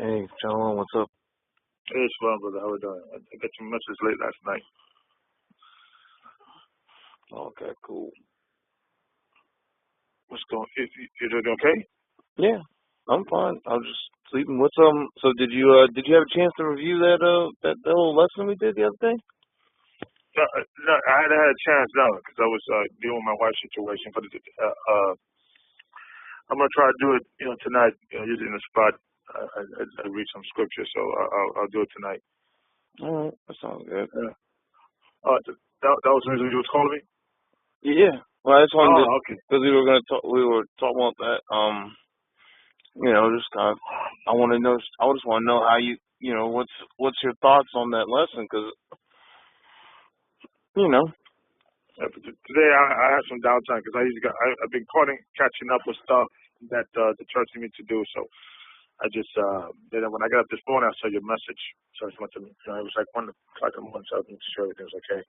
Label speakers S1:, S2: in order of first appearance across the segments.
S1: Hey, John, what's up?
S2: Hey, it's well, brother. How we doing? I got your message late last night.
S1: Okay, cool.
S2: What's going? You doing okay?
S1: Yeah, I'm fine. I was just sleeping. So did you have a chance to review that little lesson we did the other day?
S2: No, I hadn't had a chance now because I was dealing with my wife's situation. But I'm gonna try to do it, tonight. Usually in the spot, I read some scripture, so I'll do it tonight.
S1: All right, that sounds good.
S2: Yeah. That was the reason you was calling me.
S1: Yeah. Well, I just wanted to,
S2: Okay.
S1: because we were talking about that. Just kind of, I want to know. I just want to know how what's your thoughts on that lesson? Because
S2: But today I had some downtime because I've been catching up with stuff that the church needs me to do. So I just then when I got up this morning, I saw your message. So I just wanted to, it was like 1 o'clock in the morning, so I wasn't sure everything was okay.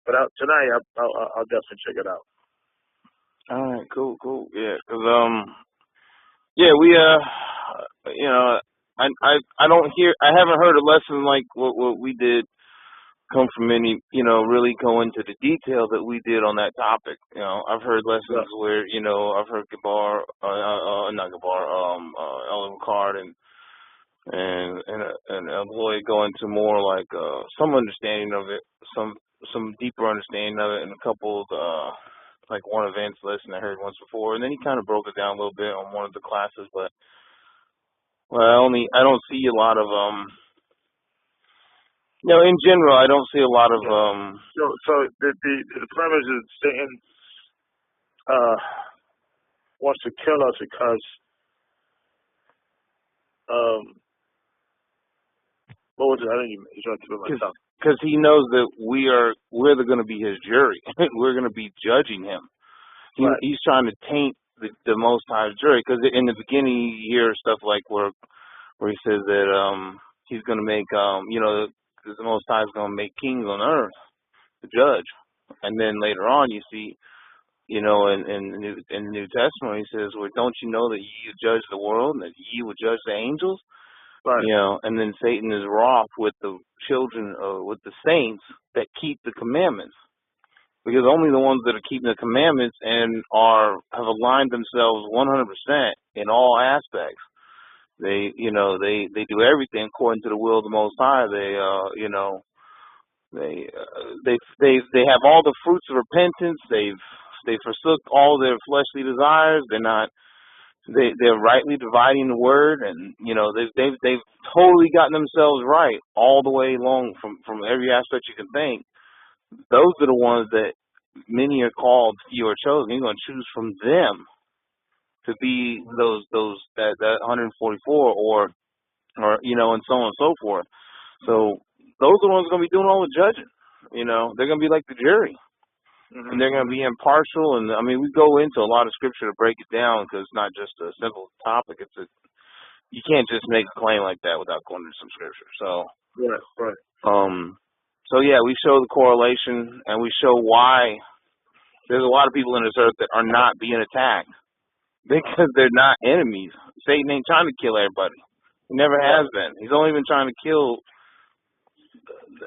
S2: But tonight I'll definitely check it out.
S1: all right, cool. Yeah, because we I haven't heard a lesson like what we did come from any, really go into the detail that we did on that topic. I've heard lessons where, I've heard Gabar, not Gabar, Ellen Card and Lloyd go into more like some understanding of it, some deeper understanding of it, and a couple of like one advanced lesson I heard once before, and then he kind of broke it down a little bit on one of the classes, but I don't see a lot of in general, I don't see a lot of
S2: So the premise is Satan wants to kill us because what was it? I didn't even try to do myself.
S1: Because he knows that we're going to be his jury. We're going to be judging him.
S2: Right.
S1: He's trying to taint the Most High's jury. Because in the beginning, you hear stuff like where he says that he's going to make the Most High is going to make kings on earth to judge. And then later on, you see, in the New Testament, he says, "Well, don't you know that ye judge the world, and that ye will judge the angels?"
S2: Right.
S1: And then Satan is wroth with the children, with the saints that keep the commandments, because only the ones that are keeping the commandments and have aligned themselves 100% in all aspects. They do everything according to the will of the Most High. They have all the fruits of repentance. They forsook all their fleshly desires. They're rightly dividing the word, and they've totally gotten themselves right all the way along from every aspect you can think. Those are the ones that many are called, few are chosen. You're going to choose from them to be that 144 or and so on and so forth. So those are the ones going to be doing all the judging. They're going to be like the jury.
S2: Mm-hmm.
S1: And they're going to be impartial. And, we go into a lot of scripture to break it down because it's not just a simple topic. You can't just make a claim like that without going into some scripture. So,
S2: right.
S1: So, yeah, we show the correlation, and we show why there's a lot of people in this earth that are not being attacked because they're not enemies. Satan ain't trying to kill everybody. He never has been. He's only been trying to kill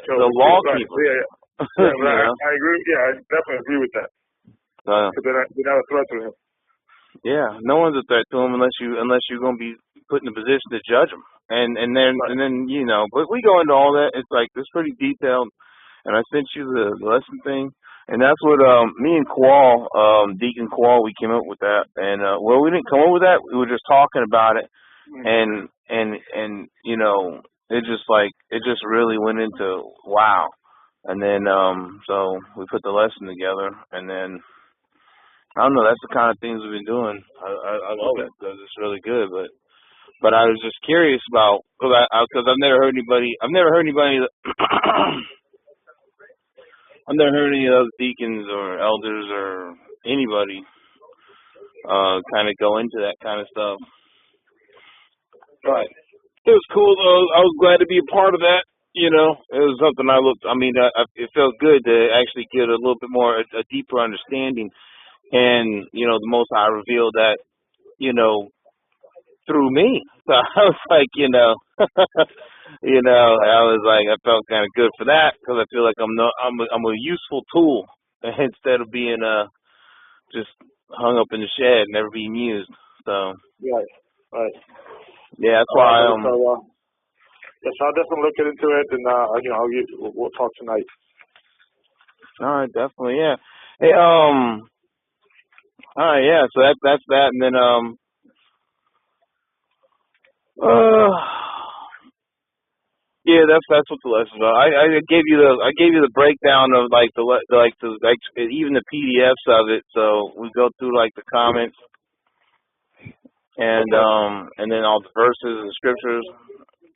S1: the law keepers.
S2: Yeah. I agree. Yeah, I definitely agree with that. They're not a threat to him.
S1: Yeah, no one's a threat to him unless you're going to be put in a position to judge him. And then but we go into all that. It's like it's pretty detailed. And I sent you the lesson thing, and that's what me and Deacon Qual, we came up with that. And we didn't come up with that. We were just talking about it, and it just really went into wow. And then, so we put the lesson together, and then, I don't know, that's the kind of things we've been doing. I love it because it's really good, but I was just curious about, because I've never heard anybody I've never heard any of those deacons or elders or anybody, kind of go into that kind of stuff. But it was cool, though. I was glad to be a part of that. It was something it felt good to actually get a little bit more, a deeper understanding. And, the Most High revealed that, through me. So I was like, I was like, I felt kind of good for that because I feel like I'm a useful tool instead of being just hung up in the shed, never being used. So
S2: right.
S1: yeah, that's why
S2: yes, I'll definitely look into it, and we'll talk tonight.
S1: all right, definitely, yeah. Hey, all right, yeah. So that's that, and then yeah, that's what the lesson's about. I gave you the breakdown of like even the PDFs of it. So we go through like the comments and then all the verses and scriptures,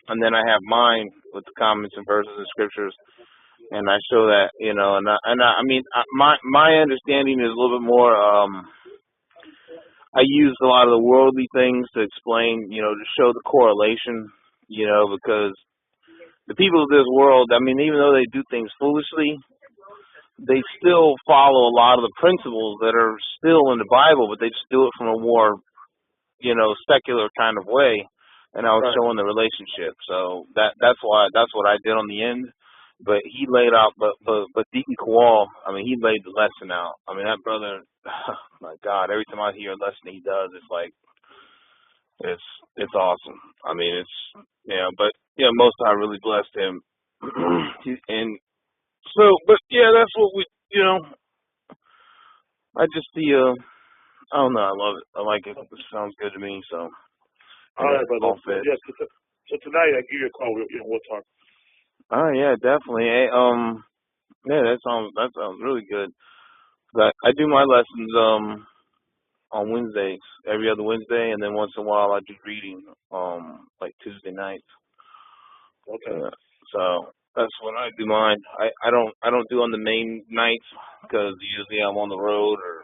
S1: and then I have mine with the comments and verses and scriptures, and I show that I mean my understanding is a little bit more. I used a lot of the worldly things to explain, to show the correlation, because the people of this world, I mean, even though they do things foolishly, they still follow a lot of the principles that are still in the Bible, but they just do it from a more, secular kind of way. And I was showing the relationship. So that's what I did on the end. But he laid out, but Deacon Kowal, I mean, he laid the lesson out. I mean, that brother, oh my God, every time I hear a lesson he does, it's like, it's awesome. I mean, but most I really blessed him. And so, but yeah, that's what we, I just I don't know, I love it. I like it. It sounds good to me. So,
S2: all right, brother. Yes. So tonight I give you a call. We'll talk.
S1: Oh yeah, definitely. Hey, yeah, that sounds really good. But I do my lessons on Wednesdays, every other Wednesday, and then once in a while I do reading like Tuesday nights.
S2: Okay.
S1: So that's when I do mine. I don't do on the main nights because usually I'm on the road or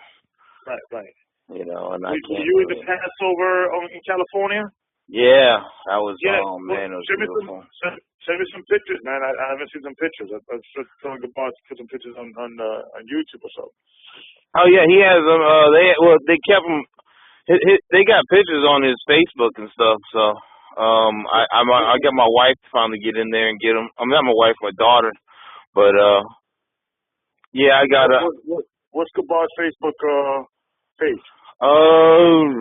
S2: right.
S1: And I
S2: Were
S1: can't.
S2: You in the Passover in California?
S1: Yeah, I was.
S2: Yeah.
S1: Oh man, it was beautiful.
S2: Send me some pictures, man. I haven't seen some pictures. I'm just telling Gabar to put some pictures on YouTube or so.
S1: Oh yeah, he has them. They kept them. They got pictures on his Facebook and stuff. So I got my wife to finally get in there and get them. I'm not my wife, my daughter, but yeah, I got
S2: What's Gabar's Facebook page?
S1: I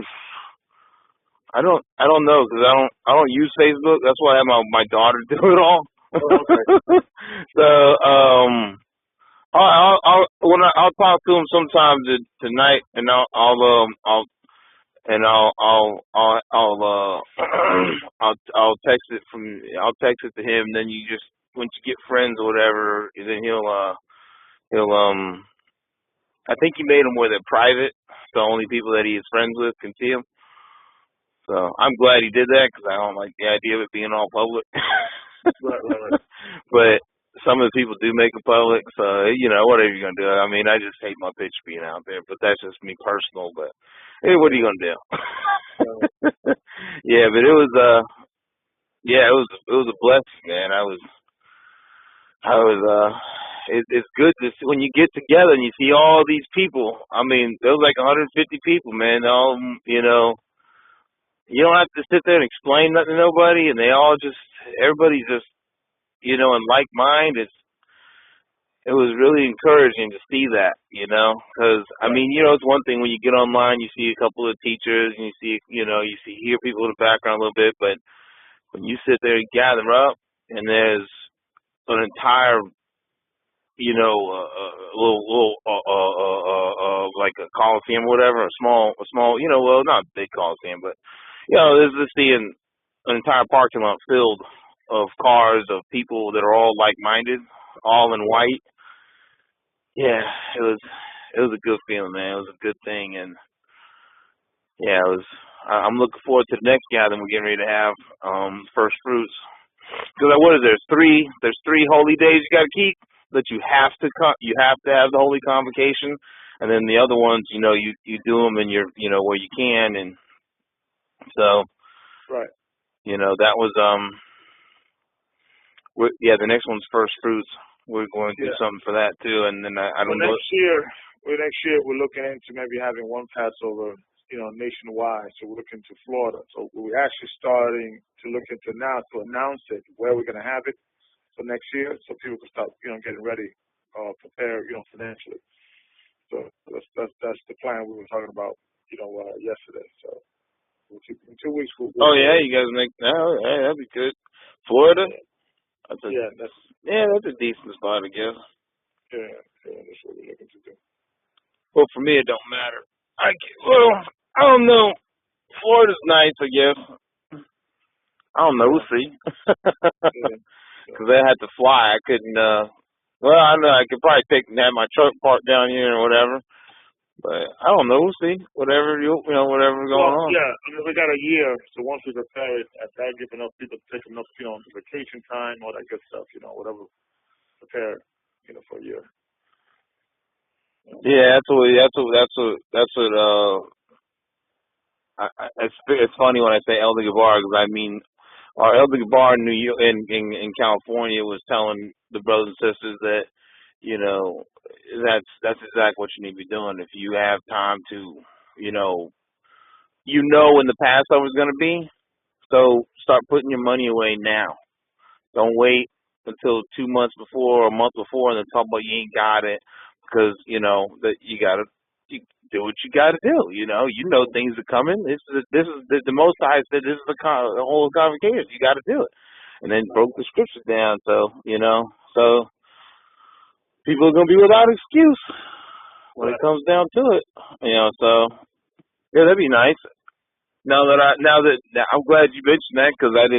S1: don't know because I don't use Facebook. That's why I have my daughter do it all.
S2: Oh, okay.
S1: So I'll talk to him sometime tonight, and I'll text it to him. And then you just once you get friends or whatever, then he'll I think he made them where they're private, so only people that he is friends with can see them. So I'm glad he did that because I don't like the idea of it being all public.
S2: Right.
S1: But some of the people do make it public, so whatever you're gonna do. I mean, I just hate my picture being out there, but that's just me personal. But hey, what are you gonna do? Yeah, but it was it was a blessing, man. It's good to see when you get together and you see all these people. I mean, there was like 150 people, man. All you don't have to sit there and explain nothing to nobody, and everybody's just, in like mind. It was really encouraging to see that, because I mean, it's one thing when you get online, you see a couple of teachers, and you hear people in the background a little bit, but when you sit there and gather up, and there's an entire, like a coliseum or whatever, a small, well, not a big coliseum, but there's just an entire parking lot filled of cars of people that are all like-minded, all in white. Yeah, it was a good feeling, man. It was a good thing, and yeah, I'm looking forward to the next gathering we're getting ready to have, first fruits. Because what is there? There's three holy days you got to keep that you have to have the holy convocation, and then the other ones, you do them in your where you can, and so
S2: right.
S1: That was the next one's first fruits. We're going to do something for that too, and then I don't know.
S2: Next year we're looking into maybe having one Passover nationwide. So we're looking to Florida. So we're actually starting to look into now to announce it, where we're going to have it for next year, so people can start, getting ready, prepare, financially. So that's the plan we were talking about, yesterday. So in 2 weeks
S1: Oh yeah, you guys make that'd be good. Florida, that's a decent spot, I guess.
S2: Yeah, that's what we're looking to do.
S1: Well, for me, it don't matter. I don't know. Florida's nice, I guess. I don't know. We'll see. Because I had to fly. I couldn't. Well, I know I could probably have my truck parked down here or whatever. But I don't know. We'll see. Whatever's going on.
S2: Yeah. I mean, we got a year, so once we prepare it, that give enough people to take enough, vacation time, all that good stuff, whatever. Prepare, for a year.
S1: Yeah, that's what. It's funny when I say Elder Gabar, because I mean, our Elder Gabar in New York, in California, was telling the brothers and sisters that, that's exactly what you need to be doing. If you have time to, in the Passover is going to be, so start putting your money away now. Don't wait until 2 months before or a month before and then talk about you ain't got it, because that you gotta do what you gotta do. Things are coming. This is the Most High said this is the whole convocation. You gotta do it, and then broke the scriptures down. So so people are gonna be without excuse when it comes down to it. So yeah, that'd be nice. Now that I'm glad you mentioned that, because I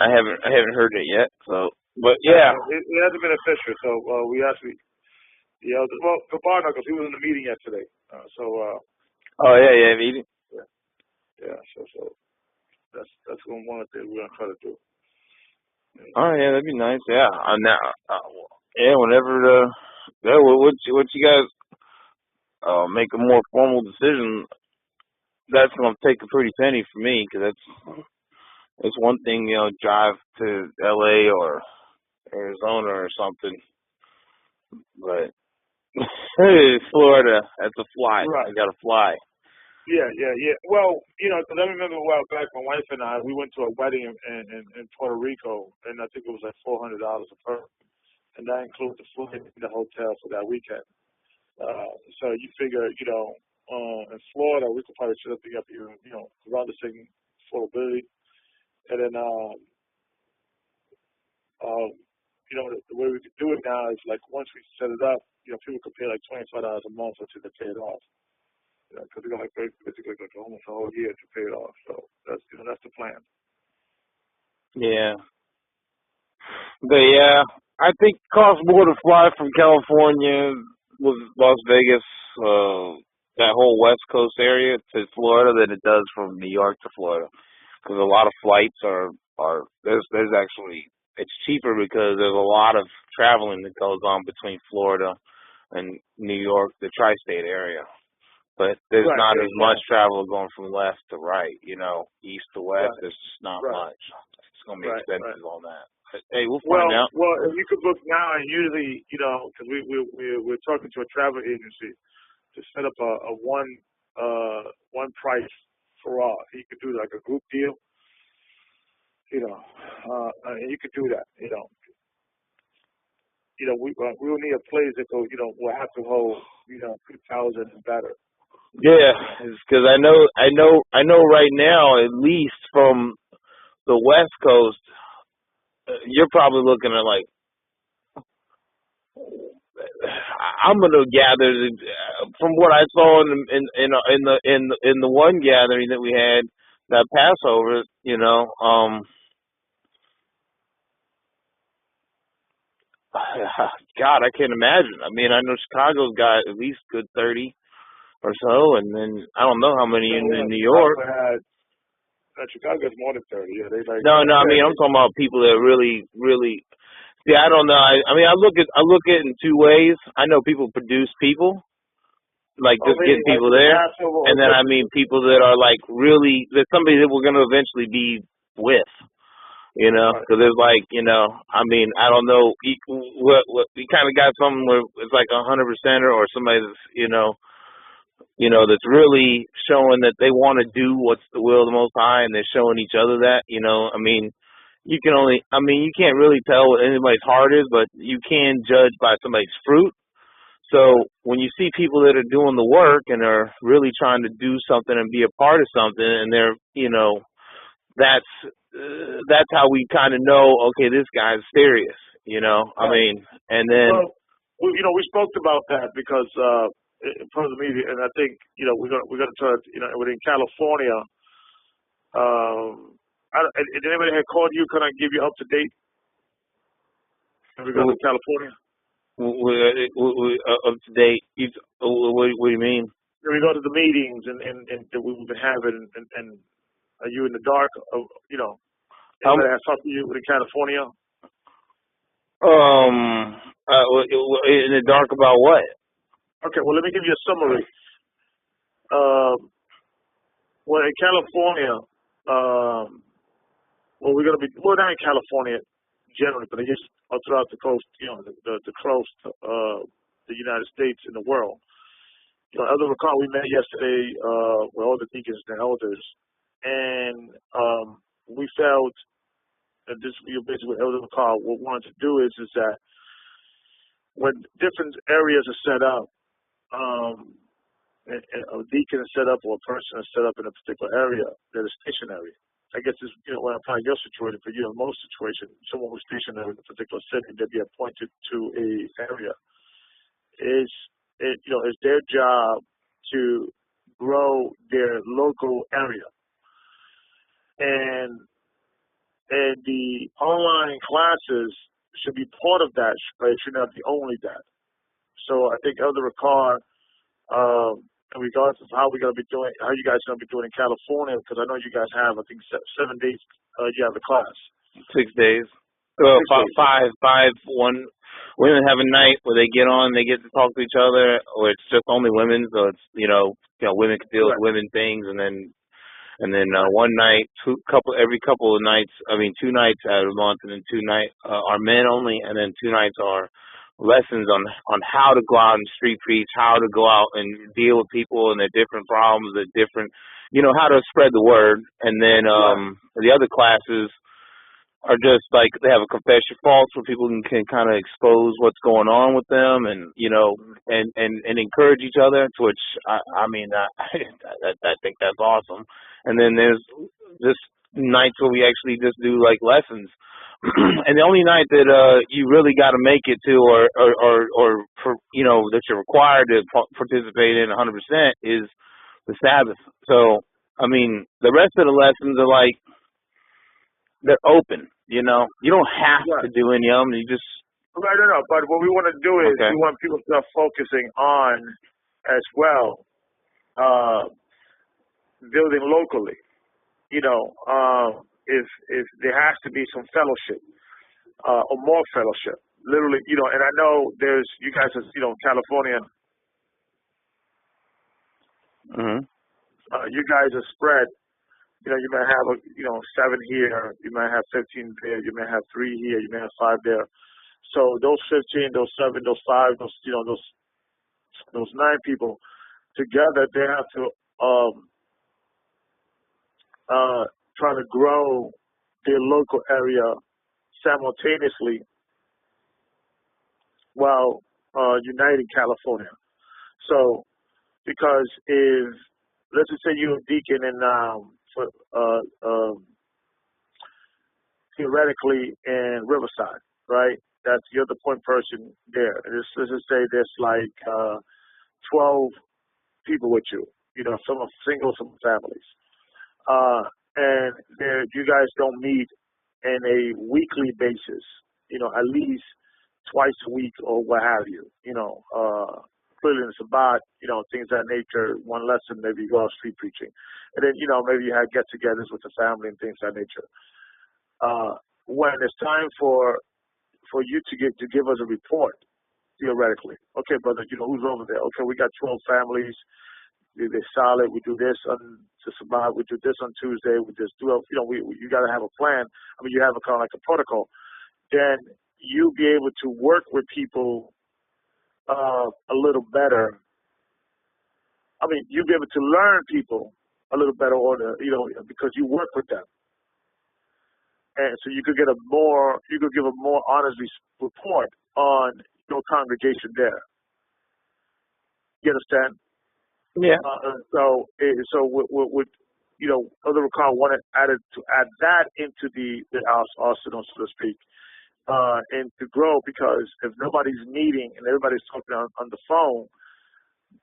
S1: haven't heard it yet. So, but yeah,
S2: it hasn't been official. So we actually, Gabar, because he was in the meeting yesterday.
S1: Oh yeah, meeting.
S2: Yeah. So that's one of the things we're gonna try to do.
S1: Oh yeah, that'd be nice. Yeah, whenever what you guys make a more formal decision, that's gonna take a pretty penny for me, because it's one thing, drive to LA or Arizona or something, but Florida, that's a fly.
S2: Right.
S1: I gotta fly.
S2: Yeah. Well, because I remember a while back, my wife and I, we went to a wedding in Puerto Rico, and I think it was like $400 a person, and that includes the food and the hotel for that weekend. So you figure, in Florida, we could probably set up around the same affordability, and then, the way we could do it now is like once we set it up, people could pay like $25 a month until they pay it off. Because they're going to basically like almost a whole year to pay it off. So that's the plan.
S1: Yeah. But yeah, I think it costs more to fly from California with Las Vegas, that whole West Coast area to Florida than it does from New York to Florida. Because a lot of flights there's actually, it's cheaper because there's a lot of traveling that goes on between Florida and New York, the tri-state area. But there's not as much travel going from left to right, east to west. There's just not much. It's going to be expensive on that. But, hey, we'll find out.
S2: Well, if you could book now, and usually, because we're talking to a travel agency to set up a one price for all. You could do like a group deal, and you could do that, we will need a place that will have to hold, 2,000 and better.
S1: Yeah, because I know right now, at least from the West Coast, you're probably looking at like, I'm gonna gather from what I saw in the one gathering that we had, that Passover, God, I can't imagine. I mean, I know Chicago's got at least good 30 or so, and then I don't know how many in New York.
S2: Chicago's more than 30. Yeah,
S1: no. I mean, I'm talking about people that really. See, I don't know. I mean, I look at it in two ways. I know people produce people, like just getting people there, and then I mean people that are like really, there's somebody that we're going to eventually be with. Because there's like, I mean, I don't know, we kind of got something where it's like 100%er or somebody that's, that's really showing that they want to do what's the will of the Most High, and they're showing each other that. I mean, you can't really tell what anybody's heart is, but you can judge by somebody's fruit. So when you see people that are doing the work and are really trying to do something and be a part of something, and they're, that's how we kind of know, okay, this guy's serious, I mean, and then.
S2: Well, we spoke about that because from the media, and I think we're gonna try. Within California, did anybody had called you? Can I give you up to date in regards to California?
S1: Up to date. What do you mean?
S2: In regard to the meetings and that we've been having, and are you in the dark? Anybody has talked to you in California?
S1: In the dark about what?
S2: Okay, well, let me give you a summary. Well, in California, we're going to be, not in California generally, but just throughout the coast, the coast, the United States and the world. Elder recall, we met yesterday with all the deacons and elders, and we felt that this, basically what Elder recall, what we wanted to do is that when different areas are set up, and a deacon is set up or a person is set up in a particular area that is stationary. I guess it's, when I'm applying your situation, for you, in most situations, someone who's stationary in a particular city, they'd be appointed to a area. It's their job to grow their local area. And the online classes should be part of that, but it should not be only that. So I think Elder Ricard, in regards to how we're going to be doing, how you guys are going to be doing in California, because I know you guys have, I think, 7 days you have the class.
S1: 6 days. Five. Women have a night where they get on, they get to talk to each other, or it's just only women, so it's, women can deal with women things, and then one night, every couple of nights, 2 nights out of the month, and then 2 nights are men only, and then 2 nights are lessons on how to go out and street preach, how to go out and deal with people and their different problems, their different, how to spread the word. And then the other classes are just like they have a confession faults where people can kind of expose what's going on with them, and and encourage each other. To which I think that's awesome. And then there's this nights where we actually just do like lessons. And the only night that you really got to make it to, or that you're required to participate in 100% is the Sabbath. So the rest of the lessons are like they're open. You don't have to do any of them. You just
S2: right. No. But what we want to do is we want people to start focusing on as well building locally. If there has to be some fellowship, or more fellowship, literally, and I know there's, you guys are, California, you guys are spread, you may have, 7 here, you may have 15 there, you may have 3 here, you may have 5 there. So those 15, those 7, those 5, those 9 people together, they have to, try to grow their local area simultaneously while uniting California. So, because if, let's just say you're a deacon in, theoretically in Riverside, right? You're the point person there. Let's just say there's like 12 people with you. Some are single, some are families. And you guys don't meet in a weekly basis, at least twice a week or what have you, clearly in the Shabbat, things of that nature, one lesson, maybe you go out street preaching. And then, maybe you have get-togethers with the family and things of that nature. When it's time for you to give us a report, theoretically, okay, brother, who's over there? Okay, we got 12 families. They're solid. We do this on the Shabbat. We do this on Tuesday. We just do, you got to have a plan. You have a kind of like a protocol. Then you'll be able to work with people a little better I mean, you'll be able to learn people a little better, or because you work with them, and so you could give a more honest report on your congregation there. You understand?
S1: Yeah.
S2: So with Elder Ricard wanted to add that into the arsenal, so to speak, and to grow, because if nobody's meeting and everybody's talking on the phone,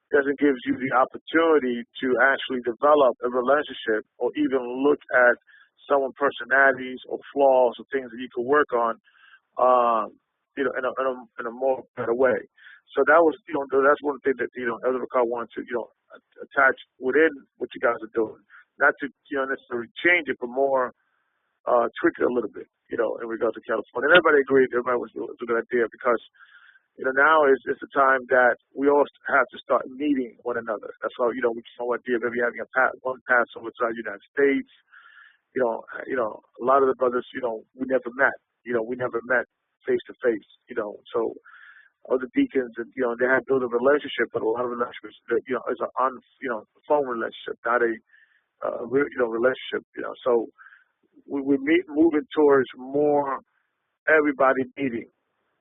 S2: doesn't give you the opportunity to actually develop a relationship or even look at someone's personalities or flaws or things that you could work on, in a more better way. So that was, that's one thing that, Elder Ricard wanted to, attach within what you guys are doing. Not to, necessarily change it, but more tweak it a little bit, in regards to California. And everybody agreed, everybody was a good idea, because, now is the time that we all have to start meeting one another. That's why, we have no idea of maybe having one pastor outside the United States. A lot of the brothers, we never met. We never met face to face. So other deacons, and they have built a relationship, but a lot of relationships, is a phone relationship, not a relationship. So we're moving towards more everybody meeting.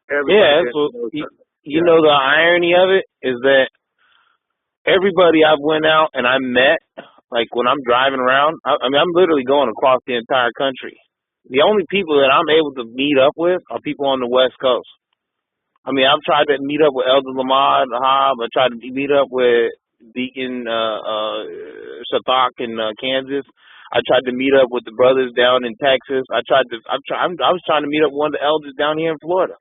S1: Yeah, so you know, the irony of it is that everybody I've went out and I met, like when I'm driving around, I mean, I'm literally going across the entire country. The only people that I'm able to meet up with are people on the West Coast. I mean, I've tried to meet up with Elder Lamar Hahab. I tried to meet up with Deacon Shathak in Kansas. I tried to meet up with the brothers down in Texas. I was trying to meet up with one of the elders down here in Florida.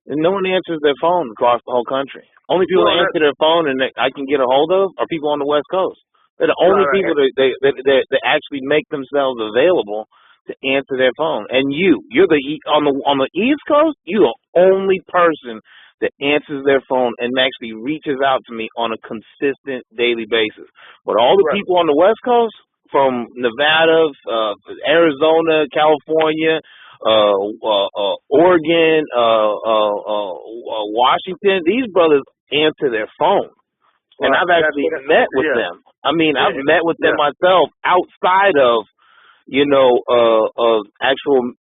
S1: And no one answers their phone across the whole country. Only people that answer their phone and that I can get a hold of are people on the West Coast. They're the only people that actually make themselves available to answer their phone. And you're on the East Coast, you're the only person that answers their phone and actually reaches out to me on a consistent daily basis. But all the people on the West Coast, from Nevada, Arizona, California, Oregon, Washington, these brothers answer their phone. And I've actually met with them. I mean, I've met with them myself outside of, actual,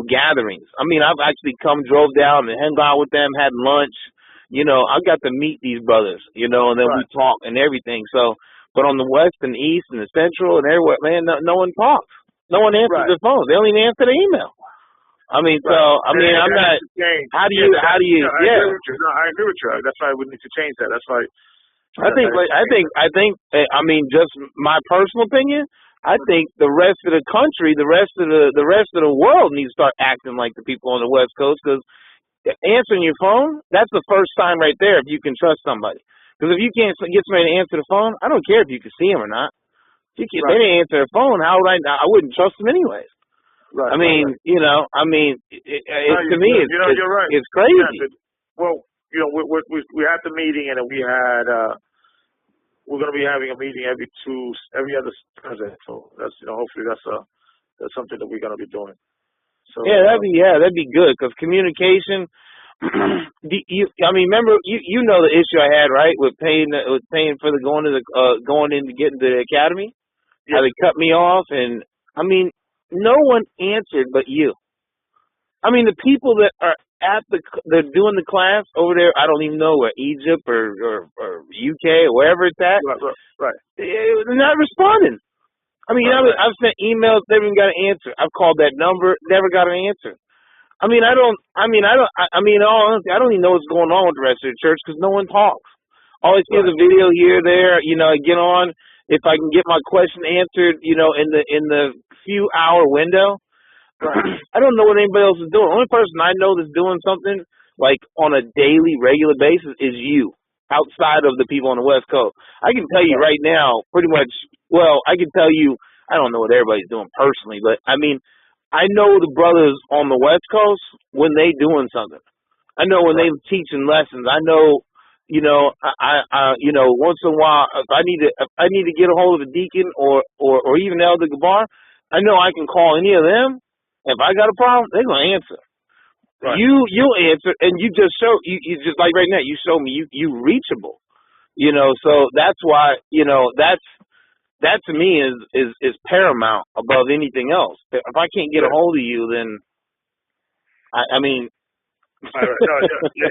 S1: gatherings. I mean, I've actually drove down and hung out with them, had lunch. I got to meet these brothers, and then we talk and everything. So, but on the West and East and the Central and everywhere, man, no one talks. No one answers their phone. They don't even answer the email. I mean, so I mean, I'm not. How do you? I agree with you.
S2: No, I agree with you. That's why we need to change that. That's why.
S1: I think. I mean, just my personal opinion. I think the rest of the country, the rest of the world needs to start acting like the people on the West Coast, because answering your phone, that's the first sign right there if you can trust somebody. Because if you can't get somebody to answer the phone, I don't care if you can see them or not. If they didn't answer their phone, how would I? I wouldn't trust them anyways.
S2: Right.
S1: I mean, to me,
S2: you're right.
S1: It's crazy.
S2: Well, we had the meeting, and we had we're going to be having a meeting every other Thursday. So that's hopefully that's something that we're going to be doing. So
S1: that'd be good, because communication. Remember you know the issue I had, right, with paying for the going in to get into the academy. How they cut me off, and I mean, no one answered but you. I mean, the people that are they're doing the class over there, I don't even know where, Egypt or UK or wherever it's at.
S2: Right.
S1: They're not responding. I mean, I've sent emails, never even got an answer. I've called that number, never got an answer. I mean, all honesty, I don't even know what's going on with the rest of the church, because no one talks. All I see is a video here, there, I get on. If I can get my question answered, in the few hour window, I don't know what anybody else is doing. The only person I know that's doing something like on a daily, regular basis is you, outside of the people on the West Coast. I can tell you right now, pretty much, I can tell you, I don't know what everybody's doing personally, but I mean, I know the brothers on the West Coast when they doing something. I know when they teaching lessons. I know, once in a while, if I need to get a hold of a deacon or even Elder Gabar, I know I can call any of them. If I got a problem, they're gonna answer. Right. You'll answer, and you just show you just like right now. You show me you reachable. So that's why, that to me is paramount above anything else. If I can't get a
S2: Yeah.
S1: hold of you, then I mean,
S2: All right. No, yeah,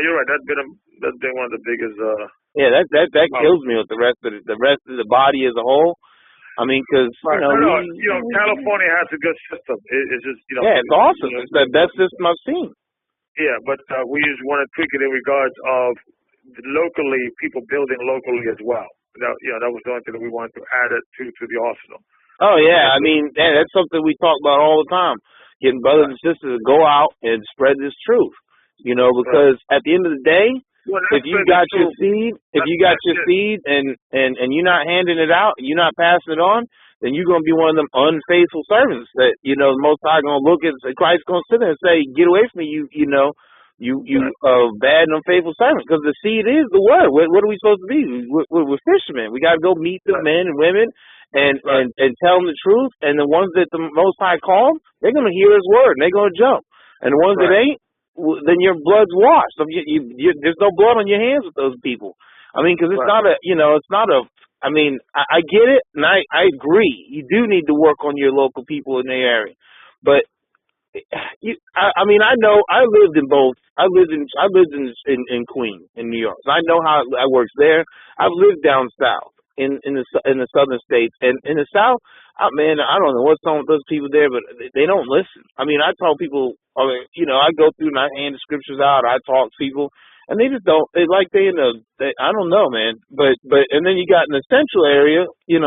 S2: you're right. That's been one of the biggest.
S1: yeah, that
S2: Problems.
S1: kills me with the rest of the body as a whole. I mean, because
S2: Right. No, no.
S1: we
S2: California has a good system. It's just,
S1: yeah, it's awesome. It's the best system I've seen.
S2: Yeah, but we just want to tweak it in regards of locally, people building locally as well. That was the only thing that we wanted to add it to the arsenal.
S1: Oh yeah, I mean that's something we talk about all the time. Getting brothers and sisters to go out and spread this truth. Because at the end of the day,
S2: Well,
S1: if you got your seed, and you're not handing it out, you're not passing it on, then you're gonna be one of them unfaithful servants that the Most High gonna look at. Christ's gonna sit there and say, "Get away from me, you bad and unfaithful servant." Because the seed is the word. What are we supposed to be? We're fishermen. We got to go meet the men and women and tell them the truth. And the ones that the Most High called, they're gonna hear His word and they're gonna jump. And the ones that ain't, then your blood's washed. So there's no blood on your hands with those people. I mean, because it's not a. I mean, I get it, and I agree. You do need to work on your local people in the area, but I know I lived in both. I lived in Queens, in New York. So I know how it works there. I've lived down south in the southern states, and in the south, man, I don't know what's on with those people there, but they don't listen. I mean, I tell people, I go through and I hand the scriptures out. I talk to people, and they just don't. I don't know, man. But and then you got in the central area, you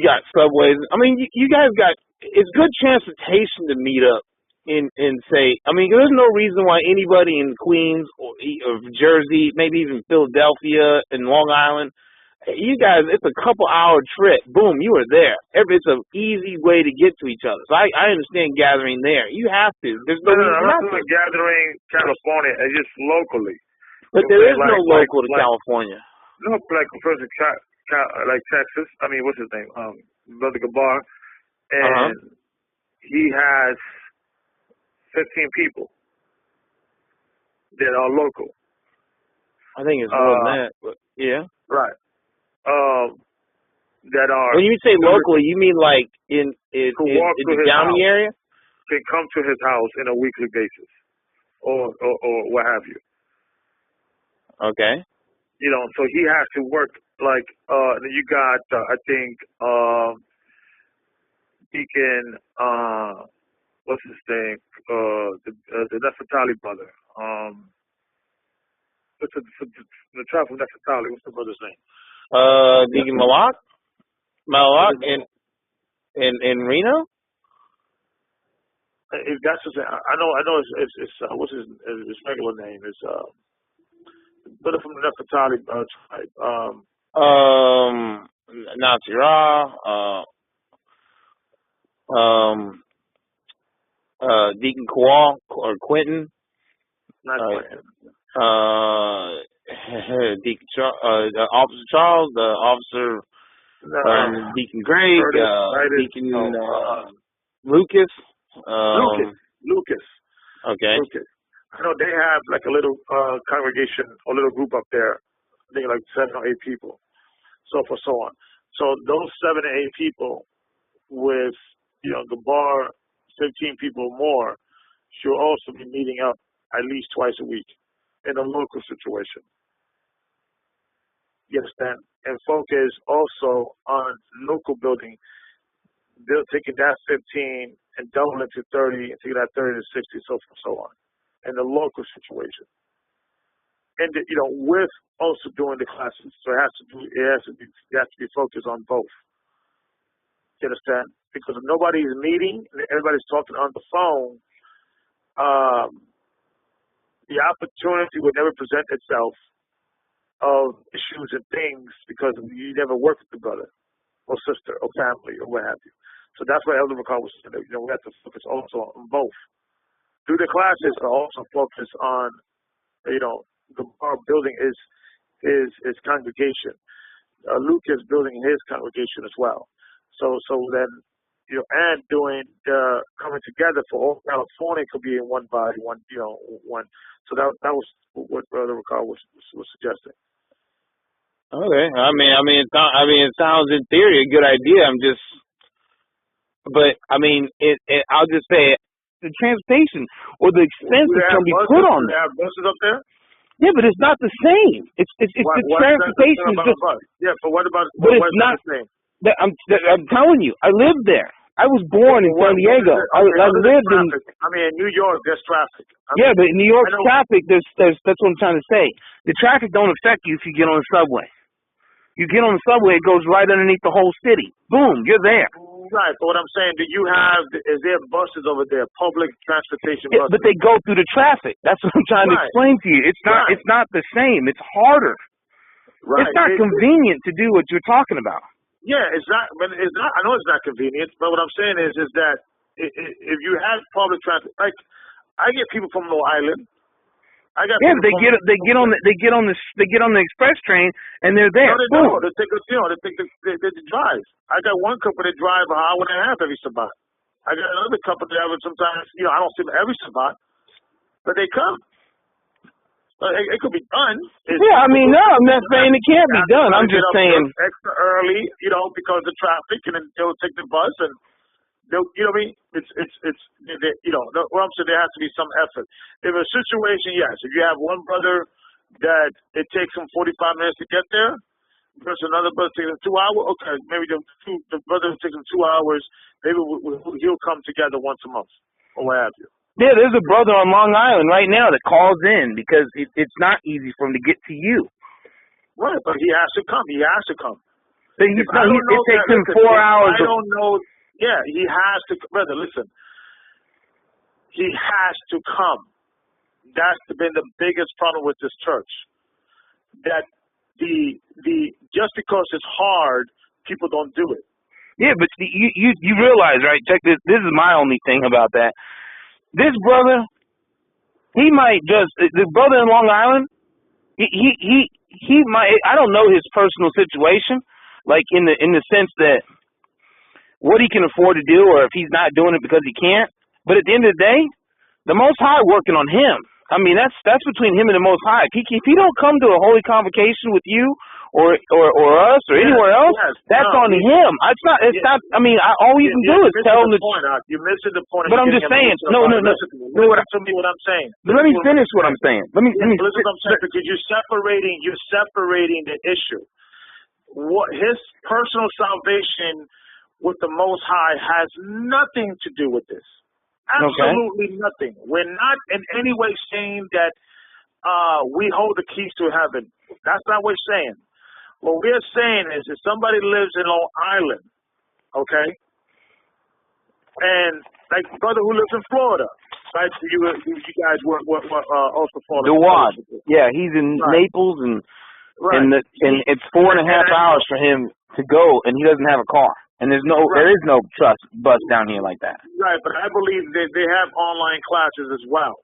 S1: got subways. I mean, you guys got. It's good transportation to meet up and say. I mean, there's no reason why anybody in Queens or Jersey, maybe even Philadelphia and Long Island, you guys, it's a couple-hour trip. Boom, you are there. It's an easy way to get to each other. So I understand gathering there. You have to. There's no reason
S2: I'm
S1: not
S2: not
S1: to.
S2: gathering California. It's just locally.
S1: But there is no local to California.
S2: No, like for instance, like Texas. I mean, what's his name? Brother Gabar, and he has 15 people that are local.
S1: I think it's more than that, but yeah.
S2: Right. That are.
S1: When you say locally, you mean like in the county area?
S2: Can come to his house in a weekly basis, or what have you.
S1: Okay.
S2: So he has to work like you got I think Deacon what's his name the Nefertali brother what's the tribe from Nefertali, what's the brother's name?
S1: Deacon Malak in Reno.
S2: If that's his name, I know it's what's his regular name is brother from the Nefertali tribe.
S1: Natira, Deacon Kowal or Quentin.
S2: Not Quentin.
S1: Deacon Officer Charles, the officer, Deacon Greg, Deacon Lucas. Lucas. Okay.
S2: Lucas. I know they have like a little congregation, a little group up there. I think like 7 or 8 people, so on. So those 7 or 8 people, with the bar, 15 people more, should also be meeting up at least twice a week in a local situation. You understand? And focus also on local building. They're taking that 15 and doubling it to 30, and taking that 30 to 60, so on, in the local situation. And with also doing the classes, so it has to be focused on both. You understand? Because if nobody is meeting, and everybody's talking on the phone, the opportunity would never present itself of issues and things because you never work with the brother or sister or family or what have you. So that's why Elder McCall was saying, we have to focus also on both. Through the classes, but also focus on, the bar building his congregation. Luke is building his congregation as well. So then, and doing coming together for all California could be in one body, one. So that was what Brother McCall was suggesting.
S1: Okay. It sounds in theory a good idea. But I mean, I'll just say the transportation or the expenses can be put on
S2: there. They have buses up there.
S1: Yeah, but it's not the same. It's the transportation is just.
S2: Yeah, but what about?
S1: But it's not the same. I'm telling you, I lived there. I was born in San Diego. I lived in.
S2: I mean, in New York, there's traffic.
S1: Yeah, but in New York traffic, that's what I'm trying to say. The traffic don't affect you if you get on the subway. You get on the subway, it goes right underneath the whole city. Boom, you're there.
S2: Right, but what I'm saying, is there buses over there, public transportation buses?
S1: Yeah, but they go through the traffic. That's what I'm trying to explain to you. It's not the same. It's harder. Right. It's not convenient to do what you're talking about.
S2: Yeah, it's not. But it's not. I know it's not convenient. But what I'm saying is that if you have public transport, like I get people from Long Island.
S1: They get on the express train and they're there.
S2: No, they take the drive. I got one couple that drive an hour and a half every Shabbat. I got another couple that sometimes I don't see them every Shabbat, but they come. It could be done.
S1: I'm not saying it can't be done. I'm just saying
S2: extra early, because of the traffic, and then they'll take the bus and they'll, you know what I mean? What I'm saying, there has to be some effort. If a situation, yes, if you have one brother that it takes him 45 minutes to get there, versus another brother taking 2 hours, okay, maybe the brother taking 2 hours, maybe he'll come together once a month or what have you.
S1: Yeah, there's a brother on Long Island right now that calls in because it's not easy for him to get to you.
S2: Right, but he has to come. He has to come.
S1: So it takes him 4 hours.
S2: I don't know. Yeah, he has to. Brother, listen. He has to come. That's been the biggest problem with this church. That just because it's hard, people don't do it.
S1: Yeah, but you realize, right? Check this. This is my only thing about that. This brother, he might the brother in Long Island, he might, I don't know his personal situation, like in the sense that what he can afford to do or if he's not doing it because he can't. But at the end of the day, the Most High working on him. I mean, that's between him and the Most High. If he don't come to a holy convocation with you or us or anywhere else, that's on him. It's not. I mean, all you can do is tell him
S2: You're missing the point.
S1: But I'm just saying. No.
S2: Listen to what I'm saying.
S1: But let me finish what I'm saying. Let me
S2: listen to what I'm saying, because you're separating the issue. What his personal salvation with the Most High has nothing to do with this. Absolutely nothing. We're not in any way saying that we hold the keys to heaven. That's not what we're saying. What we're saying is if somebody lives in Long Island, okay, and like brother who lives in Florida, right? You guys were also Florida.
S1: Dewad. Yeah, he's in Naples and it's 4.5 hours for him to go, and he doesn't have a car. And there is no bus down here like that.
S2: Right, but I believe they have online classes as well.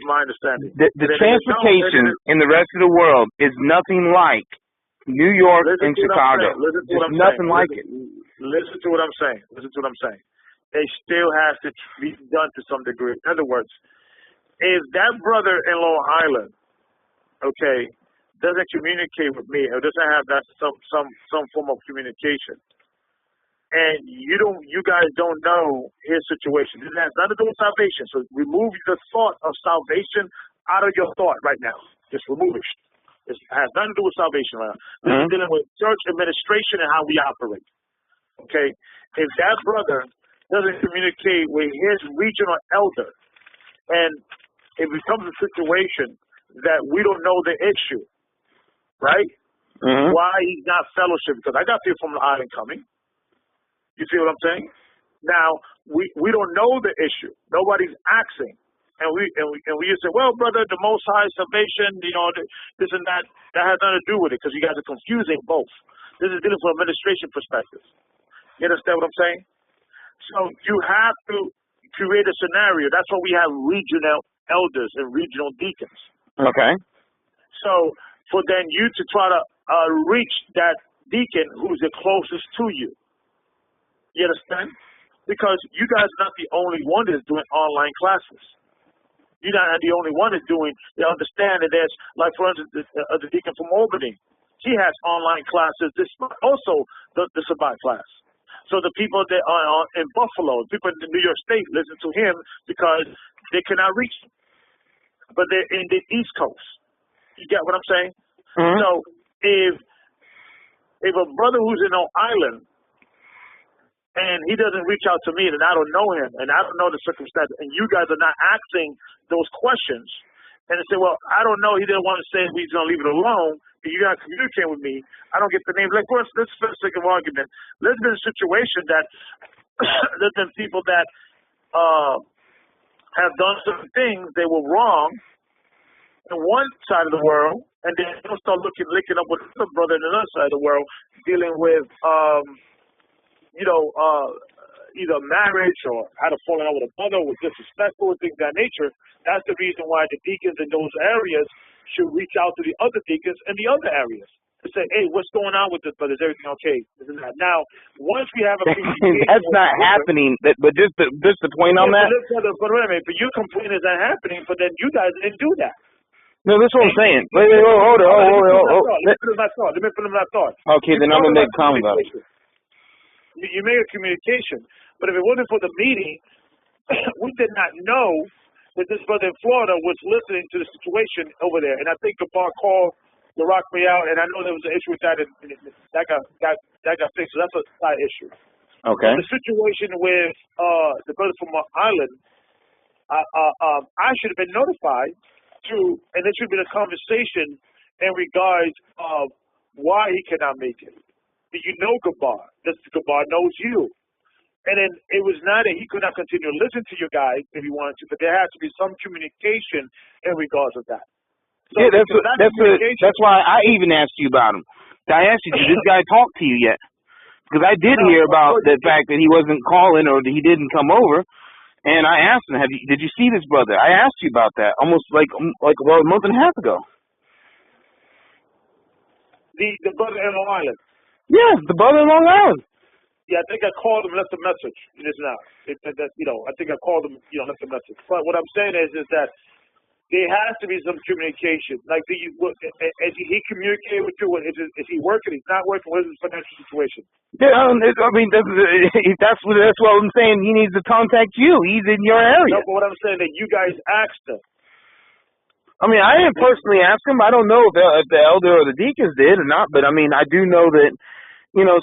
S2: My understanding.
S1: The transportation in the rest of the world is nothing like New York and Chicago. It's nothing like it.
S2: Listen to what I'm saying. They still have to be done to some degree. In other words, if that brother in Long Island, okay, doesn't communicate with me or doesn't have that some form of communication, and you guys don't know his situation. It has nothing to do with salvation. So remove the thought of salvation out of your thought right now. Just remove it. It has nothing to do with salvation right now. This is dealing with church administration and how we operate. Okay? If that brother doesn't communicate with his regional elder, and it becomes a situation that we don't know the issue, right? Why he's not fellowship? Because I got people from the island coming. You see what I'm saying? Now we don't know the issue. Nobody's asking, and we just say, well, brother, the Most High salvation, this and that. That has nothing to do with it because you guys are confusing both. This is dealing from an administration perspective. You understand what I'm saying? So you have to create a scenario. That's why we have regional elders and regional deacons.
S1: Okay.
S2: So for then you to try to reach that deacon who's the closest to you. You understand? Because you guys are not the only one that's doing online classes. You're not the only one that's doing. They understand that there's, like for instance, the deacon from Albany he has online classes. This also the Shabbat class. So the people that are in Buffalo, people in New York State, listen to him because they cannot reach him, but they're in the East Coast. You get what I'm saying?
S1: Mm-hmm.
S2: So if a brother who's in Long Island and he doesn't reach out to me, and I don't know him, and I don't know the circumstance, and you guys are not asking those questions, and they say, well, I don't know, he didn't want to say he's going to leave it alone, and you're going to communicate with me, I don't get the name. Like, for instance, for the sake of argument, there's been a situation that there's been people that have done certain things, they were wrong in one side of the world, and then they'll start linking up with another brother in another side of the world, dealing with either marriage or how to fall out with a mother, was disrespectful, and things of that nature. That's the reason why the deacons in those areas should reach out to the other deacons in the other areas to say, hey, what's going on with this, brother? Is everything okay? This and that. Now, once we have a
S1: that's not happening, but just the point on that.
S2: But wait a minute, but you complain is that happening, but then you guys didn't do that.
S1: No, that's what I'm saying. Wait, hold on.
S2: Let me finish my thought.
S1: Okay, then I'm going to make a comment about it.
S2: You made a communication, but if it wasn't for the meeting, we did not know that this brother in Florida was listening to the situation over there. And I think Gabar called to rock me out, and I know there was an issue with that, and that got fixed. So that's a side issue.
S1: Okay.
S2: The situation with the brother from Long Island, I should have been notified too, and there should have been a conversation in regards of why he cannot make it. You know Gabar. Gabar knows you. And then it was not that he could not continue to listen to you guys if he wanted to, but there has to be some communication in regards of that. So
S1: yeah, that's why I even asked you about him. I asked you, did this guy talk to you yet? Because I did hear about the fact that he wasn't calling or that he didn't come over. And I asked him, did you see this brother? I asked you about that almost like about a month and a half ago.
S2: The brother in Long Island.
S1: Yeah, the brother in Long Island.
S2: Yeah, I think I called him and left a message just now. I think I called him, left a message. But what I'm saying is that there has to be some communication. Like, as he communicated with you, is he working? He's not working. What is his financial situation?
S1: Yeah, I mean, that's what I'm saying. He needs to contact you. He's in your area.
S2: No, but what I'm saying that you guys asked him.
S1: I mean, I didn't personally ask him. I don't know if the elder or the deacons did or not, but I mean, I do know that,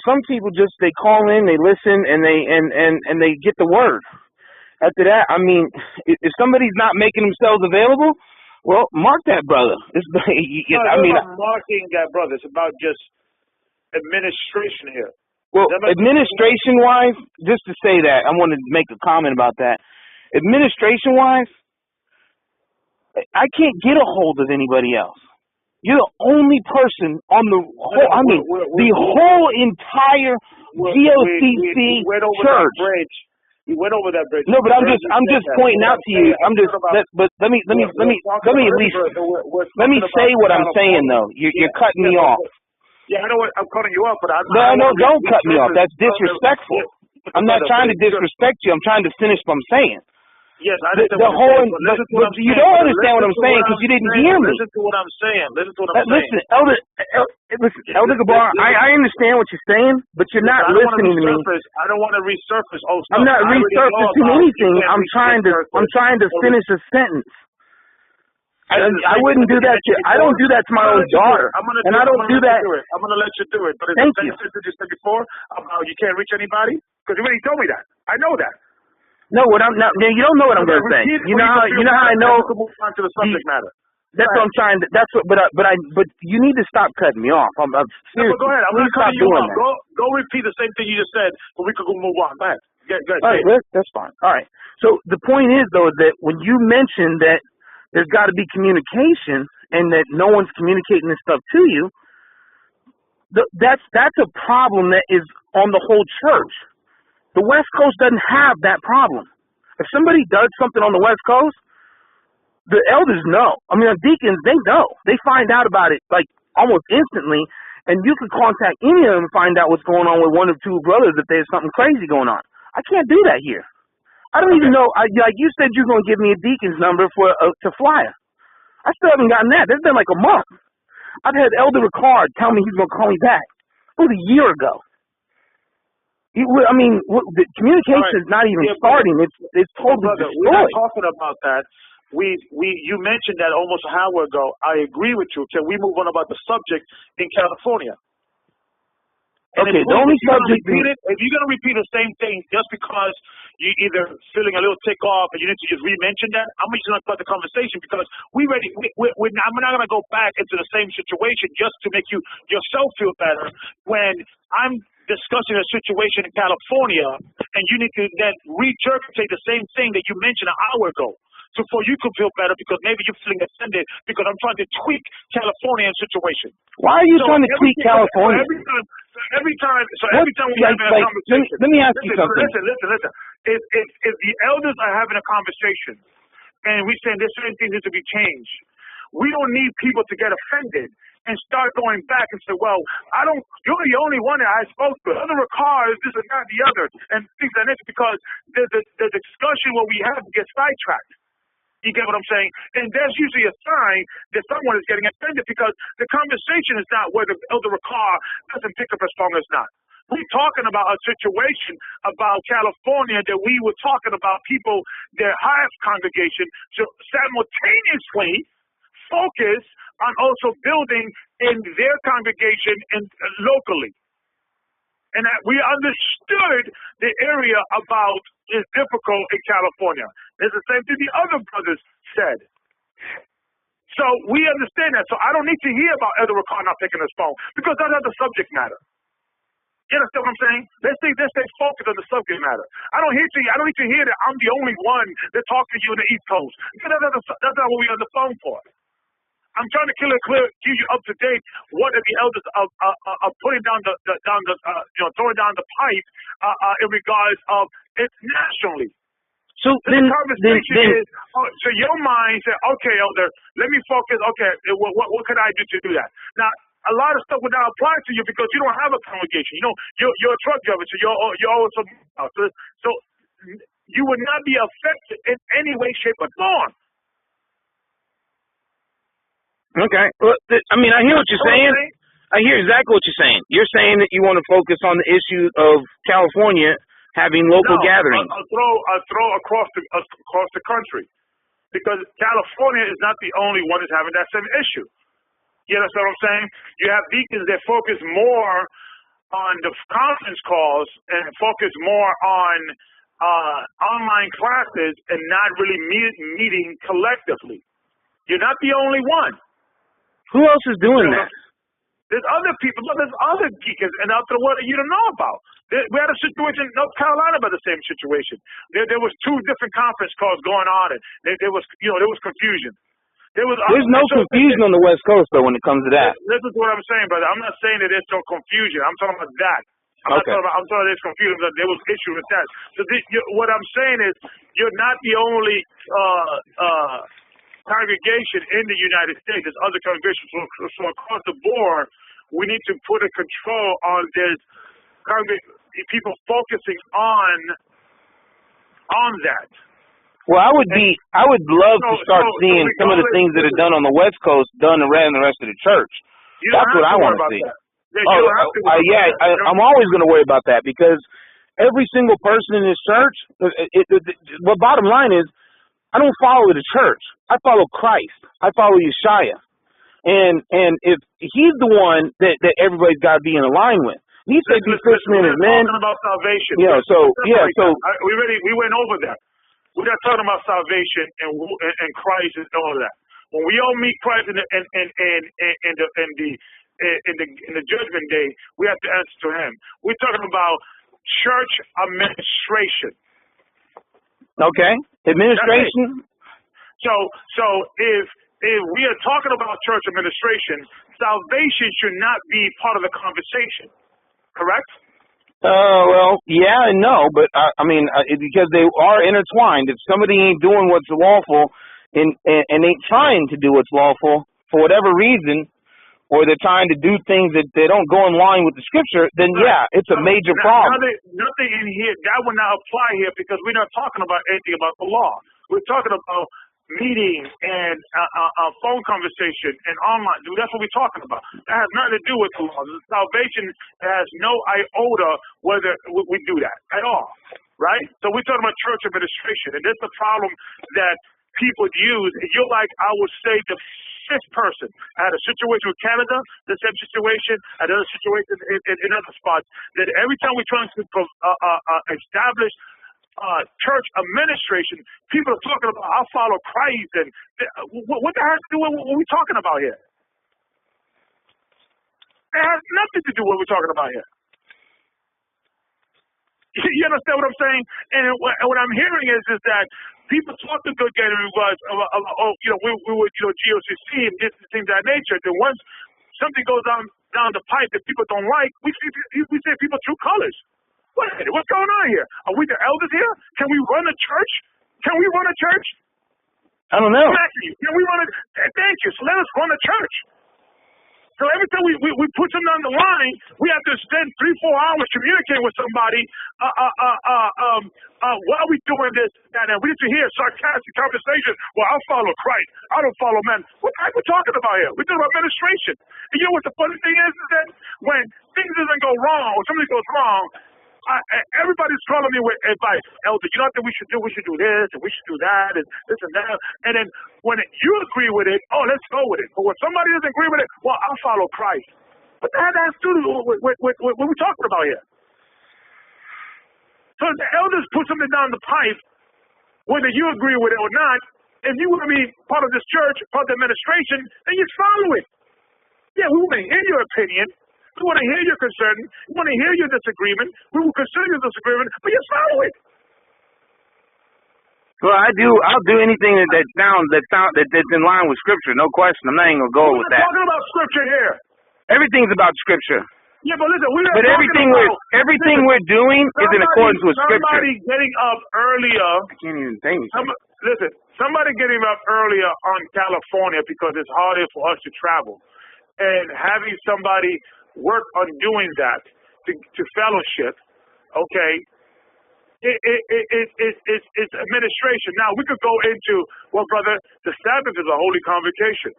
S1: some people just, they call in, they listen, and they get the word. After that, I mean, if somebody's not making themselves available, well, mark that brother.
S2: It's not marking that brother. It's about just administration here.
S1: Well, administration-wise, just to say that, I want to make a comment about that. Administration-wise, I can't get a hold of anybody else. You're the only person on the whole, the whole entire GOCC church.
S2: We went over that bridge.
S1: No, but I'm just pointing out to you. But let me at least let me say what I'm saying though. You're cutting me off.
S2: Yeah, I know what I'm cutting you off, but
S1: no, don't cut me off. That's disrespectful. I'm not trying to disrespect you. I'm trying to finish what I'm saying.
S2: Yes, I understand
S1: but you don't understand what I'm saying because you didn't hear me.
S2: Listen to what I'm saying.
S1: Listen, Elder Gabar, I understand what you're saying, but you're not listening to me.
S2: I don't want to resurface.
S1: I'm not resurfacing anything. I'm trying to finish a sentence. I wouldn't do that. I don't do that to my own daughter, and I don't do that.
S2: I'm going to let you do it. But
S1: thank you.
S2: You said before about you can't reach anybody because you already told me that. I know that.
S1: No, what I'm not. You don't know what I'm going to say. You know how I know.
S2: Move on to the subject matter.
S1: That's what I'm trying to. That's what. But you need to stop cutting me off. I'm seriously.
S2: No, go ahead. I'm going to cut you off. Go repeat the same thing you just said, but we could go move on. Go ahead.
S1: All right, that's fine. All right. So the point is though that when you mentioned that there's got to be communication and that no one's communicating this stuff to you, that's a problem that is on the whole church. The West Coast doesn't have that problem. If somebody does something on the West Coast, the elders know. I mean, the deacons, they know. They find out about it, like, almost instantly, and you can contact any of them and find out what's going on with one or two brothers if there's something crazy going on. I can't do that here. I don't even know. Like you said, you're going to give me a deacon's number to flyer. I still haven't gotten that. It's been like a month. I've had Elder Ricard tell me he's going to call me back. It was a year ago. The communication is not even starting. It's totally destroyed.
S2: We're not talking about that. You mentioned that almost an hour ago. I agree with you. Can we move on about the subject in California? And
S1: okay, the only subject.
S2: If you're going to repeat the same thing just because you're either feeling a little tick off and you need to just re-mention that, I'm just going to cut the conversation because I'm not going to go back into the same situation just to make yourself feel better when I'm discussing a situation in California and you need to then regurgitate the same thing that you mentioned an hour ago. So for you could feel better because maybe you're feeling offended because I'm trying to tweak Californian situation.
S1: Why are you trying to tweak California?
S2: Every time we have a conversation.
S1: Let me ask you something.
S2: Listen. If the elders are having a conversation and we're saying there's certain things that need to be changed, we don't need people to get offended and start going back and say, well, you're the only one that I spoke to. Other cars, this and that, the other, and things like this because the discussion what we have gets sidetracked. You get what I'm saying? And there's usually a sign that someone is getting offended because the conversation is not whether Elder Ricard doesn't pick up as strong as not. We're talking about a situation about California that we were talking about people that have congregation to simultaneously focus on also building in their congregation and locally. And that we understood the area about is difficult in California. It's the same thing the other brothers said. So we understand that. So I don't need to hear about Elder Ricard not picking his phone because that's not the subject matter. You understand what I'm saying? Let's stay focused on the subject matter. I don't need to hear that I'm the only one that talks to you on the East Coast. That's not what we're on the phone for. I'm trying to keep you up to date. What are the elders are putting down throwing down the pipe in regards of it nationally. So the conversation is, so your mind said, okay, elder, let me focus. Okay, what can I do to do that? Now, a lot of stuff would not apply to you because you don't have a congregation. You know, you're a truck driver, so you're also so you would not be affected in any way, shape, or form.
S1: Okay. Well, I hear what you're saying. I hear exactly what you're saying. You're saying that you want to focus on the issue of California having local gatherings.
S2: I'll throw across the country because California is not the only one that's having that same issue. You understand what I'm saying? You have deacons that focus more on the conference calls and focus more on online classes and not really meeting collectively. You're not the only one.
S1: Who else is doing that?
S2: There's other people, but there's other deacons and out there that you don't know about. We had a situation in North Carolina about the same situation. There was two different conference calls going on, and there was confusion. There's
S1: no confusion on the West Coast though when it comes to that.
S2: This is what I'm saying, brother. I'm not saying that there's no confusion. I'm talking about that. I'm talking there's confusion. There was issue with that. So what I'm saying is you're not the only congregation in the United States. There's other congregations. So across the board, we need to put a control on this people focusing on that.
S1: Well, I would love to start seeing some of the things that are done on the West Coast done around the rest of the church. That's what I want to see. I'm always going to worry about that because every single person in this church, the bottom line is, I don't follow the church. I follow Christ. I follow Yeshua. And if he's the one that everybody's got to be in line with. He said these fishermen and men.
S2: We're talking about salvation. We went over that. We're not talking about salvation and Christ and all of that. When we all meet Christ in the judgment day, we have to answer to him. We're talking about church administration.
S1: Okay, administration.
S2: So if we are talking about church administration, salvation should not be part of the conversation. Correct?
S1: Well, yeah and no, but because they are intertwined. If somebody ain't doing what's lawful and ain't trying to do what's lawful for whatever reason, or they're trying to do things that they don't go in line with the scripture, then it's a major problem.
S2: Nothing in here that would not apply here because we're not talking about anything about the law. We're talking about meeting and a phone conversation and online. That's what we're talking about. That has nothing to do with the law. Salvation has no iota whether we do that at all, right? So we're talking about church administration, and this is the problem that people use. You're like, I would say, the fifth person. I had a situation with Canada, the same situation, another situation in other spots, that every time we're trying to establish church administration, people are talking about I follow Christ, and what the heck do what we're talking about here? It has nothing to do with what we're talking about here. You understand what I'm saying? And what I'm hearing is that people talk to good game in regards of, we were, GOCC and this things of that nature. Then once something goes down the pipe that people don't like, we say people true colors. Wait a minute, what's going on here? Are we the elders here? Can we run a church? Can we run a church?
S1: I don't know.
S2: Exactly. Can we run a? Thank you. So let us run a church. So every time we put something on the line, we have to spend 3-4 hours communicating with somebody. Why are we doing this? And we need to hear sarcastic conversation. Well, I follow Christ. I don't follow men. What the heck are we talking about here? We're talking about administration. And you know what the funny thing is that when things doesn't go wrong or something goes wrong, everybody's calling me with advice. Elder, you know what we should do? We should do this and we should do that and this and that. And then when you agree with it, oh, let's go with it. But when somebody doesn't agree with it, well, I'll follow Christ. What the heck has to do with what we're talking about here? So if the elders put something down the pipe, whether you agree with it or not, if you want to be part of this church, part of the administration, then you follow it. Yeah, we want to hear your opinion. We want to hear your concern. We want to hear your disagreement. We will consider your disagreement, but you follow it.
S1: Well, I'll do anything that's in line with Scripture. No question. I'm not even gonna go with that.
S2: We're not talking about Scripture here.
S1: Everything's about Scripture.
S2: Yeah, but listen,
S1: everything we're doing is in accordance with Scripture.
S2: Somebody getting up earlier.
S1: I can't even think.
S2: Listen, somebody getting up earlier on California because it's harder for us to travel, and having somebody work on doing that to fellowship, okay? It's administration. Now we could go into, well, brother, the Sabbath is a holy convocation.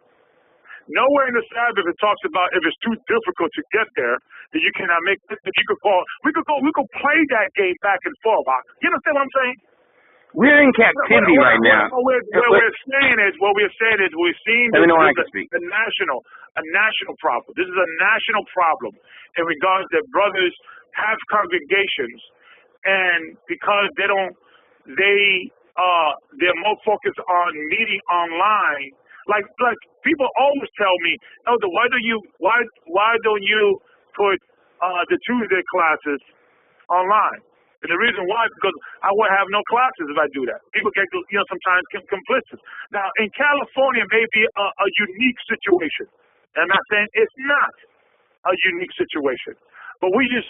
S2: Nowhere in the Sabbath it talks about if it's too difficult to get there that you cannot make. That you could call. We could play that game back and forth. You understand what I'm saying?
S1: We're in captivity right now.
S2: What we're saying is we've seen this a national problem. This is a national problem in regards that brothers have congregations, and because they're more focused on meeting online. Like people always tell me, Elder, why don't you put the Tuesday classes online? And the reason why is because I would have no classes if I do that. People get, sometimes complicit. Now, in California, it may be a unique situation. And I'm not saying it's not a unique situation, but we just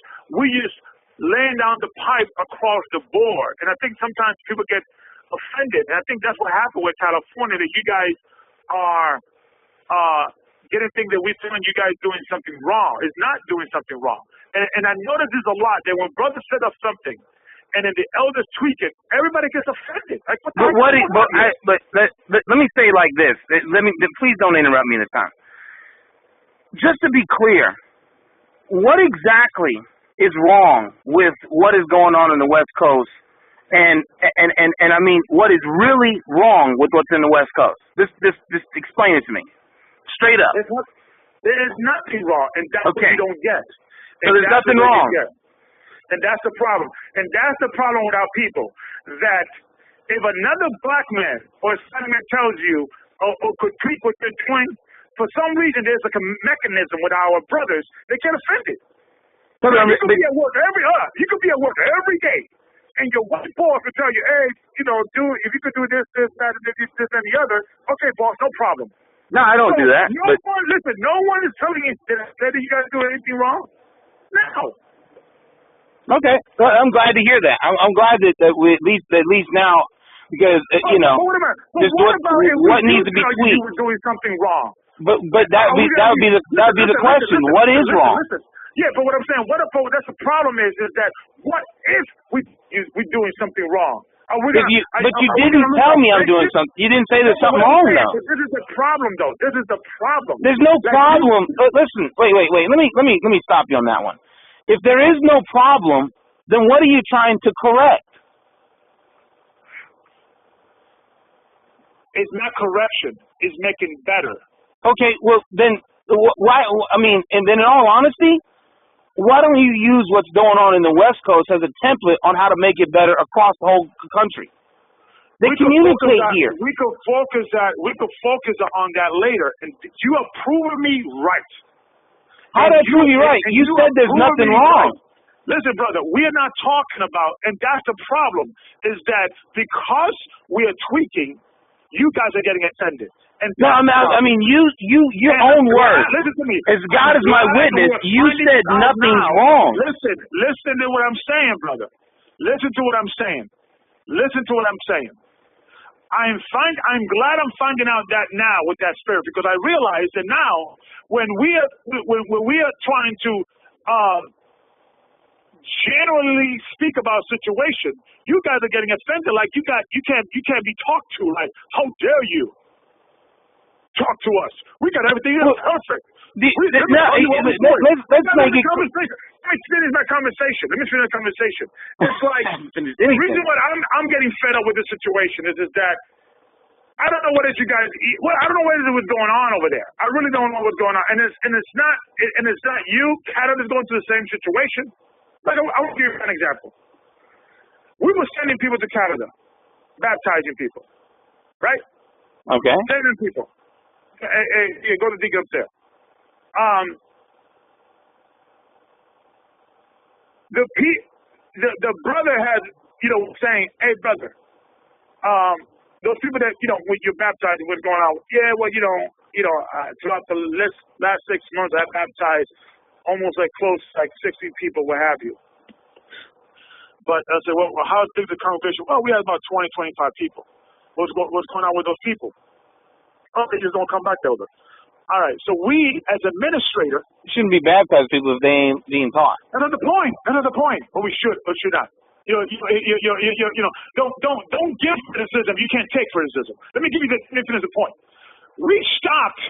S2: laying down the pipe across the board. And I think sometimes people get offended. And I think that's what happened with California, that you guys are getting things that we think you guys doing something wrong. It's not doing something wrong. And I notice this a lot, that when brothers set up something and then the elders tweak it, everybody gets offended. Like, what let me say it like this. Please don't interrupt me this time. Just to be clear, what exactly is wrong with what is going on in the West Coast? And I mean, what is really wrong with what's in the West Coast? Just explain it to me, straight up. There is nothing wrong, and that's what you don't get.
S1: So there's nothing wrong.
S2: And that's the problem. And that's the problem with our people, that if another black man or Hispanic man tells you or could tweet what you're doing, for some reason there's like a mechanism with our brothers, they get offended. You could be at work every day, and your white boss will tell you, hey, if you could do this, that, and this, and the other, okay, boss, no problem.
S1: No, I don't do that.
S2: No one is telling you that you guys do anything wrong. No.
S1: Okay, well, I'm glad to hear that. I'm glad that we at least now, because what needs to be tweaked.
S2: You were doing something wrong.
S1: But that would be the question. What is wrong?
S2: Yeah, but what I'm saying, that's the problem is that what if we doing something wrong?
S1: But you didn't tell me I'm doing something. You didn't say there's something wrong, though.
S2: This is the problem, though. This is the problem.
S1: There's no problem. Listen, wait. Let me stop you on that one. If there is no problem, then what are you trying to correct?
S2: It's not correction. It's making better.
S1: Okay, well then, why? I mean, and then in all honesty, why don't you use what's going on in the West Coast as a template on how to make it better across the whole country? They communicate here.
S2: We could focus on that later. And you have proven me right.
S1: How did I prove you right? You said there's nothing wrong.
S2: Right. Listen, brother, we are not talking about, and that's the problem, is that because we are tweaking, you guys are getting offended. And
S1: no, I mean, your own words.
S2: Listen to me.
S1: As God is my witness, you said nothing's wrong.
S2: Listen to what I'm saying, brother. Listen to what I'm saying. Listen to what I'm saying. I'm glad I'm finding out that now with that spirit, because I realize that now when we are trying to generally speak about a situation, you guys are getting offended. Like you can't be talked to. Like, how dare you talk to us? We got everything perfect.
S1: Let's make it.
S2: Let me finish my conversation. It's like the reason why I'm getting fed up with this situation is that I don't know what it is you guys eat. Well, I don't know what it is what's going on over there. I really don't know what's going on. And it's not you. Canada's going through the same situation. Like I will give you an example. We were sending people to Canada, baptizing people, right?
S1: Okay.
S2: Sending people. Hey, go to dig up there. The brother had, saying, hey, brother, those people that, when you're baptized, what's going on? Yeah, well, throughout the last 6 months, I baptized almost close, 60 people, what have you. But I said, well, how big the congregation? Well, we had about 20, 25 people. What's going on with those people? Oh, they just don't come back, elder. All right, so we, as administrator,
S1: you shouldn't be baptizing people if they ain't being taught.
S2: Another point. But we should, or should not. Don't give criticism. You can't take criticism. Let me give you the point. We stopped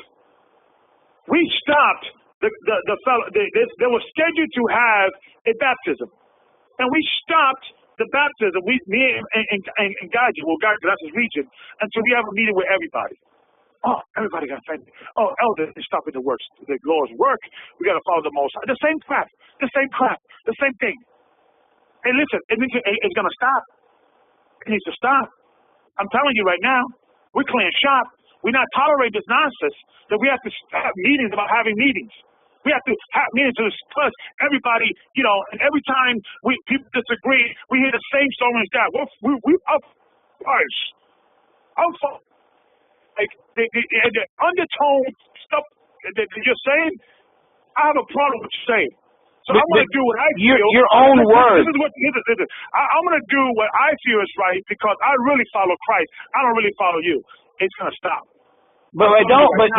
S2: the fellow. They were scheduled to have a baptism, and we stopped the baptism. Me and Gaji, that's his region, until we have a meeting with everybody. Oh, everybody got offended. Oh, elder is stopping the Lord's work. We got to follow the Most High. The same crap, the same thing. Hey, listen, it's going to stop. It needs to stop. I'm telling you right now, we're clearing shop. We're not tolerating this nonsense that we have to have meetings about having meetings. We have to have meetings to discuss everybody, and every time people disagree, we hear the same story as that. We're up first. Like the undertone stuff that you're saying, I have a problem with you saying. So I'm going to do what I feel.
S1: Your own words.
S2: Listen. I'm going to do what I feel is right because I really follow Christ. I don't really follow you. It's going to stop.
S1: But I don't. But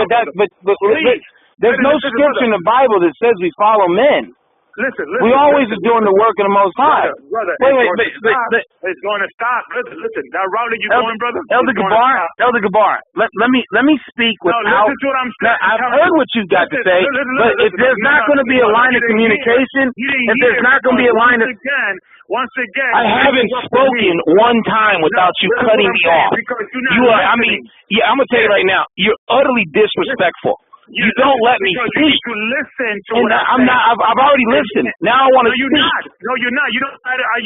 S1: there's no scripture in the Bible that says we follow men.
S2: Listen.
S1: We always are doing the work of the Most High.
S2: Brother, it's going to stop. Listen, that route that you're going, brother.
S1: Elder Gabar, let me speak without.
S2: No, listen to what I'm saying.
S1: I've heard what you've got to say, but if there's not going to be a line of communication, if there's not going to be a line of.
S2: Once again,
S1: I haven't spoken one time without you cutting me off. You are. I mean, yeah, I'm gonna tell you right now. You're utterly disrespectful. You don't let me speak.
S2: You listen to
S1: what I'm not. I've already listened. Now I want to speak.
S2: No, you're not. You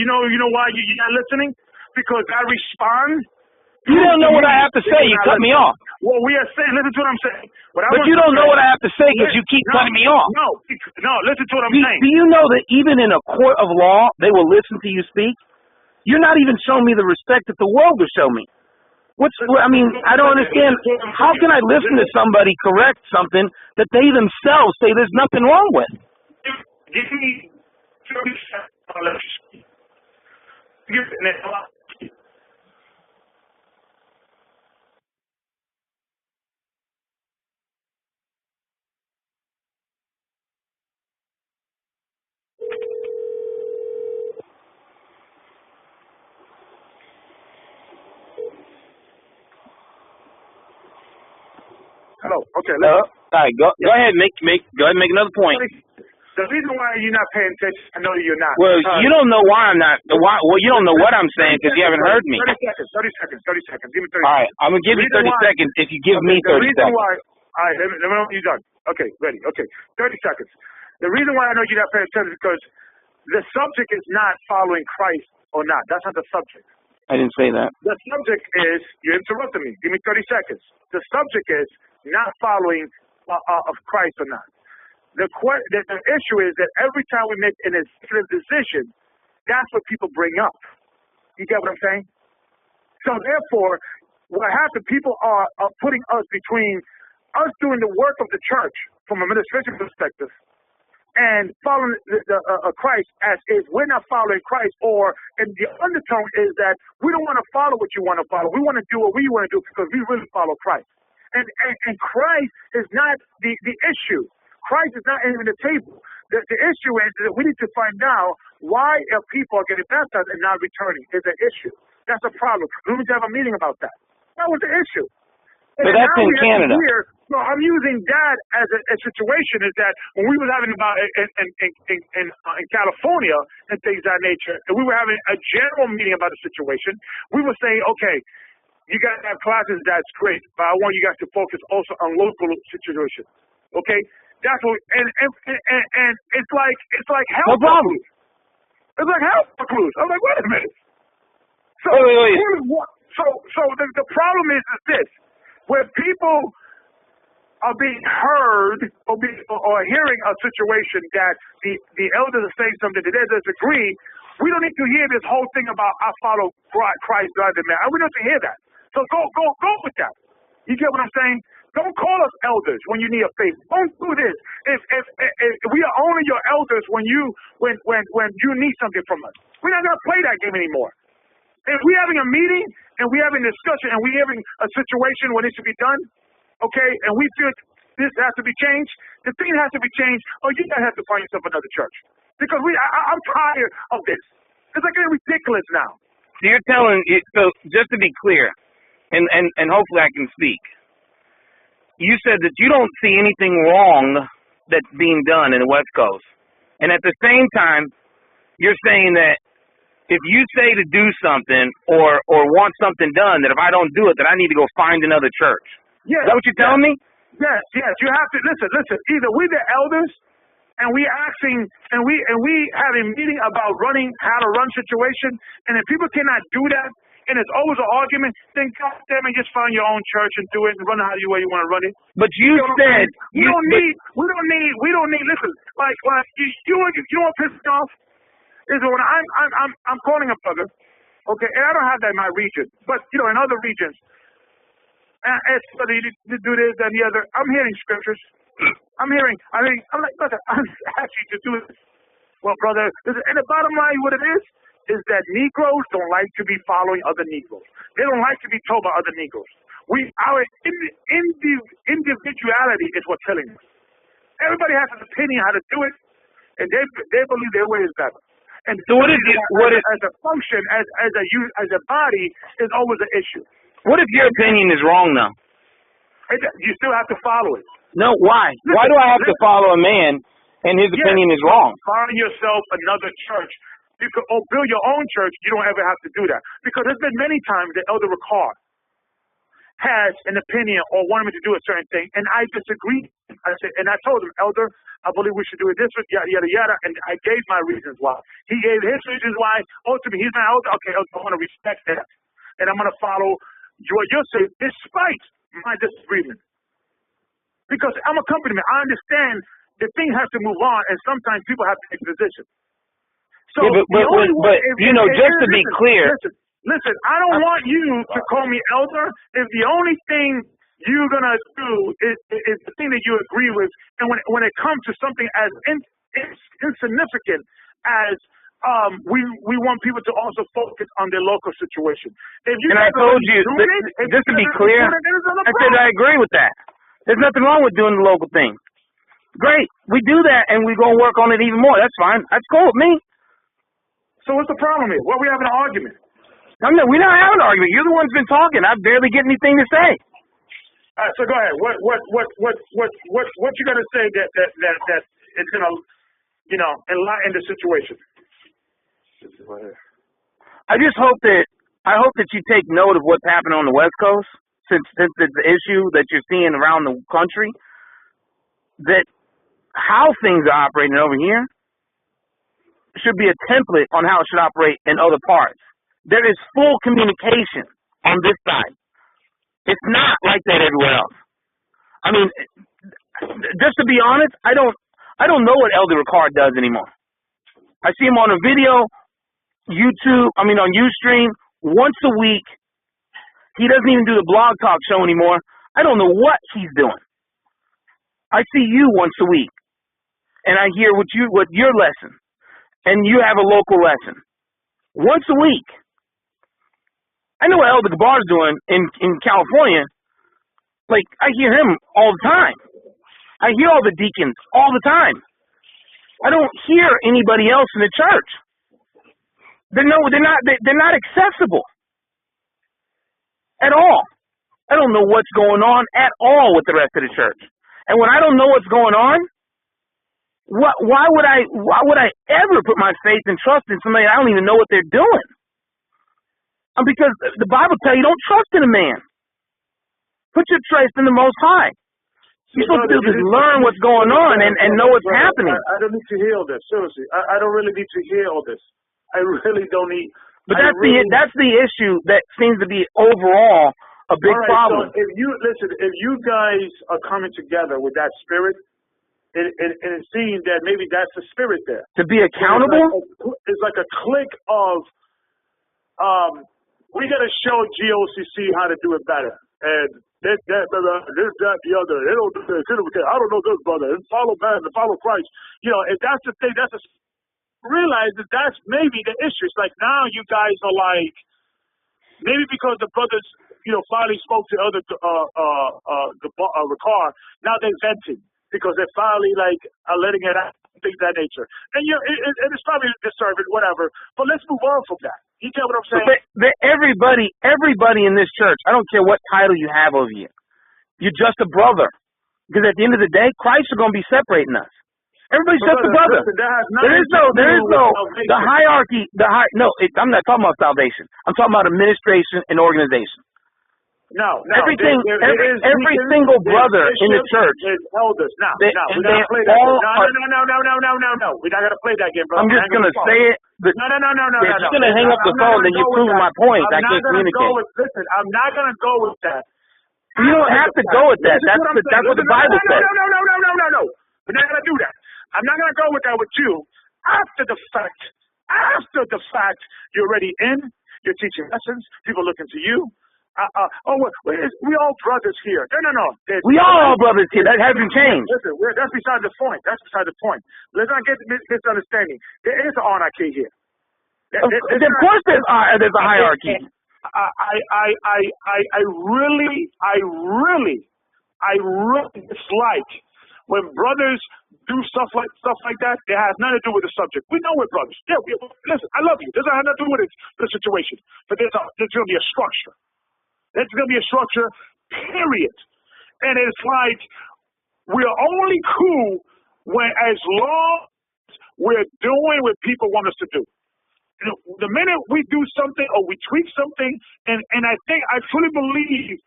S2: know why you're not listening? Because I respond.
S1: You don't know what I have to say. You cut me off.
S2: Well, we are saying. Listen to what I'm saying.
S1: But you don't know what I have to say because you keep cutting me off.
S2: No. Listen to what I'm saying.
S1: Do you know that even in a court of law, they will listen to you speak? You're not even showing me the respect that the world will show me. I don't understand. How can I listen to somebody correct something that they themselves say there's nothing wrong with?
S2: Give me 30 seconds. Okay.
S1: All right, go ahead, go ahead, make another point.
S2: The reason why you're not paying attention, I know you're not.
S1: Well, you don't know why I'm not. Well, you don't know what I'm saying because you haven't heard me.
S2: 30 seconds. Give me 30 seconds.
S1: All right, I'm gonna give you 30 seconds if you give me 30 seconds.
S2: All right, let me know when you're done. Okay, ready. Okay, 30 seconds. The reason why I know you're not paying attention is because the subject is not following Christ or not. That's not the subject.
S1: I didn't say that.
S2: The subject is, you interrupted me. Give me 30 seconds. The subject is not following of Christ or not. The issue is that every time we make an executive decision, that's what people bring up. You get what I'm saying? So therefore, what happened, people are putting us between us doing the work of the church from a administration perspective and following Christ as is. We're not following Christ, or and the undertone is that we don't want to follow what you want to follow. We want to do what we want to do because we really follow Christ. And Christ is not the issue. Christ is not in the table. The issue is that we need to find out why people are getting baptized and not returning. Is an issue. That's a problem. We need to have a meeting about that. That was the issue.
S1: But that's in Canada.
S2: So I'm using that as a situation is that when we were having about in California and things of that nature, and we were having a general meeting about the situation, we were saying, okay, you guys have classes, that's great, but I want you guys to focus also on local situations. Okay? That's what, and it's like hell.
S1: No problem.
S2: It's like hell clues. I'm like, wait a minute. So,
S1: wait.
S2: So the problem is this: where people are being heard or hearing a situation that the elders are saying something that they disagree, we don't need to hear this whole thing about I follow Christ rather than man. We don't need to hear that. So go with that. You get what I'm saying? Don't call us elders when you need a favor. Don't do this. If we are only your elders when you need something from us. We're not gonna play that game anymore. If we're having a meeting and we're having a discussion and we're having a situation where it should be done, okay, and we feel this has to be changed, the thing has to be changed, or you guys have to find yourself another church. Because I'm tired of this. It's like getting ridiculous now.
S1: So you're telling, so just to be clear, and hopefully I can speak. You said that you don't see anything wrong that's being done in the West Coast. And at the same time, you're saying that if you say to do something or want something done, that if I don't do it, that I need to go find another church.
S2: Yes.
S1: Is that what you're telling me?
S2: Yes. You have to listen. Either we the elders and we asking and we having a meeting about how to run situation, and if people cannot do that, and it's always an argument, then God damn it, just find your own church and do it and run it how you way you want to run it.
S1: But you said
S2: we don't need. Listen, like you want to piss me off is when I'm calling a brother, okay, and I don't have that in my region, but in other regions, it's whether you do this and the other. I'm hearing scriptures. I'm like, brother, I'm asking you to do this. Well, brother, and the bottom line, what it is that Negroes don't like to be following other Negroes. They don't like to be told by other Negroes. Our individuality is what's killing us. Everybody has an opinion how to do it, and they believe their way is better. And
S1: so what is
S2: as a function, as a body, is always an issue.
S1: What if your opinion is wrong, though?
S2: You still have to follow it.
S1: No, why? Why do I have to follow a man and his opinion is wrong?
S2: Find yourself another church. You could build your own church. You don't ever have to do that. Because there's been many times that Elder Ricard has an opinion or wanted me to do a certain thing, and I disagreed. I told him, Elder, I believe we should do it this way, yada, yada, yada, and I gave my reasons why. He gave his reasons why. Ultimately, he's my elder. Okay, Elder, I want to respect that. And I'm going to follow what you're saying despite my disagreement. Because I'm a company man. I understand the thing has to move on, and sometimes people have to take positions. So
S1: yeah, but just to be clear.
S2: Listen, I don't want you to call me elder if the only thing you're going to do is the thing that you agree with. And when it comes to something as insignificant as we want people to also focus on their local situation. And
S1: I told you, just to be clear, I said I agree with that. There's nothing wrong with doing the local thing. Great. We do that, and we're going to work on it even more. That's fine. That's cool with me.
S2: So what's the problem here? Well, we're having an argument.
S1: We're not having an argument. You're the one who's been talking. I barely get anything to say.
S2: All right, so go ahead. What you gonna say that is gonna, enlighten the situation? Go ahead.
S1: I hope that you take note of what's happening on the West Coast, since it's the issue that you're seeing around the country, that how things are operating over here should be a template on how it should operate in other parts. There is full communication on this side. It's not like that everywhere else. I mean, just to be honest, I don't know what Elder Ricard does anymore. I see him on a video, on Ustream once a week. He doesn't even do the blog talk show anymore. I don't know what he's doing. I see you once a week, and I hear what your lesson, and you have a local lesson once a week. I know what Elder Gabar is doing in California. Like, I hear him all the time. I hear all the deacons all the time. I don't hear anybody else in the church. They're not accessible at all. I don't know what's going on at all with the rest of the church. And when I don't know what's going on, why would I ever put my faith and trust in somebody I don't even know what they're doing? Because the Bible tells you don't trust in a man. Put your trust in the Most High. You're supposed to just learn what's going on and know what's happening.
S2: I don't need to hear all this. Seriously, I don't really need to hear all this. I really don't need.
S1: But that's the issue that seems to be overall a big problem.
S2: So if you guys are coming together with that spirit and seeing that maybe that's the spirit there.
S1: To be accountable?
S2: It's like a clique of we got to show GOCC how to do it better. And this, that, the other. They don't do this. I don't know this, brother. And follow man and follow Christ. If that's the thing, realize that that's maybe the issue. It's like now you guys are like, maybe because the brothers, finally spoke to other Ricard, now they're venting because they're finally like letting it out, things of that nature. And it's probably disturbing, whatever. But let's move on from that. You get what I'm saying?
S1: But everybody in this church, I don't care what title you have over you, you're just a brother. Because at the end of the day, Christ is going to be separating us. Everybody's just a brother. There is no the hierarchy. I'm not talking about salvation. I'm talking about administration and organization.
S2: No.
S1: Every single brother in the church
S2: is elders. No. We're not gonna play that. No. We're not gonna play that game, bro.
S1: I'm just gonna say it. But
S2: no.
S1: If you're gonna hang up the phone, then you're proving my point. I can't communicate.
S2: Listen, I'm not gonna go with that.
S1: You don't have to go with that. That's what the Bible says.
S2: No. We're not gonna do that. I'm not gonna go with that with you after the fact. After the fact, you're already in. You're teaching lessons. People looking to you. We all brothers here. No.
S1: We all brothers here. That hasn't changed.
S2: Listen, that's beside the point. Let's not get misunderstanding. There is an anarchy here.
S1: Of course there's a hierarchy.
S2: I really dislike when brothers do stuff like that. It has nothing to do with the subject. We know we're brothers. Yeah, listen, I love you. This has nothing to do with the situation. But there's going to be a structure. There's going to be a structure, period. And it's like we're only cool as long as we're doing what people want us to do. The minute we do something or we tweak something, and I fully believe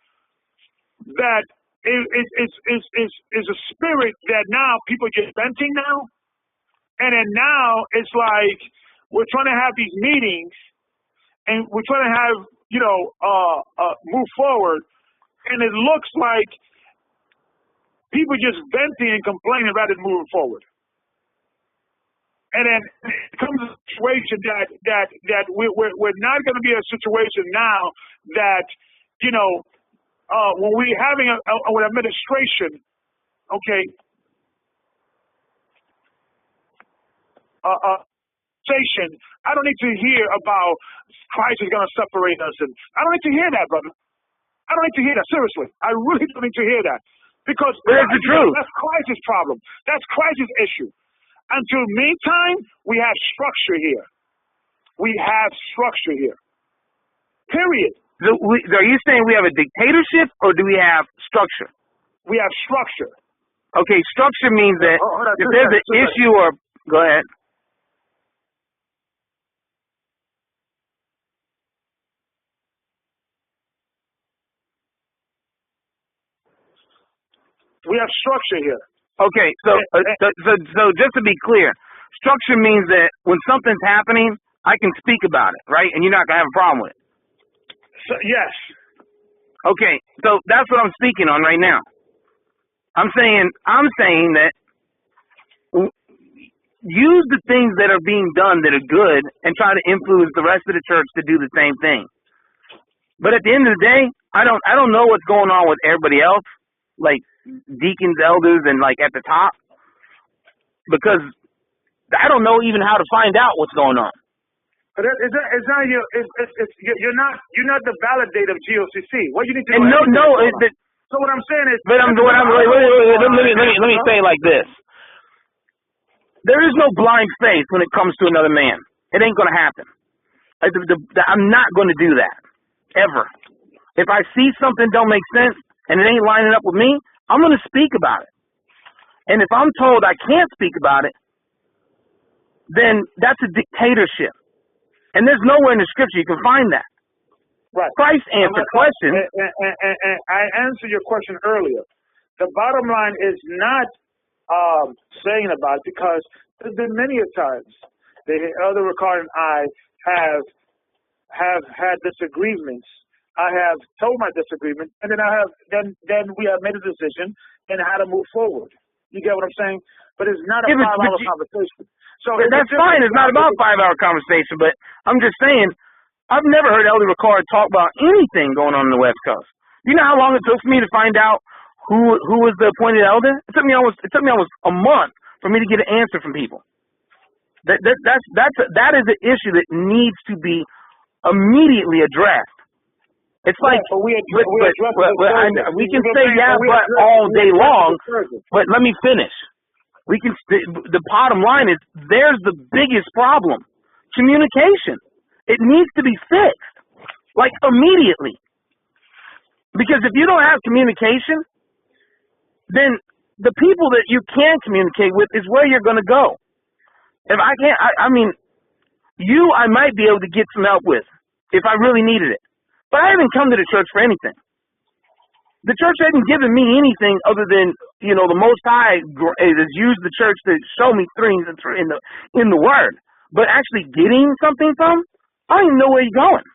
S2: that it's a spirit that now people get venting now. And then now it's like we're trying to have these meetings and we're trying to have, move forward. And it looks like people just venting and complaining rather than moving forward. And then it comes a situation that we're not going to be in a situation now that, when we're having an administration, okay, I don't need to hear about Christ is going to separate us, and I don't need to hear that, brother. I don't need to hear that. Seriously, I really don't need to hear that because
S1: that's the truth.
S2: That's Christ's problem. That's Christ's issue. Until meantime, we have structure here. Period.
S3: So are you saying we have a dictatorship or do we have structure?
S2: We have structure.
S3: Okay, structure means that if there's an issue or go ahead.
S2: We have structure here.
S3: Okay, so just to be clear, structure means that when something's happening, I can speak about it, right? And you're not gonna have a problem with it.
S2: So, yes.
S3: Okay, so that's what I'm speaking on right now. I'm saying that use the things that are being done that are good and try to influence the rest of the church to do the same thing. But at the end of the day, I don't know what's going on with everybody else, like deacons, elders, and like at the top, because I don't know even how to find out what's going on.
S2: But you're not the validator of GOCC. What you need to
S3: do.
S2: So what I'm saying is.
S3: But let me say it like this. There is no blind faith when it comes to another man. It ain't gonna happen. I'm not gonna do that ever. If I see something don't make sense and it ain't lining up with me, I'm gonna speak about it. And if I'm told I can't speak about it, then that's a dictatorship. And there's nowhere in the scripture you can find that.
S2: Right.
S3: Christ answered questions.
S2: And I answered your question earlier. The bottom line is not saying about it, because there's been many a times the Elder Ricard and I have had disagreements. I have told my disagreement, and then then we have made a decision and how to move forward. You get what I'm saying? But it's not a 5-hour conversation. So
S3: that's fine. It's not about a 5-hour conversation, but I'm just saying, I've never heard Elder Ricard talk about anything going on the West Coast. You know how long it took for me to find out who was the appointed elder? It took me almost a month for me to get an answer from people. That is an issue that needs to be immediately addressed. It's like we can say but all day long, but let me finish. The bottom line is there's the biggest problem: communication. It needs to be fixed, like immediately. Because if you don't have communication, then the people that you can communicate with is where you're going to go. If I can't, I might be able to get some help with if I really needed it. But I haven't come to the church for anything. The church hasn't given me anything other than, the Most High has used the church to show me things in the Word. But actually getting something from, I don't even know where you're going.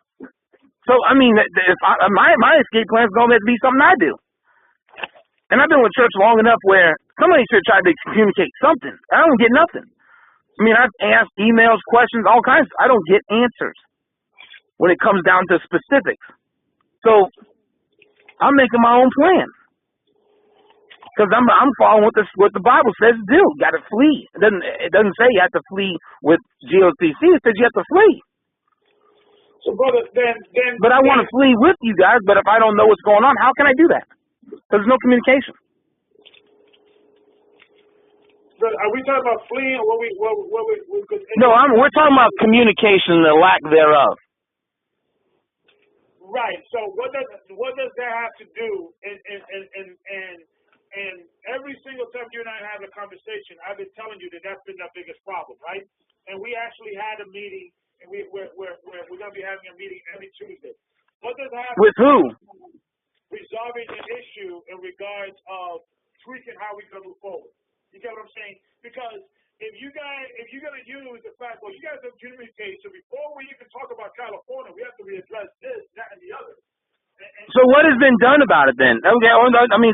S3: So, my escape plan is going to have to be something I do. And I've been with church long enough where somebody should try to communicate something. I don't get nothing. I've asked emails, questions, all kinds. I don't get answers when it comes down to specifics. So I'm making my own plan because I'm following what the Bible says to do. You got to flee. It doesn't say you have to flee with GOCC. It says you have to flee.
S2: So, brother,
S3: but I want to flee with you guys. But if I don't know what's going on, how can I do that? There's no communication.
S2: But are we talking about fleeing, or
S3: No, we're talking about communication, the lack thereof.
S2: Right. So what does that have to do? And every single time you and I have a conversation, I've been telling you that's been the biggest problem, right? And we actually had a meeting, and we're gonna be having a meeting every Tuesday. What does that have
S3: with
S2: to do?
S3: Who?
S2: Resolving an issue in regards of tweaking how we're gonna move forward. You get what I'm saying? Because if you're gonna use the fact, you guys have communicated. So before we even talk about California, we have to readdress this, that, and the other.
S3: So what has been done about it then? Okay,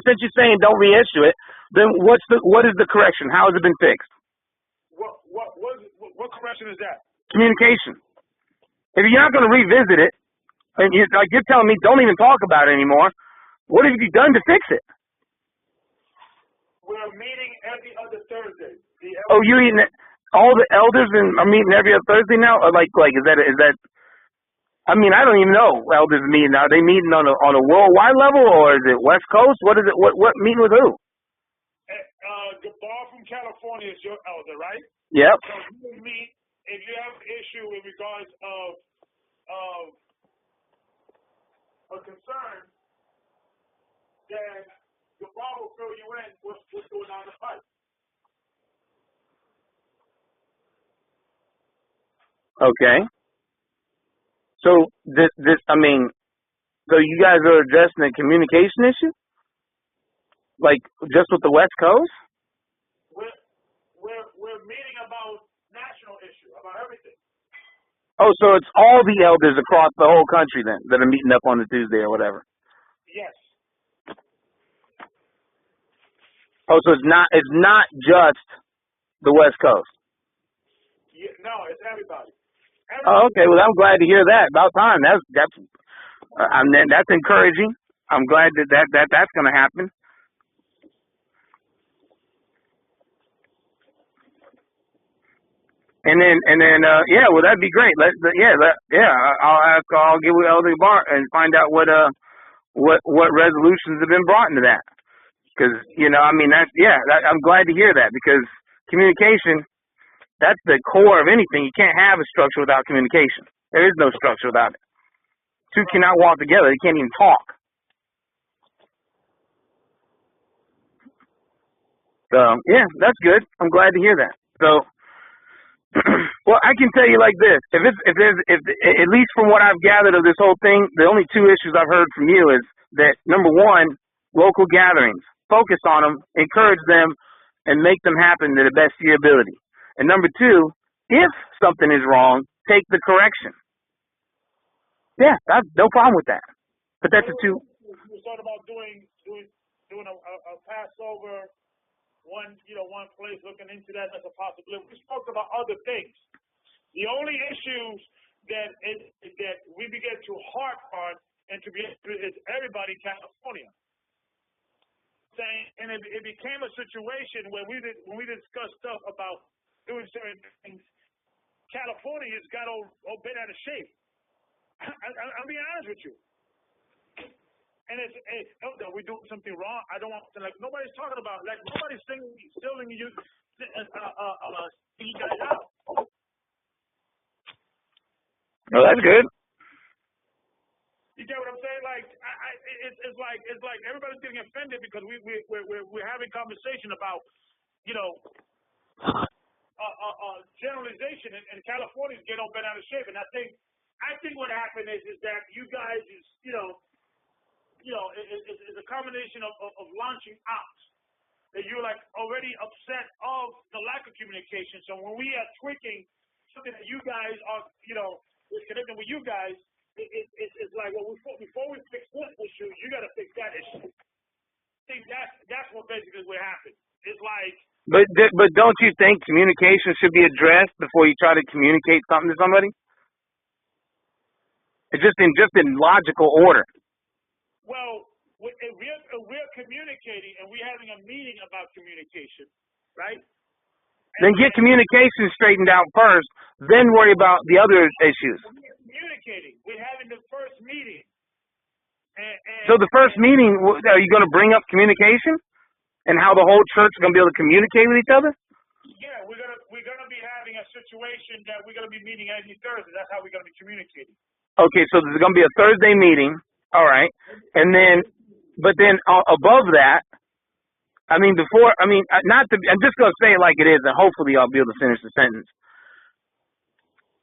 S3: since you're saying don't reissue it, then what is the correction? How has it been fixed?
S2: What correction is that?
S3: Communication. If you're not going to revisit it, and you're telling me don't even talk about it anymore, what have you done to fix it?
S2: We're meeting every other Thursday.
S3: All the elders are meeting every other Thursday now? Or like is that? I don't even know elders meeting. Are they meeting on a worldwide level, or is it West Coast? What is it? What meeting with who?
S2: Gabar from California is your elder, right?
S3: Yep.
S2: So you will meet if you have an issue in regards of concerned, then Gabar will fill you in what's going on in the fight.
S3: Okay. So so you guys are addressing a communication issue, like just with the West Coast?
S2: We're meeting about national issue, about everything.
S3: Oh, so it's all the elders across the whole country then that are meeting up on the Tuesday or whatever.
S2: Yes.
S3: Oh, so it's not just the West Coast.
S2: Yeah, no, it's everybody.
S3: Oh, okay. Well, I'm glad to hear that. About time. That's encouraging. I'm glad that's going to happen. And then, yeah. Well, that'd be great. I'll get with Elder Gabar and find out what resolutions have been brought into that. Because I'm glad to hear that, because communication, that's the core of anything. You can't have a structure without communication. There is no structure without it. Two cannot walk together. They can't even talk. So, yeah, that's good. I'm glad to hear that. So, well, I can tell you like this. If at least from what I've gathered of this whole thing, the only two issues I've heard from you is that, number one, local gatherings. Focus on them, encourage them, and make them happen to the best of your ability. And number two, if something is wrong, take the correction. Yeah, that's no problem with that. But that's a two.
S2: We thought about doing a Passover, one place, looking into that as a possibility. We spoke about other things. The only issues that we began to harp on and to be is everybody in California. And it became a situation where when we discussed stuff about doing certain things, California has got all bent out of shape. I'll be honest with you. And we're doing something wrong. I don't want to, nobody's talking about, nobody's stealing you guys out.
S3: Well, that's good.
S2: You get what I'm saying? It's like everybody's getting offended because we're having conversation about, generalization, and California's getting all bent out of shape. And I think what happened is that you guys is a combination of launching out. That you're already upset of the lack of communication. So when we are tweaking something that you guys are, is connecting with you guys, it's like, well, before we fix this issue, you got to fix that issue. I think that's what basically what happened. It's like.
S3: But don't you think communication should be addressed before you try to communicate something to somebody? It's just in logical order.
S2: Well, if we're communicating and we're having a meeting about communication, right?
S3: Then get communication straightened out first, then worry about the other issues.
S2: We're communicating. We're having the first meeting.
S3: So the first meeting, are you going to bring up communication and how the whole church is going to be able to communicate with each other?
S2: Yeah, we're gonna be having a situation that we're gonna be meeting every Thursday. That's how we're gonna be communicating.
S3: Okay, so there's going to be a Thursday meeting. All right, but then above that, I'm just going to say it like it is, and hopefully I'll be able to finish the sentence.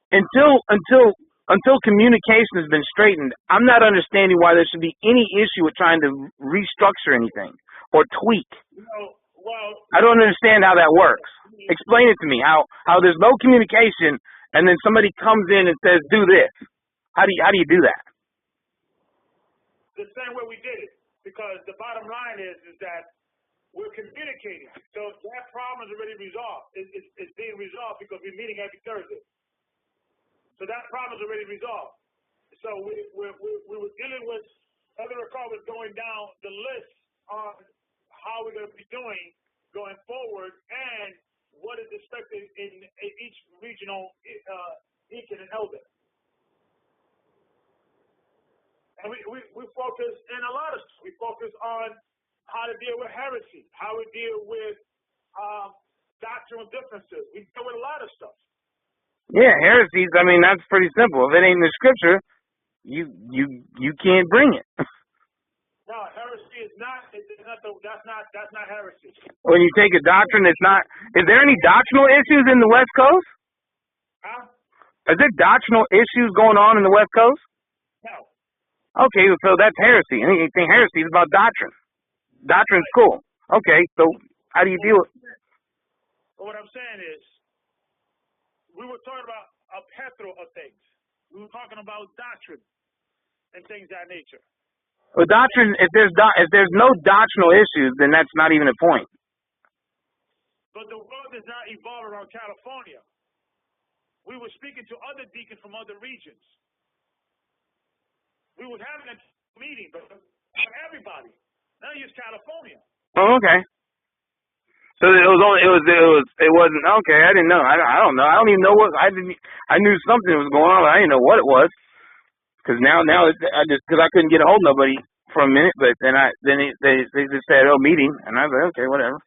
S3: Until communication has been straightened, I'm not understanding why there should be any issue with trying to restructure anything or tweak. I don't understand how that works. Explain it to me, how there's no communication and then somebody comes in and says, do this. How do you do that?
S2: The same way we did it, because the bottom line is that we're communicating. So that problem is already resolved. It's being resolved because we're meeting every Thursday. So that problem is already resolved. So we were dealing with, other recall was going down the list on how we're going to be doing going forward and what is expected in each regional deacon and elder. And we focus in a lot of stuff. We focus on how to deal with heresy, how we deal with doctrinal differences. We deal with a lot of stuff.
S3: Yeah, heresies, that's pretty simple. If it ain't in the scripture, you can't bring it.
S2: No, heresy is not. That's not heresy.
S3: When you take a doctrine that's not, is there any doctrinal issues in the West Coast?
S2: Huh?
S3: Is there doctrinal issues going on in the West Coast?
S2: No.
S3: Okay, so that's heresy. Anything heresy is about doctrine. Doctrine's cool. Okay, so how do you deal with it?
S2: But what I'm saying is, we were talking about a plethora of things. We were talking about doctrine and things of that nature.
S3: Well, doctrine, if there's no doctrinal issues, then that's not even a point.
S2: But the world does not evolve around California. We were speaking to other deacons from other regions. We were having a meeting, but for everybody, not just California.
S3: Oh, okay. So it wasn't okay. I didn't know. I don't know. I don't even know what I knew something was going on, but I didn't know what it was. Because now because I couldn't get a hold of nobody for a minute, but then they just said, oh, meeting, and I was like, okay, whatever.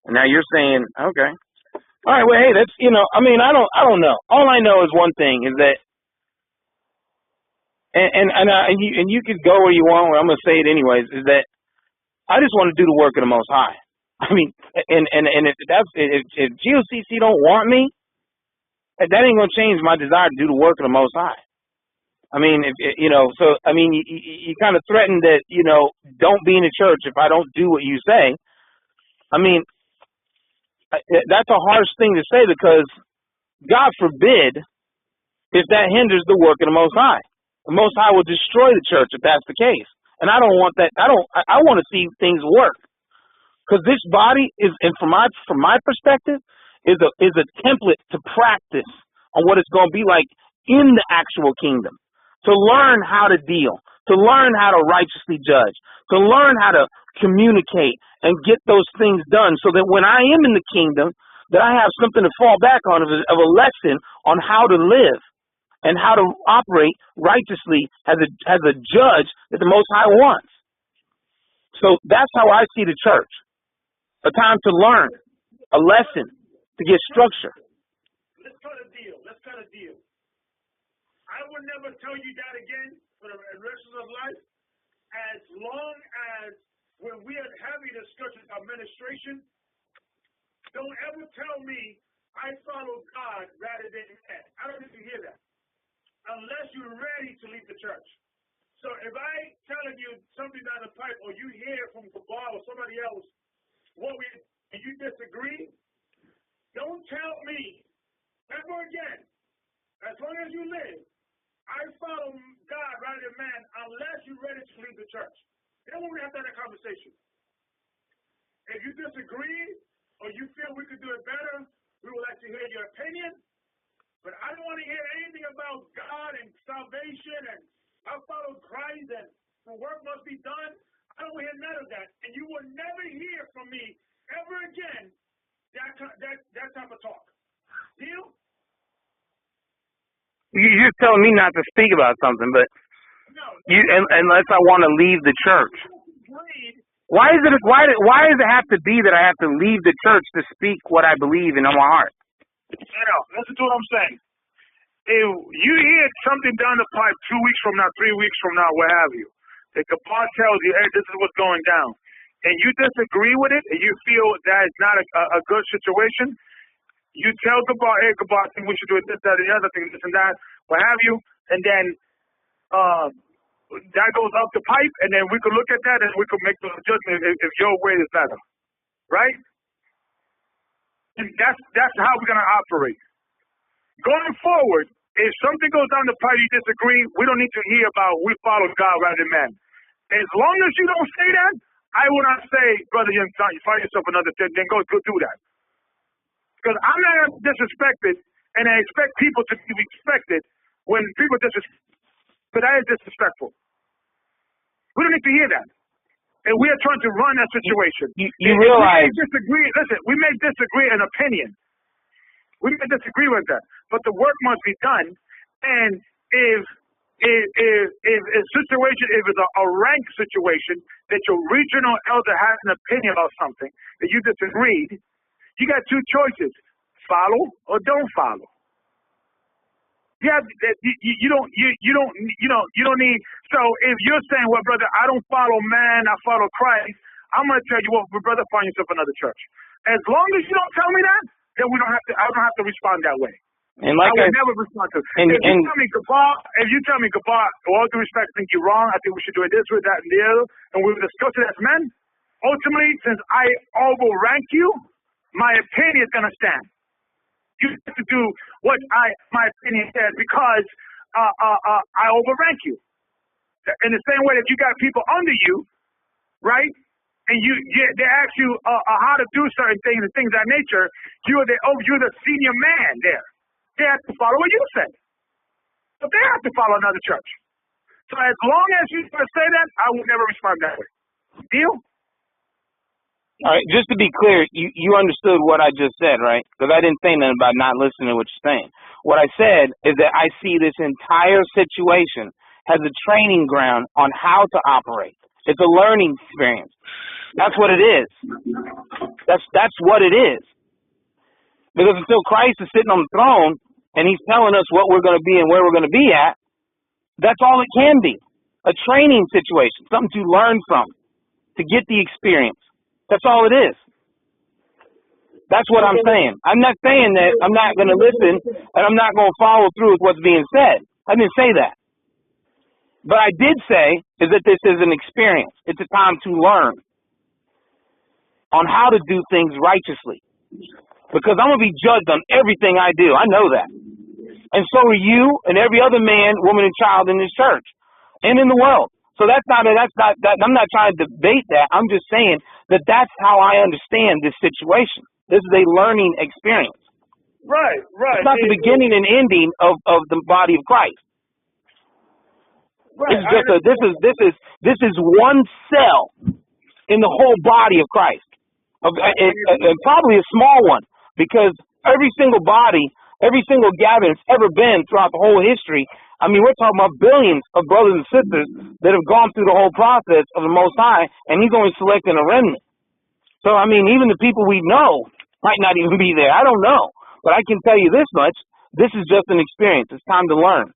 S3: And now you're saying, okay, all right, well, hey, that's, I mean, I don't know. All I know is one thing is that, and you could go where you want. I'm gonna say it anyways. Is that I just want to do the work of the Most High. I mean, and if GOCC don't want me, that ain't gonna change my desire to do the work of the Most High. I mean, you kind of threatened that, don't be in the church if I don't do what you say. I mean, that's a harsh thing to say because God forbid if that hinders the work of the Most High. The Most High will destroy the church if that's the case. And I don't want that. I want to see things work because this body is, and from my perspective, is a template to practice on what it's going to be like in the actual kingdom. To learn how to deal, to learn how to righteously judge, to learn how to communicate and get those things done so that when I am in the kingdom, that I have something to fall back on of a lesson on how to live and how to operate righteously as a judge that the Most High wants. So that's how I see the church. A time to learn, a lesson, to get structure.
S2: Let's cut a deal. I would never tell you that again for the rest of life, as long as when we are having discussions of administration, don't ever tell me I follow God rather than man. I don't need to hear that. Unless you're ready to leave the church. So if I telling you something down the pipe or you hear from Gabar or somebody else and you disagree, don't tell me ever again. As long as you live, I follow God rather than man unless you're ready to leave the church. Then when we have that conversation. If you disagree or you feel we could do it better, we would like to hear your opinion. But I don't want to hear anything about God and salvation and I follow Christ and the work must be done. I don't want to hear none of that. And you will never hear from me ever again that type of talk. Deal?
S3: You're telling me not to speak about something, but unless I want to leave the church. Why does it have to be that I have to leave the church to speak what I believe in my heart?
S2: Listen to what I'm saying. If you hear something down the pipe 2 weeks from now, 3 weeks from now, what have you, the Gabar tells you, hey, this is what's going down, and you disagree with it, and you feel that it's not a good situation, you tell Gabar, hey, Gabar, I think we should do it, this, that, and the other thing, this and that, what have you, and then that goes up the pipe, and then we could look at that, and we could make the adjustment if your way is better, right? And that's how we're going to operate. Going forward, if something goes down the pipe you disagree, we don't need to hear about we follow God rather than man. As long as you don't say that, I will not say, brother, you find yourself another thing, then go do that. Because I'm not going to disrespect it, and I expect people to be respected when people disrespect. But that is disrespectful. We don't need to hear that. And we are trying to run that situation.
S3: You realize...
S2: We may disagree in opinion. We may disagree with that. But the work must be done. And if a situation, if it's a rank situation, that your regional elder has an opinion about something, that you disagreed, you got two choices. Follow or don't follow. Yeah, you don't need. So if you're saying, well, brother, I don't follow man, I follow Christ, I'm gonna tell you, well, brother, find yourself another church. As long as you don't tell me that, then we don't have to. I don't have to respond that way.
S3: And like
S2: I would never respond to. If you tell me, Gabar, with all due respect, I think you're wrong. I think we should do it this way, that, and the other, and we'll discuss it as men. Ultimately, since I overrank you, my opinion is gonna stand. You have to do what my opinion says because I overrank you. In the same way that you got people under you, right? And they ask you how to do certain things and things of that nature. You're the senior man there. They have to follow what you say. But they have to follow another church. So as long as you say that, I will never respond that way. Deal?
S3: All right, just to be clear, you understood what I just said, right? Because I didn't say nothing about not listening to what you're saying. What I said is that I see this entire situation as a training ground on how to operate. It's a learning experience. That's what it is. That's what it is. Because until Christ is sitting on the throne and he's telling us what we're going to be and where we're going to be at, that's all it can be. A training situation, something to learn from, to get the experience. That's all it is. That's what I'm saying. I'm not saying that I'm not going to listen and I'm not going to follow through with what's being said. I didn't say that. But I did say is that this is an experience. It's a time to learn on how to do things righteously. Because I'm going to be judged on everything I do. I know that. And so are you and every other man, woman, and child in this church and in the world. So I'm not trying to debate that. I'm just saying that that's how I understand this situation. This is a learning experience.
S2: Right.
S3: It's not the beginning and ending of the body of Christ.
S2: Right.
S3: This is one cell in the whole body of Christ, and probably a small one, because every single body, every single gathering that's ever been throughout the whole history. I mean, we're talking about billions of brothers and sisters that have gone through the whole process of the Most High, and he's only selecting a remnant. So, I mean, even the people we know might not even be there. I don't know. But I can tell you this much. This is just an experience. It's time to learn.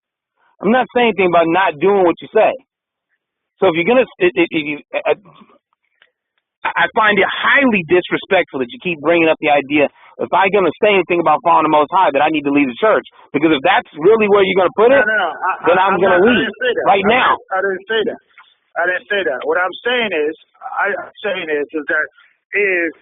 S3: I'm not saying anything about not doing what you say. So if you're going to, I find it highly disrespectful that you keep bringing up the idea, if I'm going to say anything about following the Most High, that I need to leave the church. Because if that's really where you're going to put it, then I'm going to leave right now.
S2: I didn't say that. I didn't say that. What I'm saying is that if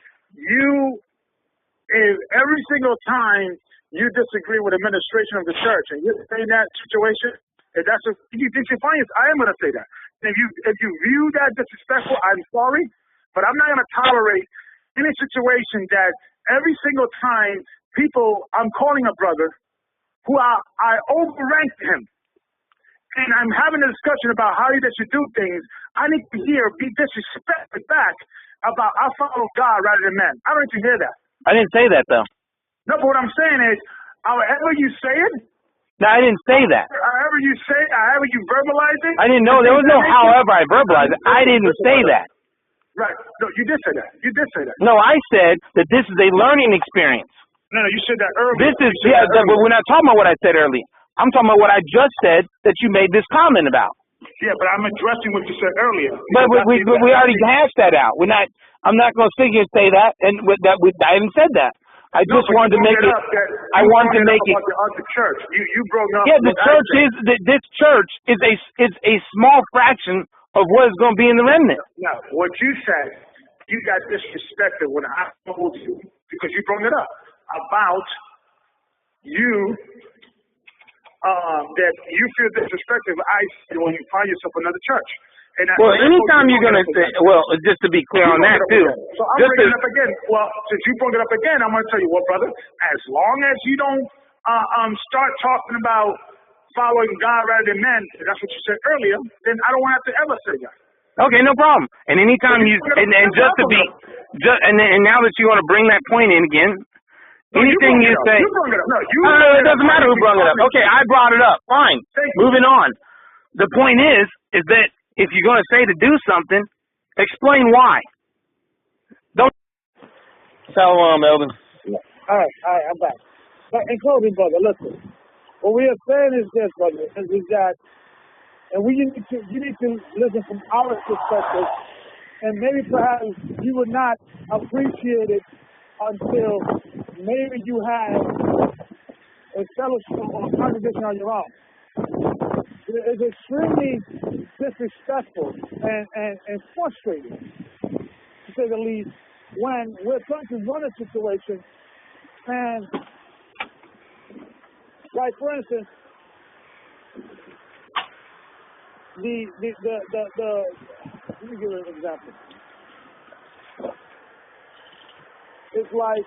S2: every single time you disagree with administration of the church and you're in that situation, if you find it, I am going to say that. If you view that disrespectful, I'm sorry. But I'm not going to tolerate any situation that every single time I'm calling a brother who I overranked him, and I'm having a discussion about how he should do things, I need to be disrespected back about I follow God rather than men. I don't need to hear that.
S3: I didn't say that, though.
S2: No, but what I'm saying is, however you say it.
S3: No, I didn't say that.
S2: However you say it, however you verbalize it.
S3: I didn't know. There was no however I verbalized it. I didn't say that.
S2: Right. No, you did say that.
S3: No, I said that this is a learning experience.
S2: No, you said that earlier.
S3: But we're not talking about what I said earlier. I'm talking about what I just said that you made this comment about.
S2: Yeah, but I'm addressing what you said earlier.
S3: But we already hashed that out. I'm not going to sit here and say that, and I haven't said that. I just wanted to make it. I wanted to make it.
S2: The church. You broke up.
S3: Yeah, this church is a small fraction of what is going to be in the remnant.
S2: No, what you said, you got disrespected when I told you, because you brought it up, about you, that you feel disrespected when you find yourself another church. And
S3: anytime you're going to say, just to be clear on that, too.
S2: So I'm bringing it up again. Well, since you brought it up again, I'm going to tell you what, brother, as long as you don't start talking about following God rather than men, that's what you said earlier, then I don't have to ever say that.
S3: Okay, no problem. And anytime and just to be, and now that you want to bring that point in again, anything you say, it doesn't matter who brought it up. Okay, I brought it up. Fine. Moving on. The point is that if you're going to say to do something, explain why. Don't. Shalom, Elvin.
S4: All right, I'm back. But in closing, brother, listen. What we are saying is this, brother, is that, and you need to listen from our perspective, and maybe perhaps you would not appreciate it until maybe you have a fellowship or a congregation on your own. It's extremely disrespectful and frustrating, to say the least, when we're trying to run a situation and, like for instance, let me give you an example. It's like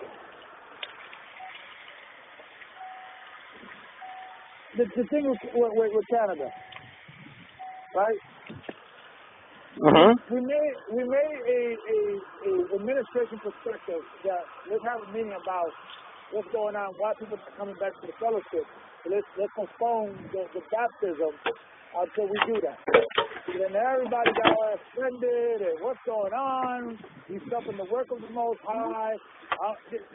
S4: the thing with Canada, right?
S3: Mm-hmm.
S4: We made a administration perspective that let's have a meeting about what's going on, why people are coming back to the fellowship. So let's postpone the baptism until we do that. And then everybody got all offended and what's going on? He's stopping the work of the Most High.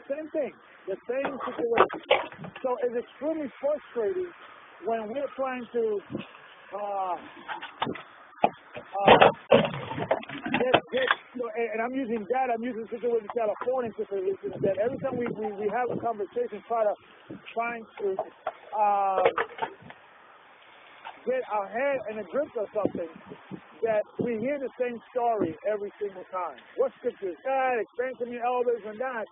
S4: Same thing, the same situation. So it's extremely frustrating when we're trying to and I'm using the situation in California situation, that every time we have a conversation trying to get our head in a grip of something, that we hear the same story every single time. What scripture is that? Explain to me elders and that.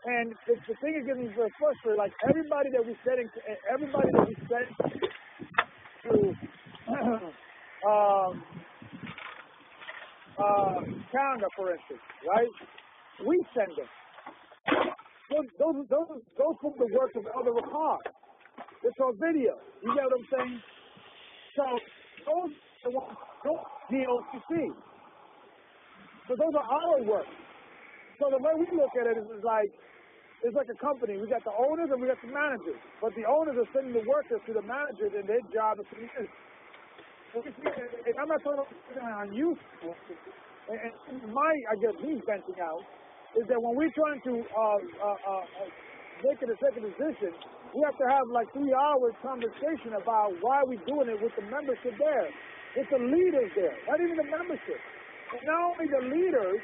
S4: And the thing is getting very frustrated. Like everybody that we send to Canada, for instance, right? We send them. Those from the work of Elder Ricard. It's on video. You get what I'm saying? So those are GOCC. So those are our work. So the way we look at it is like, it's like a company. We got the owners and we got the managers. But the owners are sending the workers to the managers, and their job is to manage. And I'm not talking on you. And me venting out is that when we're trying to make a second decision, we have to have like 3 hours conversation about why we're doing it with the membership there, with the leaders there, not even the membership. And not only the leaders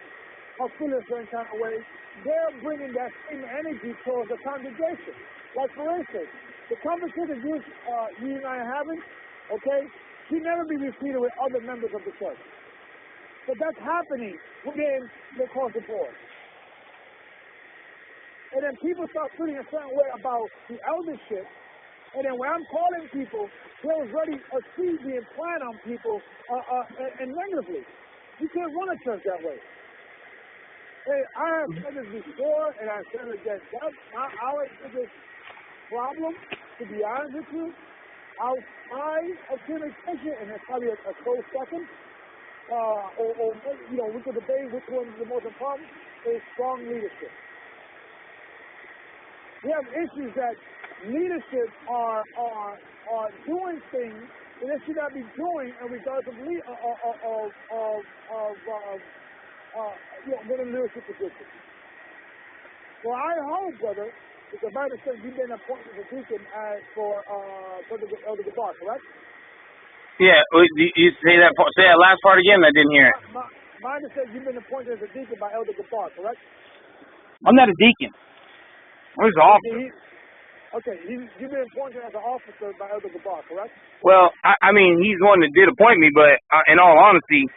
S4: are feeling a certain kind of way, they're bringing that same energy towards the congregation. Like for instance, the conversation you and I are having, okay, should never be repeated with other members of the church. But that's happening within the across the board. And then people start feeling a certain way about the eldership. And then when I'm calling people, there's already a seed being planted on people and negatively. You can't run a church that way. And I have said this before, and I've said it again. That's our biggest problem, to be honest with you. Outside of communication, and it's probably a close second, or we could debate which one is the most important, is strong leadership. We have issues that leadership are doing things that they should not be doing in regards of getting leadership positions. Well, I hope, brother, that the Bible says you've been appointed as a deacon for Elder Gabar, correct?
S3: Yeah, you say that last part again? I didn't hear it.
S4: Mine says you've been appointed as a deacon by Elder Gabar, correct?
S3: I'm not a deacon. I'm just an officer.
S4: Okay, you've been appointed as an officer by Elder Gabar, correct?
S3: Well, I mean, he's the one that did appoint me, but in all honesty,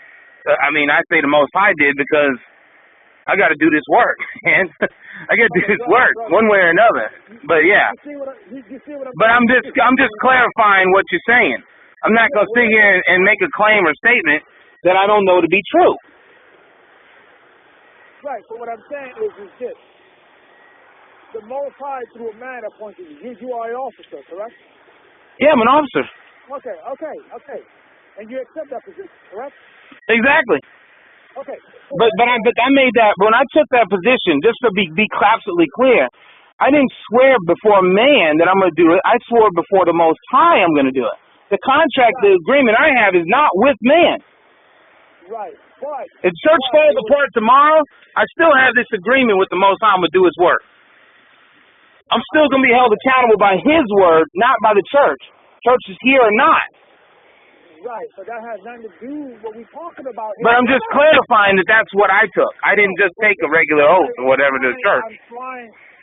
S3: I say the Most High did, because I got to do this work, man. I got to do this work one way or another. But yeah. But I'm just clarifying what you're saying. I'm not gonna sit here and make a claim or statement that I don't know to be true.
S4: Right. So what I'm saying is this: the Most High through a man appointed you. You are an officer, correct?
S3: Yeah, I'm an officer.
S4: Okay. And you accept that position, correct?
S3: Exactly.
S4: Okay.
S3: But I made that when I took that position, just to be absolutely clear, I didn't swear before man that I'm going to do it. I swore before the Most High I'm going to do it. The contract, the agreement I have is not with man.
S4: Right. Right.
S3: If church falls apart tomorrow, I still have this agreement with the Most High. I'm going to do his work. I'm still going to be held accountable by his word, not by the church. Church is here or not.
S4: Right, but that has nothing to do with what we're talking about.
S3: But I'm just clarifying that that's what I took. I didn't just take a regular oath or whatever to the church.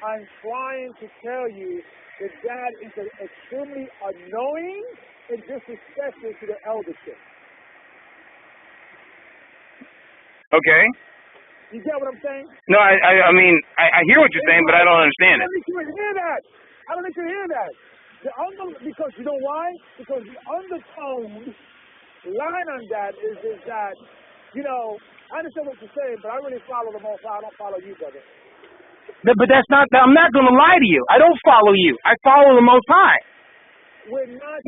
S4: I'm trying to tell you that that is extremely annoying and disrespectful to the eldership.
S3: Okay.
S4: You get what I'm saying?
S3: No, I mean, I hear what you're saying, but I don't understand it.
S4: I don't think you hear that. I don't think you hear that. Because you know why? Because the undertone line on that is that, you know, I understand what you're saying, but I really follow the Most High. I don't follow you, brother.
S3: But that's not, I'm not going to lie to you. I don't follow you. I follow the Most High.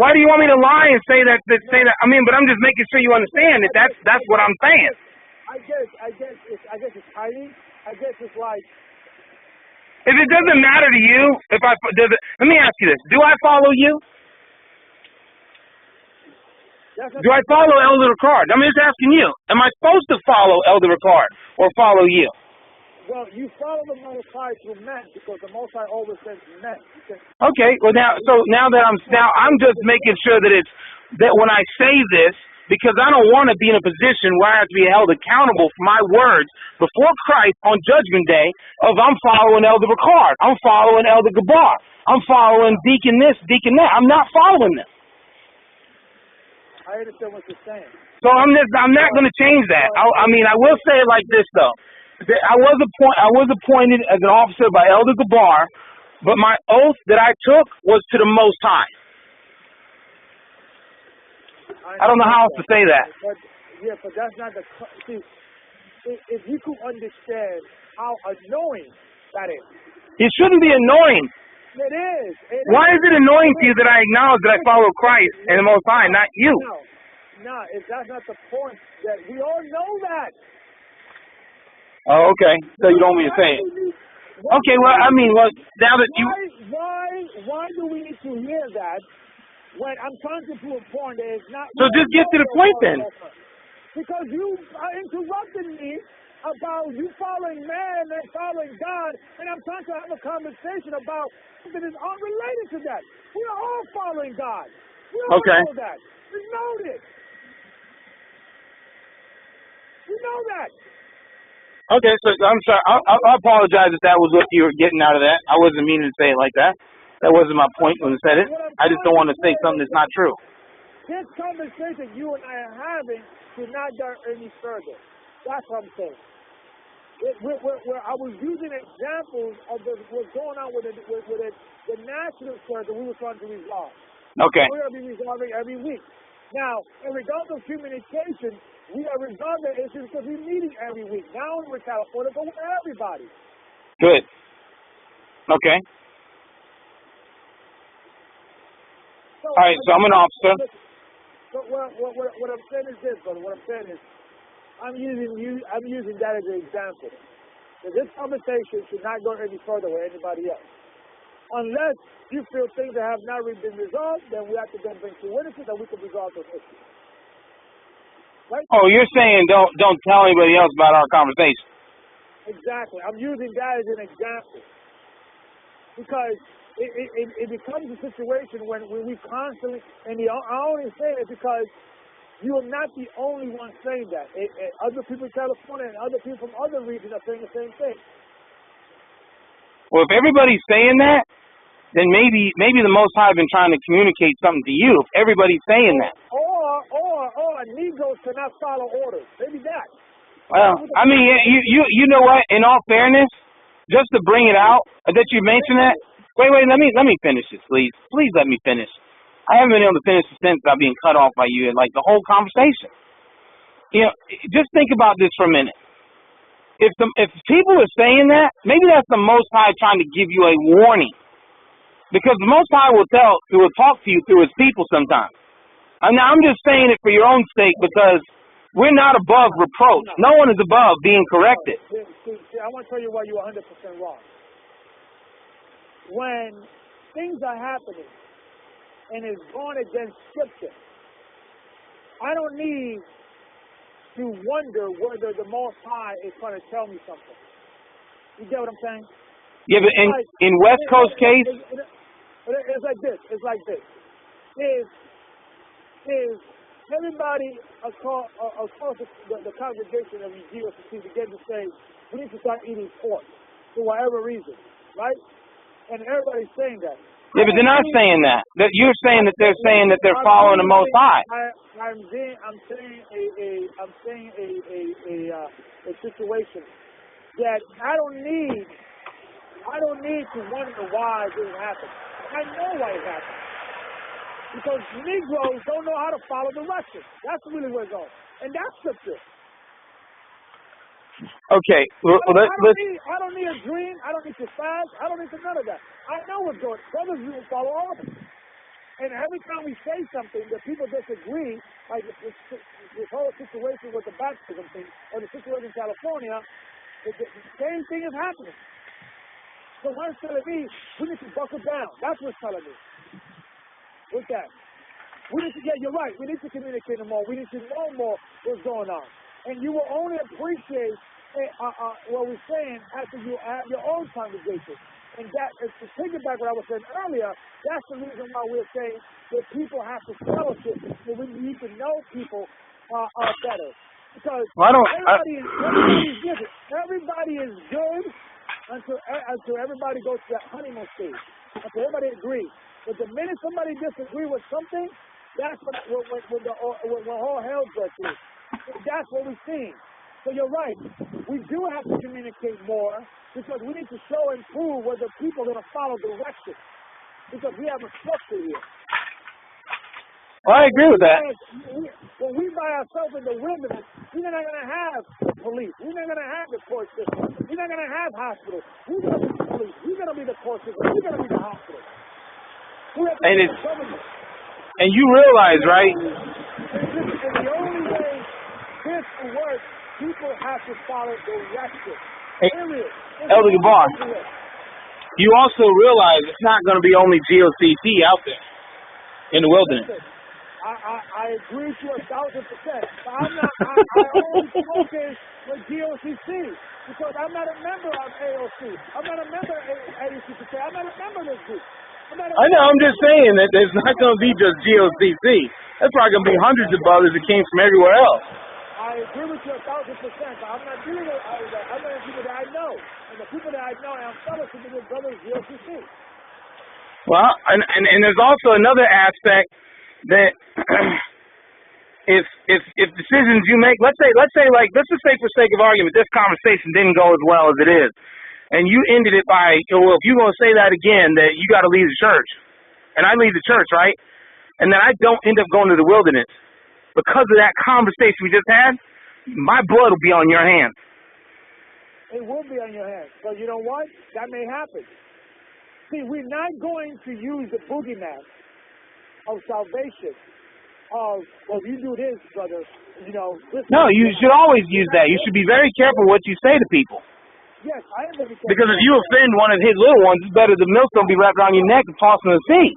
S3: Why do you want me to lie and say that? I mean, but I'm just making sure you understand that that's what I'm saying.
S4: I guess it's hiding. I guess it's like.
S3: If it doesn't matter to you, let me ask you this: do I follow you? Do I follow Elder Ricard? I'm just asking you. Am I supposed to follow Elder Ricard or follow you?
S4: Well, you follow the Most High through men because the Most High always says men.
S3: Okay. Well, now I'm just making sure that when I say this, because I don't want to be in a position where I have to be held accountable for my words before Christ on Judgment Day of I'm following Elder Ricard, I'm following Elder Gabar, I'm following Deacon this, Deacon that. I'm not following them.
S4: I understand what you're saying.
S3: So I'm not going to change that. I mean, I will say it like this though. I was appointed as an officer by Elder Gabar, but my oath that I took was to the Most High. I don't know how else to say that.
S4: But that's not the. See, if you could understand how annoying that is.
S3: It shouldn't be annoying.
S4: It is.
S3: Why is it annoying to you that I acknowledge that I follow Christ and the Most High, not you?
S4: No, that's not the point. That we all know that.
S3: Oh, okay. So you don't want me to say it. Okay. Well, I mean, now that you.
S4: Why do we need to hear that? When I'm trying to prove a point that it's not.
S3: So just get to the point then.
S4: Because you are interrupting me about you following man and following God, and I'm trying to have a conversation about something that is unrelated to that. We are all following God. We all know that. We know this. We know that.
S3: Okay, so I'm sorry. I apologize if that was what you were getting out of that. I wasn't meaning to say it like that. That wasn't my point when I said it. I just don't want to say something that's not true.
S4: This conversation you and I are having should not go any further. That's what I'm saying. I was using examples of what's going on with the national circle we were trying to resolve.
S3: Okay.
S4: We're going to be resolving every week. Now, in regards to communication, we are resolving issues because we're meeting every week. Not only with California, but with everybody.
S3: Good. Okay. All right, so I'm an officer.
S4: So what I'm saying is this, brother. What I'm saying is, I'm using that as an example. So this conversation should not go any further with anybody else, unless you feel things that have not really been resolved. Then we have to then bring two witnesses, and we can resolve those issues. Right?
S3: Oh, you're saying don't tell anybody else about our conversation.
S4: Exactly. I'm using that as an example because. It becomes a situation when we constantly, and I only say it because you are not the only one saying that. Other people in California and other people from other regions are saying the same thing.
S3: Well, if everybody's saying that, then maybe the Most High have been trying to communicate something to you. If everybody's saying that.
S4: Or Negroes cannot follow orders. Maybe that.
S3: Well, I mean, you know what? In all fairness, just to bring it out that you mentioned that. Wait, let me finish this, please. Please let me finish. I haven't been able to finish the sentence without being cut off by you in like the whole conversation. You know, just think about this for a minute. If people are saying that, maybe that's the Most High trying to give you a warning. Because the Most High will talk to you through his people sometimes. Now, I'm just saying it for your own sake because we're not above reproach. No one is above being corrected.
S4: See, I want to tell you why you're 100% wrong. When things are happening and it's going against Scripture, I don't need to wonder whether the Most High is trying to tell me something. You get what I'm saying?
S3: Yeah, but in West Coast case,
S4: it's like this. It's like this. Is everybody across the congregation of the GOCC begin to say we need to start eating pork for whatever reason, right? And everybody's saying that.
S3: Yeah, but they're not saying that. You're saying that they're saying that they're following the Most High.
S4: I'm saying a situation that I don't need to wonder why this happened. I know why it happened. Because Negroes don't know how to follow directions. That's really where it goes. And that's scripture.
S3: Okay. Well,
S4: I don't need a dream. I don't need to fast. I don't need to none of that. I know what's going on. Brothers, you will follow all of it. And every time we say something that people disagree, like this whole situation with the baptism thing, or the situation in California, the same thing is happening. So one's telling me, we need to buckle down. That's what's telling me. With that. We need to, yeah, you're right. We need to communicate more. We need to know more what's going on. And you will only appreciate what we're saying after you have your own congregation. And that is to take it back what I was saying earlier. That's the reason why we're saying that people have to fellowship. That we need to know people better. Because everybody is good until everybody goes to that honeymoon stage. Until everybody agrees. But the minute somebody disagrees with something, that's when all hell breaks loose. That's what we're seeing. So you're right. We do have to communicate more because we need to show and prove whether people are going to follow direction. Because we have a structure here.
S3: Well, I agree with that.
S4: When we by ourselves in the wilderness, we're not going to have the police. We're not going to have the court system. We're not going to have hospitals. We're going to be the police. We're going to be the court system. We're going to be the hospital.
S3: And you realize, right?
S4: And the only way this will work, people have to follow direction.
S3: Elder Gabar, you also realize it's not going to be only GOCC out there in the wilderness.
S4: I agree to 1,000%. But I only focus with GOCC because I'm not a member of AOC. I'm not a member of AUCCK. I'm not a member of this group.
S3: I know, I'm just saying that there's not going to be just GOCC. There's probably going to be hundreds of brothers that came from everywhere else.
S4: I agree with you 1,000%, but I'm not dealing with I'm not people that I know. And the people that I know, I'm fellowship with brothers GOCC.
S3: Well, and there's also another aspect that if decisions you make, let's just say for sake of argument, this conversation didn't go as well as it is. And you ended it by, well, if you're going to say that again, that you got to leave the church. And I leave the church, right? And then I don't end up going to the wilderness. Because of that conversation we just had, my blood will be on your hands.
S4: It will be on your hands. But you know what? That may happen. See, we're not going to use the boogeyman of salvation. Well, you do this, brother. No,
S3: you should always use that. You should be very careful what you say to people.
S4: Yes, I am very careful.
S3: Because if you offend one of his little ones, it's better the millstone be wrapped around your neck and tossed in the sea.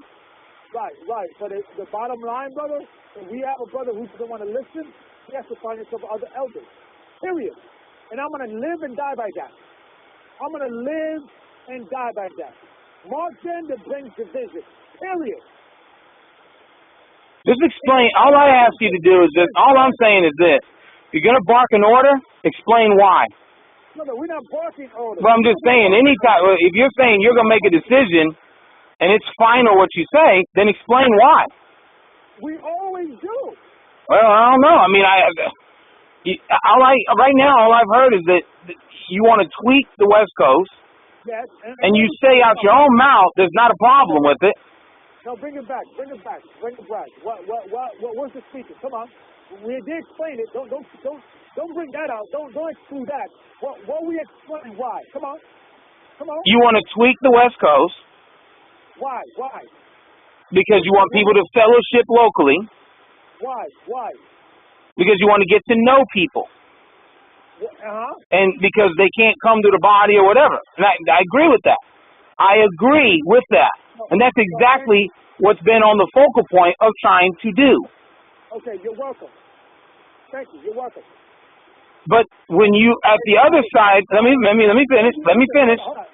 S4: Right. But the bottom line, brother, if we have a brother who doesn't want to listen, he has to find himself other elders. Period. And I'm going to live and die by that. I'm going to live and die by that. Mark gender brings division. Period.
S3: Just explain. All I ask you to do is this. All I'm saying is this. If you're going to bark an order, explain why.
S4: No, we're not barking orders.
S3: But I'm just saying, if you're saying you're going to make a decision and it's final what you say, then explain why.
S4: We always do.
S3: Well, I don't know. I mean, right now, all I've heard is that you want to tweak the West Coast,
S4: yes,
S3: and you say out your own mouth there's not a problem with it.
S4: No, bring it back. What's the speaking? Come on. We did explain it. Don't bring that out. Don't exclude that. What we explain? Why? Come on.
S3: You want to tweak the West Coast.
S4: Why?
S3: Because you want people to fellowship locally.
S4: Why?
S3: Because you want to get to know people. And because they can't come to the body or whatever. And I agree with that. I agree with that. And that's exactly what's been on the focal point of trying to do.
S4: Okay, you're welcome. Thank you. You're welcome.
S3: But when you at the other side, let me finish.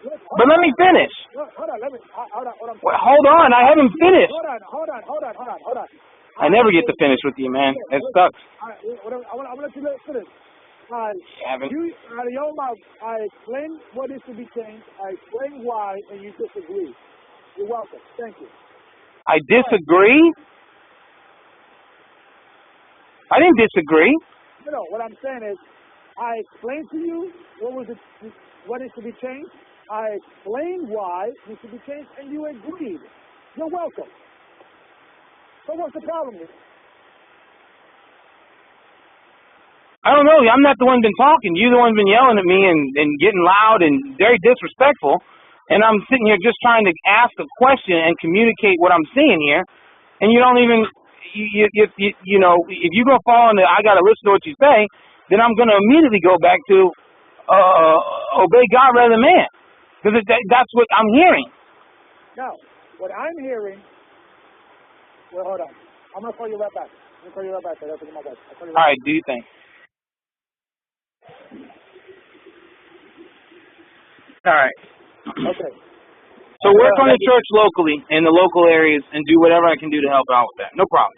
S3: But let me finish.
S4: Hold on. Let me. Hold on.
S3: Well, hold on. I haven't finished.
S4: Hold on.
S3: I never get to finish with you, man. It sucks.
S4: I want to let you finish. Out of your mouth, I explained what is to be changed. I explained why, and you disagree. You're welcome. Thank you.
S3: I disagree? I didn't disagree.
S4: No, what I'm saying is, I explained to you what is to be changed. I explained why it needs to be changed, and you agreed. You're welcome. So what's the problem here?
S3: I don't know. I'm not the one been talking. You're the one been yelling at me and getting loud and very disrespectful. And I'm sitting here just trying to ask a question and communicate what I'm seeing here. And you don't even, you know, if you're going to fall into, I got to listen to what you say, then I'm going to immediately go back to obey God rather than man. Because that's what I'm hearing.
S4: Now, what I'm hearing, well, hold on. I'm going to call you right back. All
S3: right, do you think? All right.
S4: Okay.
S3: So work on the church locally in the local areas and do whatever I can do to help out with that. No problem.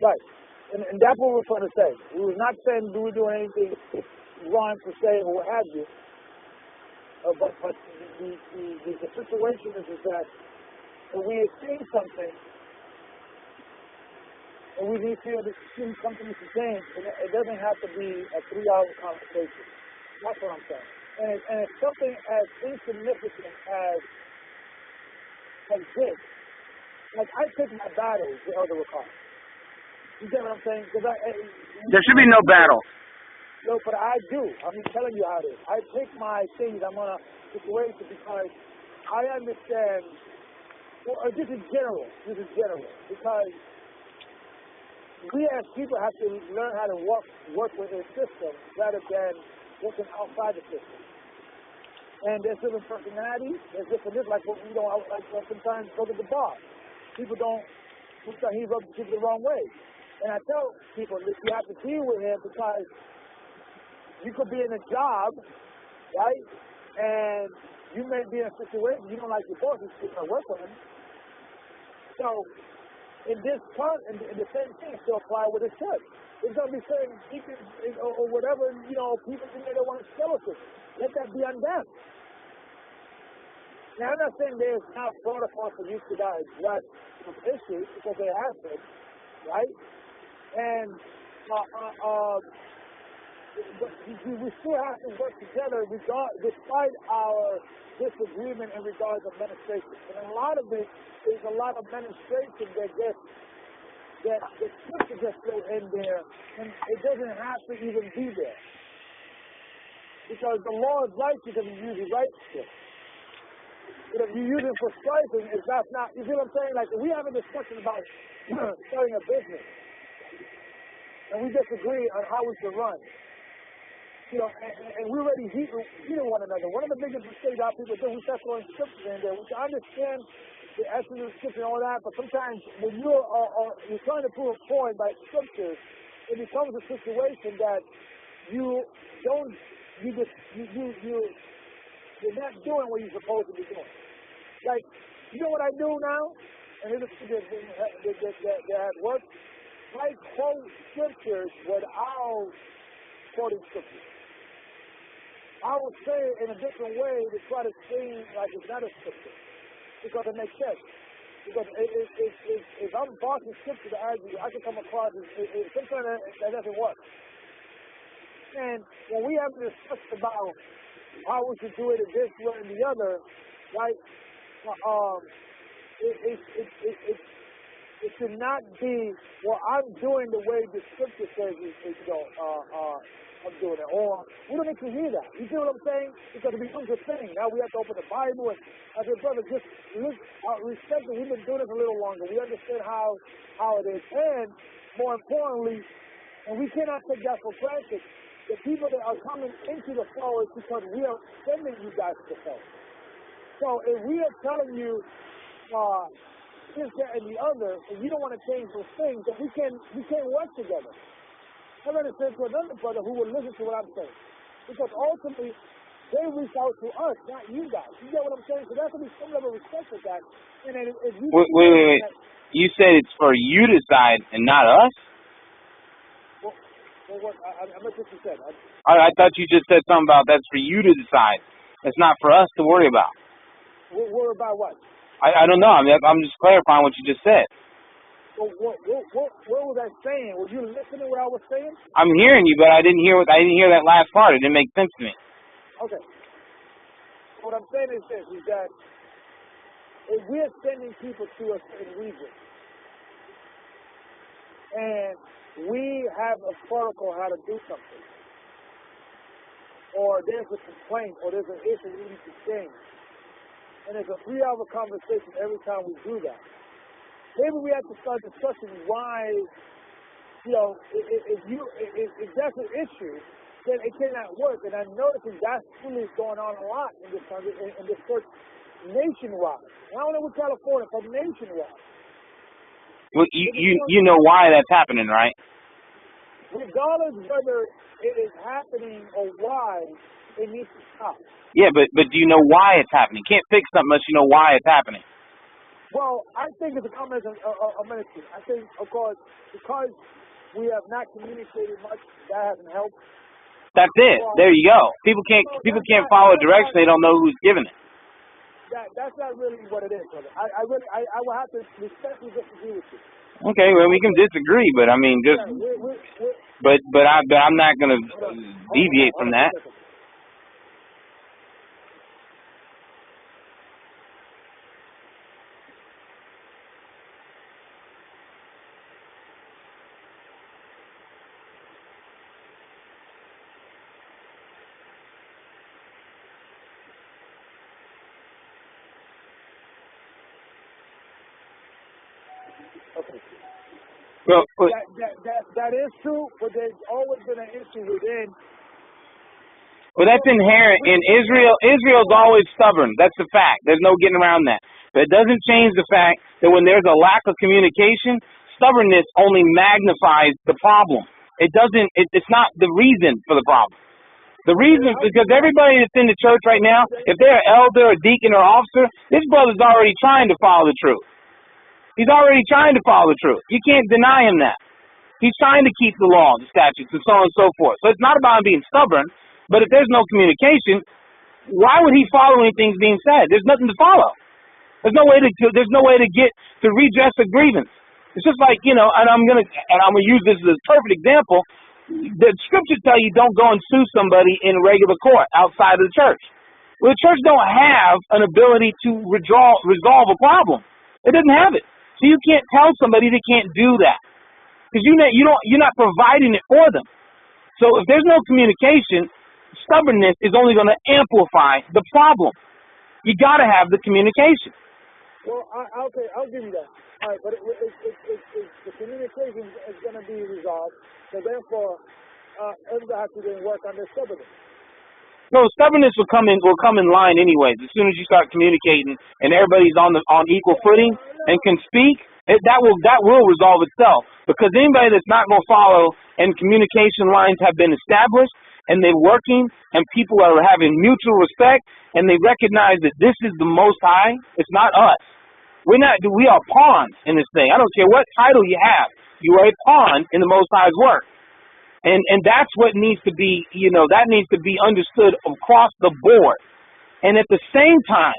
S4: Right. And that's what we're trying to say. We were not saying we were doing anything wrong per se or what have you. But the situation is that when we have seen something and we need to see something to change, it doesn't have to be a 3-hour conversation. That's what I'm saying. And it's something as insignificant as this. Like, I pick my battles with other records. You get what I'm saying?
S3: There should be no battle.
S4: No, but I do. I'm telling you how it is. I pick my things. I'm on a situation because I understand. Well, this is general. Because we as people have to learn how to work within a system rather than working outside the system. And there's different personalities. There's different, like sometimes go to the bar. People he rubs people the wrong way. And I tell people that you have to deal with him because you could be in a job, right? And you may be in a situation you don't like your boss, you can't work with him. So in this part, and the same thing still apply with his church. There's going to be certain people or whatever, people in there that want to skeleton. Let that be on them. Now, I'm not saying there's not protocol for you to address some issues because they have been, right? And we still have to work together despite our disagreement in regards to administration. And a lot of it is a lot of administration that the scripture gets thrown in there, and it doesn't have to even be there. Because the law is righteous if you use it righteous. But if you use it for striping, it's not, you see what I'm saying? Like, if we have a discussion about starting a business, and we disagree on how we should run, and we're already heating one another. One of the biggest mistakes our people do, we start throwing scriptures in there, which I understand the essence of scripture and all that, but sometimes when you're trying to prove a point by scriptures, it becomes a situation that you're not doing what you're supposed to be doing. Like, you know what I do now? And this is that works. I quote scriptures without quoting scriptures. I will say it in a different way to try to seem like it's not a scripture. Because it makes sense. Because if I'm bossing scripture to argue, I can come across as sometimes that doesn't work. And when we have a discussion about how we should do it in this way and the other, right? It should not be, well, I'm doing the way the scripture says I'm doing it. Or we don't need to hear that. You see what I'm saying? Because it becomes a thing. Now we have to open the Bible and I said, brother, just respect that we've been doing it a little longer. We understand how it is. And more importantly, and we cannot take that for granted, the people that are coming into the flow is because we are sending you guys to the flow. So if we are telling you this, that, and the other, and you don't want to change those things, then we can't work together. I'm going to say to another brother who will listen to what I'm saying. Because ultimately, They reach out to us, not you guys. You get what I'm saying? So there has to be some level of respect with that. And then if you
S3: wait. You said it's for you to decide and not us?
S4: Well, what? I'm not what you said.
S3: I thought you just said something about that's for you to decide. It's not for us to worry about.
S4: Worry about what?
S3: I don't know. I'm just clarifying what you just said.
S4: Well, what was I saying? Were you listening to what I was saying?
S3: I'm hearing you, but I didn't hear that last part. It didn't make sense to me.
S4: Okay. What I'm saying is this, is that if we're sending people to a certain region and we have a protocol how to do something, or there's a complaint, or there's an issue we need to change, and there's a 3-hour conversation every time we do that, maybe we have to start discussing why, if that's an issue, then it cannot work. And I'm noticing that's really going on a lot in this country, in this church, nationwide. Not only with California, but nationwide.
S3: Well, you know why that's happening, right?
S4: Regardless whether it is happening or why, it needs to stop.
S3: Yeah, but do you know why it's happening? You can't fix something unless you know why it's happening.
S4: Well, I think it's a combination of ministry. I think, of course, because we have not communicated much, that hasn't helped.
S3: That's it. There you go. People can't follow a direction they don't know who's giving it.
S4: That's not really what it is, brother. I will have to respectfully disagree with you.
S3: Okay, well we can disagree, but I mean just, but I'm not gonna deviate from that.
S4: Okay.
S3: Well,
S4: that is true, but there's always been an issue within.
S3: Well, that's inherent in Israel. Israel's always stubborn. That's the fact. There's no getting around that. But it doesn't change the fact that when there's a lack of communication, stubbornness only magnifies the problem. It doesn't. It's not the reason for the problem. The reason is because everybody that's in the church right now, if they're an elder, a deacon, or officer, this brother's already trying to follow the truth. He's already trying to follow the truth. You can't deny him that. He's trying to keep the law, the statutes, and so on and so forth. So it's not about him being stubborn, but if there's no communication, why would he follow anything being said? There's nothing to follow. There's no way to get to redress a grievance. It's just like, and I'm gonna use this as a perfect example. The scriptures tell you don't go and sue somebody in regular court outside of the church. Well, the church don't have an ability to resolve a problem. It doesn't have it. So you can't tell somebody they can't do that because you're not providing it for them. So if there's no communication, stubbornness is only going to amplify the problem. You got to have the communication.
S4: Well, okay, I'll give you that. All right, but the communication is going to be resolved. So therefore, everybody has to then work on their stubbornness.
S3: No, stubbornness will come in line anyways. As soon as you start communicating and everybody's on equal footing and can speak, that will resolve itself. Because anybody that's not going to follow and communication lines have been established and they're working and people are having mutual respect and they recognize that this is the Most High, it's not us. We are pawns in this thing. I don't care what title you have. You are a pawn in the Most High's work. And that's what needs to be, that needs to be understood across the board. And at the same time,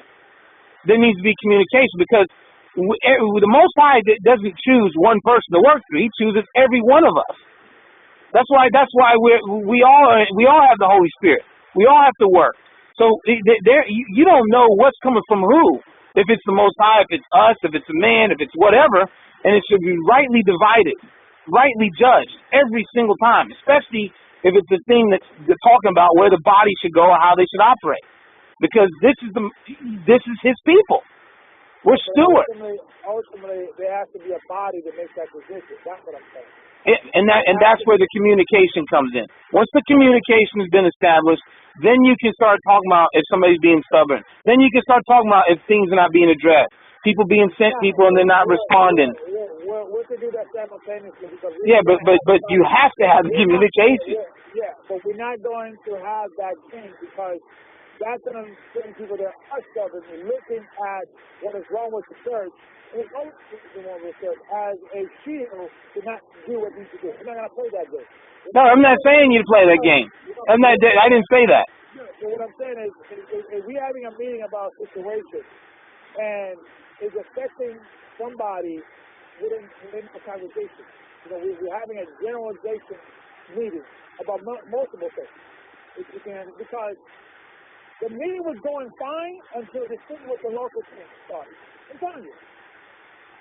S3: there needs to be communication because the Most High doesn't choose one person to work through. He chooses every one of us. That's why we all have the Holy Spirit. We all have to work. So you don't know what's coming from who. If it's the Most High, if it's us, if it's a man, if it's whatever, and it should be rightly divided, rightly judged every single time, especially if it's the thing that's talking about where the body should go or how they should operate. Because this is his people. We're stewards.
S4: Ultimately, there has to be a body that makes that decision. That's what I'm saying.
S3: And that's where the communication comes in. Once the communication has been established, then you can start talking about if somebody's being stubborn. Then you can start talking about if things are not being addressed. People being sent people and they're not responding.
S4: We could do that simultaneously.
S3: But you have to have the communication.
S4: Yeah, but we're not going to have that thing because that's going to bring people that are stubborn and looking at what is wrong with the church and wrong with the church as a shield to not do what needs to do. We're not going to play that game.
S3: No, I'm not saying you to play that game. I didn't say that.
S4: So what I'm saying is we're having a meeting about a situation and it's affecting somebody within the congregation. You know, we're having a generalization meeting about multiple things. Because the meeting was going fine until this thing with the local thing started. I'm telling you.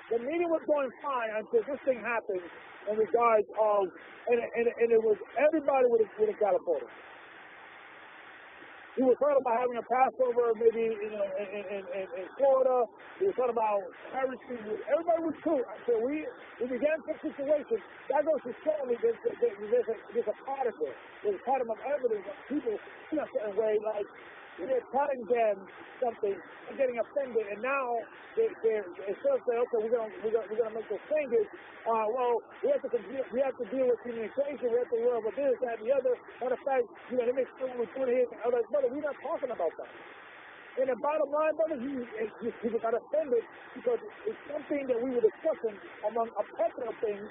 S4: The meeting was going fine until this thing happened in regards of, and it was everybody within California. We were talking about having a Passover maybe, you know, in Florida. We were talking about hurricanes. Everybody was cool until we began this situation. That goes to show me there's a pattern there. There's a pattern of evidence of people in a certain way, like they're telling them something and getting offended, and now they're instead of saying, okay, we're gonna make those changes. Well, we have to deal with communication. We have to deal with this, that, and the other. Matter of fact, you know, they make sure we're doing here. I was like, brother, we're not talking about that. And the bottom line, brother, people got offended because it's something that we were discussing among a plethora of things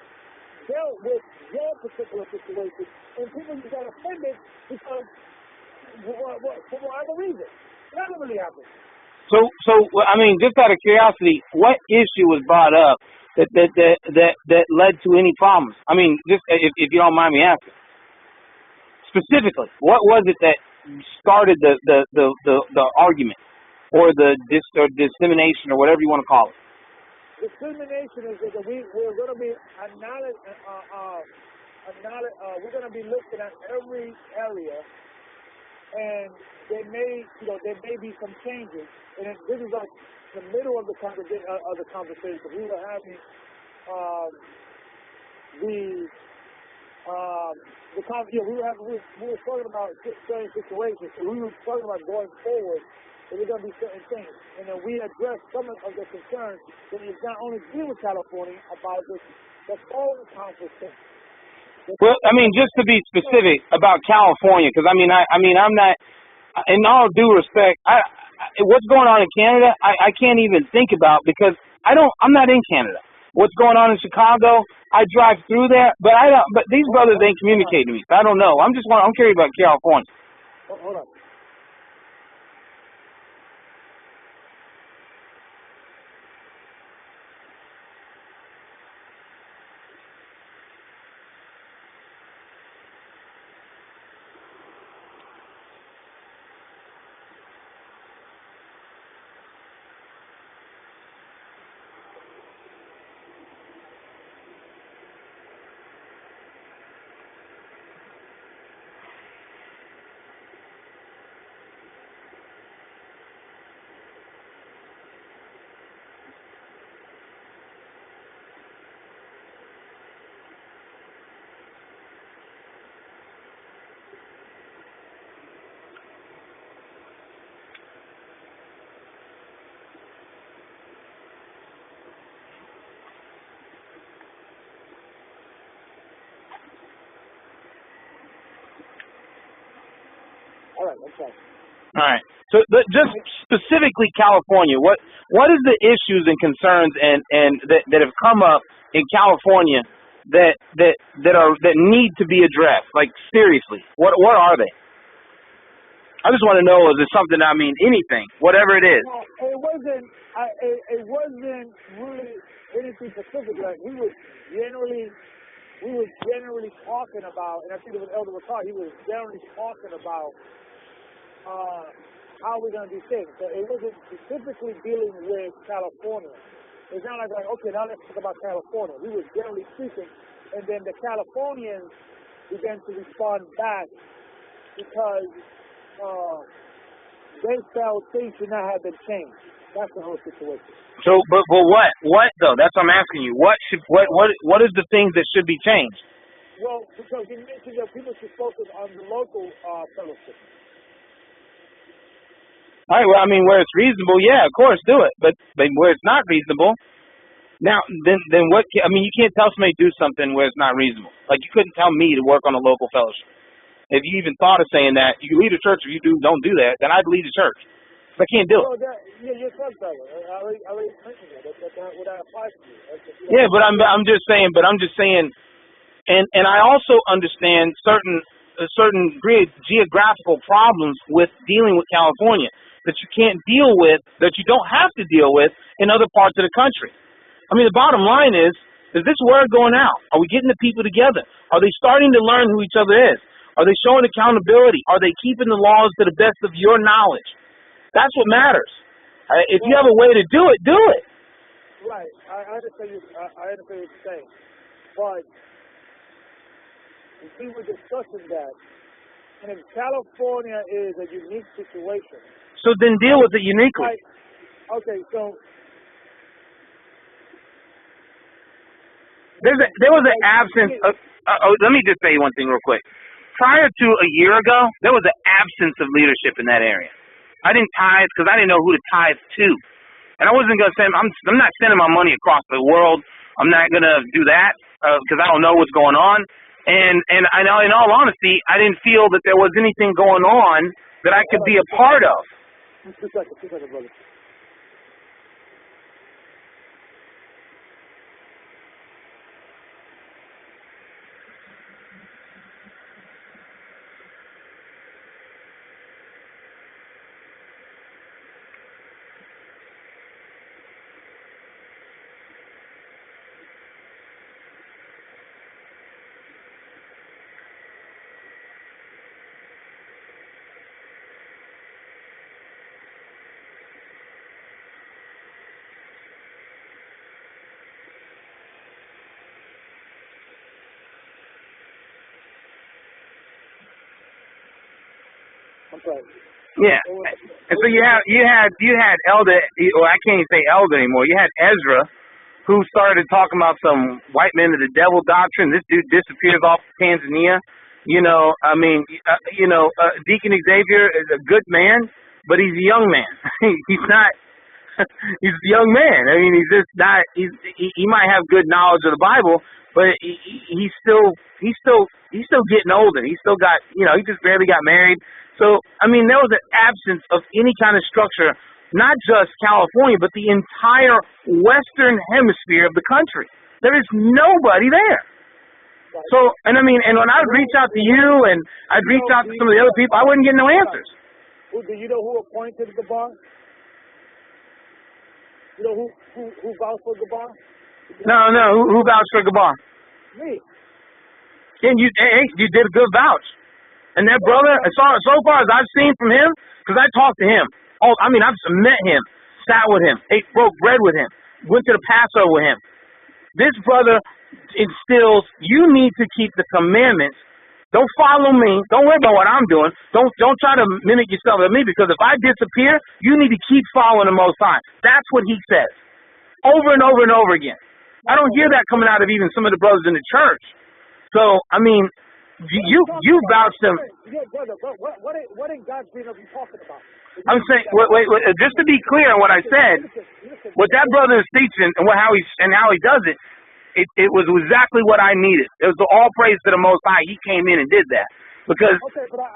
S4: dealt with your particular situation, and people got offended because. For whatever reason. That never really happened.
S3: So, I mean, just out of curiosity, what issue was brought up that led to any problems? I mean, just if you don't mind me asking. Specifically, what was it that started the argument or the dissemination or whatever you want to call it?
S4: Dissemination is that we're going to be we're going to be looking at every area. And there may be some changes, and this is like the middle of the conversation. We were having we were talking about certain situations. So we were talking about going forward. There were going to be certain things, and then we addressed some of the concerns that is not only deal with California about the whole conference thing.
S3: Well, I mean, just to be specific about California, because I'm not. In all due respect, what's going on in Canada, I can't even think about because I'm not in Canada. What's going on in Chicago, I drive through there, but But these brothers ain't communicating to me, so I don't know. I'm curious about California.
S4: Hold on. All right, okay.
S3: All right. So, just specifically California, what is the issues and concerns and that have come up in California that need to be addressed? Like seriously, what are they? I just want to know, is it something? I mean, anything, whatever it is.
S4: No, it wasn't really anything specific. Like we were generally talking about, and I think it was Elder Ricard. He was generally talking about how we're going to do things. So it wasn't specifically dealing with California. It's not like, okay, now let's talk about California. We were generally speaking, and then the Californians began to respond back because they felt things should not have been changed. That's the whole situation.
S3: So, but what though? That's what I'm asking you. What is the things that should be changed?
S4: Well, because you mentioned that people should focus on the local fellowship.
S3: All right. Well, I mean, where it's reasonable, yeah, of course, do it. But where it's not reasonable, now then what? I mean, you can't tell somebody to do something where it's not reasonable. Like you couldn't tell me to work on a local fellowship. if you even thought of saying that, you can leave the church. If you don't do that, then I'd leave the church. But I can't do it.
S4: So you're a brother. I already mentioned that. That would apply to you.
S3: Yeah, but I'm just saying. And I also understand certain geographical problems with dealing with California that you can't deal with, that you don't have to deal with in other parts of the country. I mean, the bottom line is this word going out? Are we getting the people together? Are they starting to learn who each other is? Are they showing accountability? Are they keeping the laws to the best of your knowledge? That's what matters. If you have a way to do it, do it.
S4: Right. I understand what you're saying. But we were discussing that. And if California is a unique situation.
S3: So then deal with it uniquely.
S4: Okay, so
S3: there was an absence of, let me just say one thing real quick. Prior to a year ago, there was an absence of leadership in that area. I didn't tithe because I didn't know who to tithe to. And I wasn't going to send, I'm not sending my money across the world. I'm not going to do that because I don't know what's going on. And I know, in all honesty, I didn't feel that there was anything going on that I could be a part of.
S4: 2 seconds, brother.
S3: Yeah, and so you had Elder, or I can't even say Elder anymore. You had Ezra, who started talking about some white men of the devil doctrine. This dude disappears off Tanzania. Deacon Xavier is a good man, but he's a young man. He's not. He's a young man. I mean, he's just not. He might have good knowledge of the Bible, but he's still getting older. He's still got. He just barely got married. So, I mean, there was an absence of any kind of structure, not just California, but the entire Western hemisphere of the country. There is nobody there. So, and when I would reach out to you and I'd reach out to some of the other people, I wouldn't get no answers.
S4: Do you know who appointed Gabar? You know who vouched for Gabar?
S3: No. Who vouched for Gabar?
S4: Me.
S3: And you did a good vouch. And that brother, so far as I've seen from him, because I talked to him. I've met him, sat with him, broke bread with him, went to the Passover with him. This brother instills, you need to keep the commandments. Don't follow me. Don't worry about what I'm doing. Don't try to mimic yourself with me, because if I disappear, you need to keep following the Most High. That's what he says, over and over and over again. I don't hear that coming out of even some of the brothers in the church. So, you vouched him.
S4: Yeah, brother, what in God's green are you talking about?
S3: I'm saying, wait, just to be clear on what I said, what that brother is teaching and how he does it, it was exactly what I needed. It was all praise to the Most High. He came in and did that because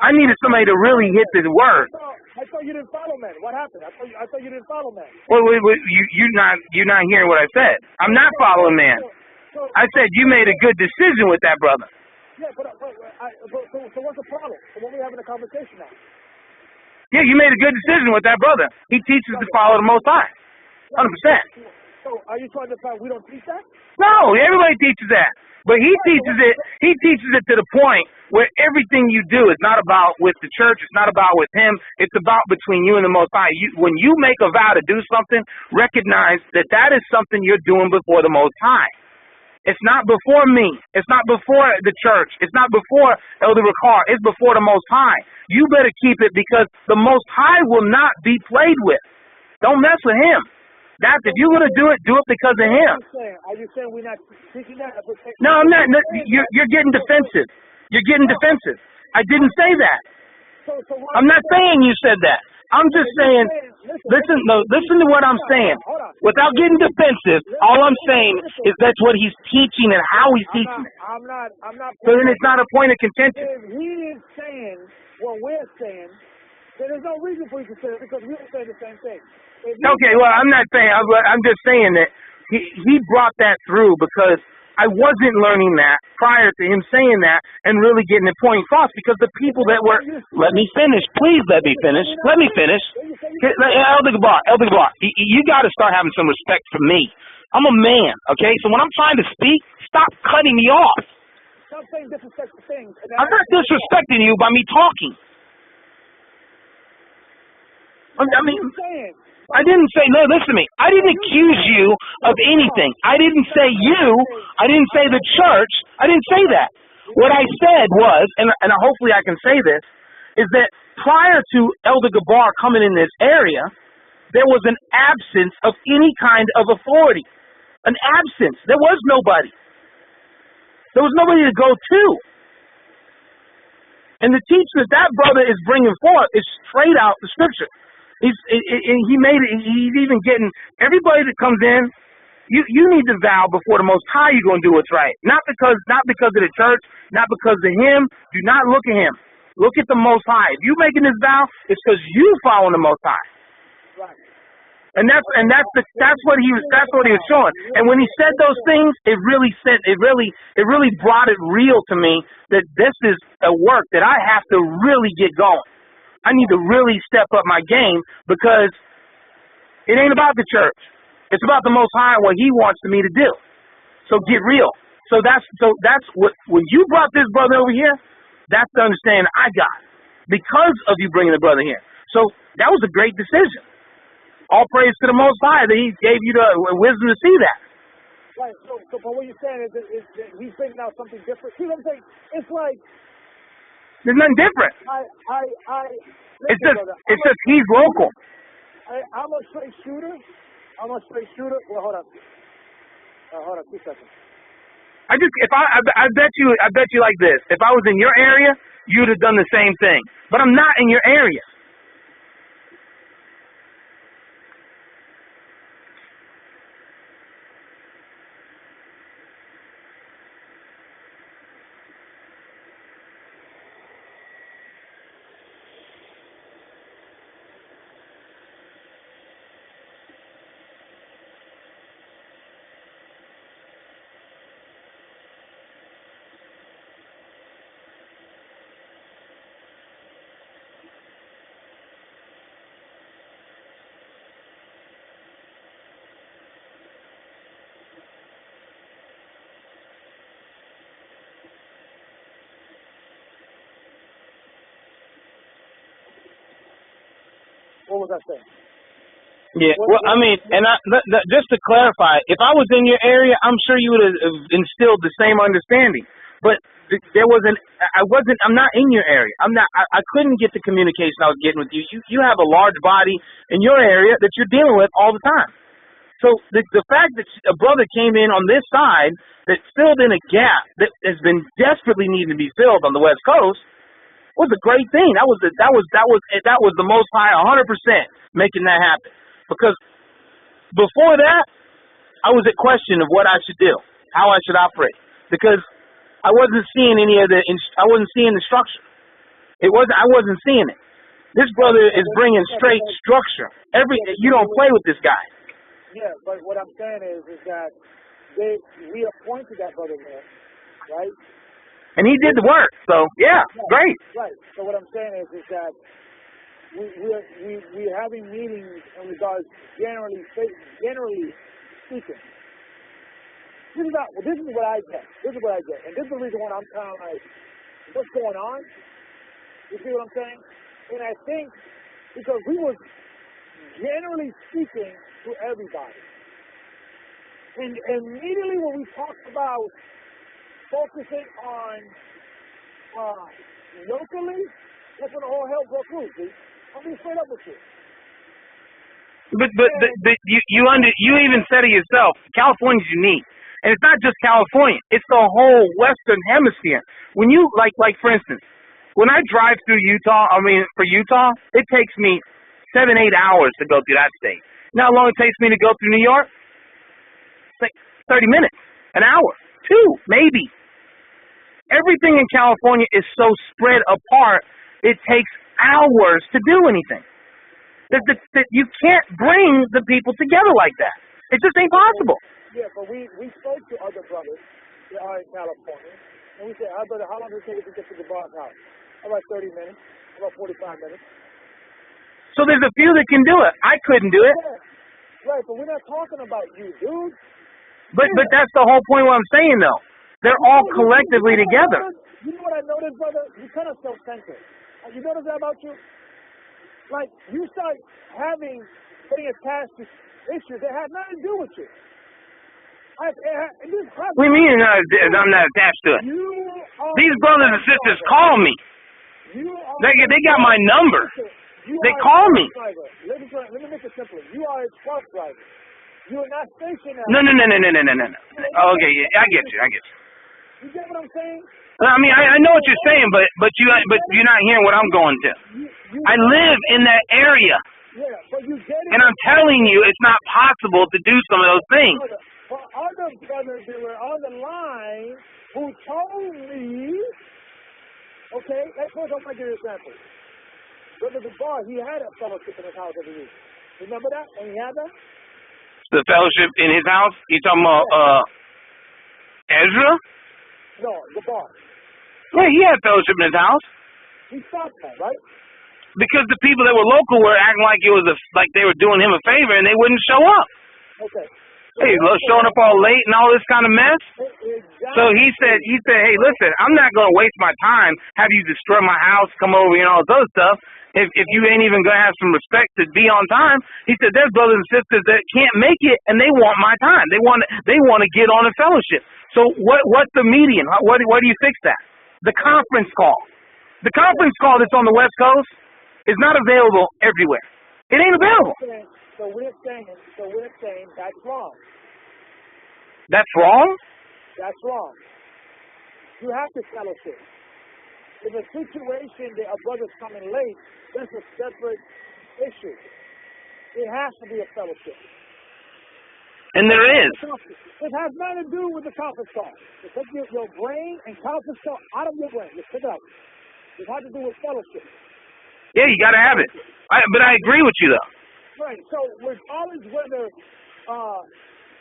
S3: I needed somebody to really hit the word.
S4: I thought you didn't follow, man. What happened? I thought you didn't follow, man.
S3: Wait, you're not hearing what I said. I'm not following, man. I said you made a good decision with that brother.
S4: Yeah, so what's the problem? So when we having a conversation now?
S3: Yeah, you made a good decision with that brother. He teaches to follow the Most High, 100%.
S4: So are you trying to find we don't teach that?
S3: No, everybody teaches that, but he teaches it. He teaches it to the point where everything you do is not about with the church. It's not about with him. It's about between you and the Most High. When you make a vow to do something, recognize that is something you're doing before the Most High. It's not before me. It's not before the church. It's not before Elder Ricard. It's before the Most High. You better keep it because the Most High will not be played with. Don't mess with him. That's if you're gonna do it because of him.
S4: Are you saying we're not teaching that?
S3: No, I'm not. No, you're getting defensive. You're getting defensive. I didn't say that. I'm not saying you said that. I'm just saying, listen to what I'm saying. Without getting defensive, all I'm saying is that's what he's teaching and how he's teaching it.
S4: I'm not.
S3: So then it's not a point of contention.
S4: If he is saying what we're saying, then there's no reason for you to say it because we're saying the same thing.
S3: Okay, well, I'm not saying. I'm just saying that he brought that through because I wasn't learning that prior to him saying that and really getting the point across because the people that were. Let me finish. Please let me finish. Let me finish. Elder Gabar, you got to start having some respect for me. I'm a man, okay? So when I'm trying to speak, stop cutting me off.
S4: Stop saying disrespectful things.
S3: I'm not disrespecting you by me talking. I mean, I didn't say, no, listen to me. I didn't accuse you of anything. I didn't say you. I didn't say the church. I didn't say that. What I said was, and hopefully I can say this, is that prior to Elder Gabar coming in this area, there was an absence of any kind of authority. An absence. There was nobody. There was nobody to go to. And the teaching that brother is bringing forth is straight out the scripture. He's even getting everybody that comes in. You need to vow before the Most High you're going to do what's right. Not because of the church, not because of him. Do not look at him. Look at the Most High. If you making this vow, it's because you following the Most High.
S4: Right.
S3: And that's what he was showing. And when he said those things, it really brought it real to me that this is a work that I have to really get going. I need to really step up my game because it ain't about the church. It's about the Most High and what he wants me to do. So get real. So that's what, when you brought this brother over here, that's the understanding I got because of you bringing the brother here. So that was a great decision. All praise to the Most High that he gave you the wisdom to see that.
S4: Right. So but what you're saying is that he's bringing out something different. See what I'm saying? It's like
S3: there's nothing different. It's just he's local.
S4: I'm a straight shooter. Well, hold on 2 seconds.
S3: I bet you like this. If I was in your area, you'd have done the same thing. But I'm not in your area.
S4: What was I saying?
S3: Yeah, well, I mean, and just to clarify, if I was in your area, I'm sure you would have instilled the same understanding. But I'm not in your area. I couldn't get the communication I was getting with you. You have a large body in your area that you're dealing with all the time. So the fact that a brother came in on this side that filled in a gap that has been desperately needing to be filled on the West Coast was a great thing. That was the Most High 100% making that happen. Because before that, I was at question of what I should do, how I should operate, because I wasn't seeing I wasn't seeing the structure. I wasn't seeing it. This brother is bringing straight structure. You don't play with this guy.
S4: Yeah, but what I'm saying is that we appointed that brother there, right?
S3: And he did the work, so yeah, great.
S4: Right. So what I'm saying is that we're having meetings in regards generally speaking. This is what I get. And this is the reason why I'm kind of like, what's going on? You see what I'm saying? And I think because we were generally speaking to everybody. And immediately when we talked about focusing on locally, that's when the whole hell broke loose. I'm being straight up with you.
S3: But you even said it yourself. California's unique, and it's not just California. It's the whole Western Hemisphere. When you like for instance, when I drive through Utah, for Utah, it takes me 7, 8 hours to go through that state. You know how long it takes me to go through New York? It's like 30 minutes, an hour, 2, maybe. Everything in California is so spread apart, it takes hours to do anything. That you can't bring the people together like that. It just ain't possible.
S4: Yeah, but we spoke to other brothers that are in California, and we said, brother, how long does it take to get to the Gabar's house? About 30 minutes, about 45 minutes.
S3: So there's a few that can do it. I couldn't do it.
S4: Yeah. Right, but we're not talking about you, dude.
S3: But that's the whole point of what I'm saying, though. They're all collectively together.
S4: You know what I noticed, brother? You're kind of self-centered. You notice that about you? Like, you start getting attached to issues that have nothing to do with you.
S3: What do you mean I'm not attached to it? These brothers and sisters call me. They got my number. They call me.
S4: Let me make it simpler. You are a truck driver. You are not stationary.
S3: No. Okay, yeah, I get you.
S4: You get what I'm saying?
S3: I mean, I know what you're saying, but you're not hearing what I'm going to. I live in that area.
S4: Yeah, but you get it.
S3: And I'm telling you, it's not possible to do some of those things.
S4: For other brothers that were on the line who told me, okay, let's give you an example. Brother Gabar, he had a fellowship in his house every week. Remember that? And he had that?
S3: The fellowship in his house? You talking about Ezra?
S4: No, Gabar.
S3: Yeah, he had fellowship in his house.
S4: He stopped that, right?
S3: Because the people that were local were acting like it was like they were doing him a favor, and they wouldn't show up.
S4: Okay.
S3: Hey, showing up all late and all this kind of mess.
S4: Exactly.
S3: So he said, hey, listen, I'm not going to waste my time, have you destroy my house, come over here and all this other stuff, if you ain't even going to have some respect to be on time. He said, there's brothers and sisters that can't make it, and they want my time. They want to get on a fellowship. So what's the median? What do you fix that? The conference call. The conference call that's on the West Coast is not available everywhere. It ain't available.
S4: So we're saying that's wrong.
S3: That's wrong?
S4: That's wrong. You have to fellowship. In a situation that a brother's coming late, that's a separate issue. It has to be a fellowship.
S3: And there is.
S4: It has nothing to do with the conference call. You take your brain and conference call out of your brain. Just pick it up. It has to do with fellowship.
S3: Yeah, you got to have it. But I agree with you, though.
S4: Right. So regardless whether,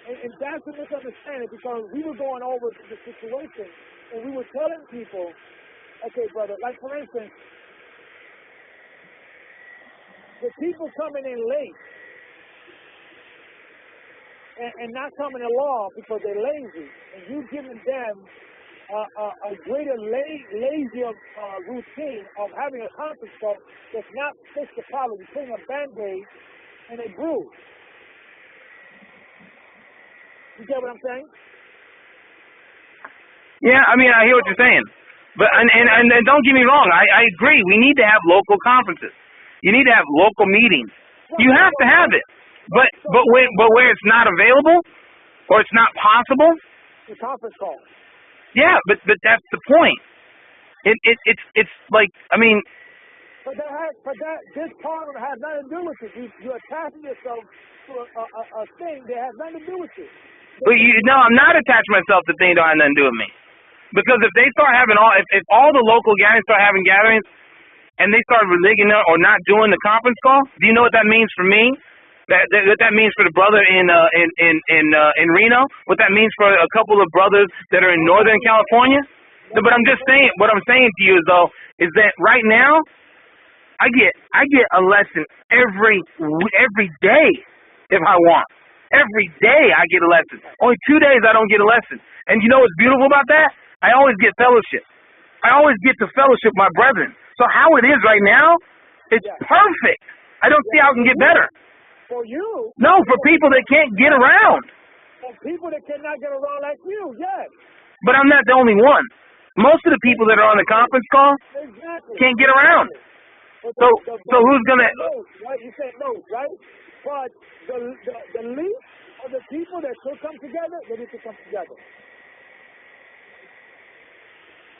S4: and that's a misunderstanding because we were going over the situation and we were telling people, okay, brother, like for instance, the people coming in late and not coming along because they're lazy, and you giving them a greater lazier routine of having a conference call that's not fix the problem. You're putting a Band-Aid and a bruise. You get what I'm saying?
S3: Yeah, I mean, I hear what you're saying. But and don't get me wrong, I agree. We need to have local conferences. You need to have local meetings. You have to have it. But where it's not available or it's not possible,
S4: the conference call.
S3: Yeah, but that's the point. It's like, I mean.
S4: But this part of it has nothing to do with it. You're attaching yourself to a thing that has nothing to do with it.
S3: But I'm not attaching myself to things that have nothing to do with me. Because if they start having if all the local gatherings start having gatherings, and they start religging or not doing the conference call, do you know what that means for me? That means for the brother in Reno. What that means for a couple of brothers that are in Northern California. But I'm just saying, what I'm saying to you is that right now, I get a lesson every day if I want. Every day I get a lesson. Only 2 days I don't get a lesson. And you know what's beautiful about that? I always get fellowship. I always get to fellowship my brethren. So how it is right now, it's perfect. I don't see how it can get better.
S4: For you?
S3: No, for people that can't get around.
S4: For people that cannot get around like you, yes.
S3: But I'm not the only one. Most of the people that are on the conference call can't get around. So who's going to...
S4: Right? You said no, right? But the least of the people that should come together, they need to come together.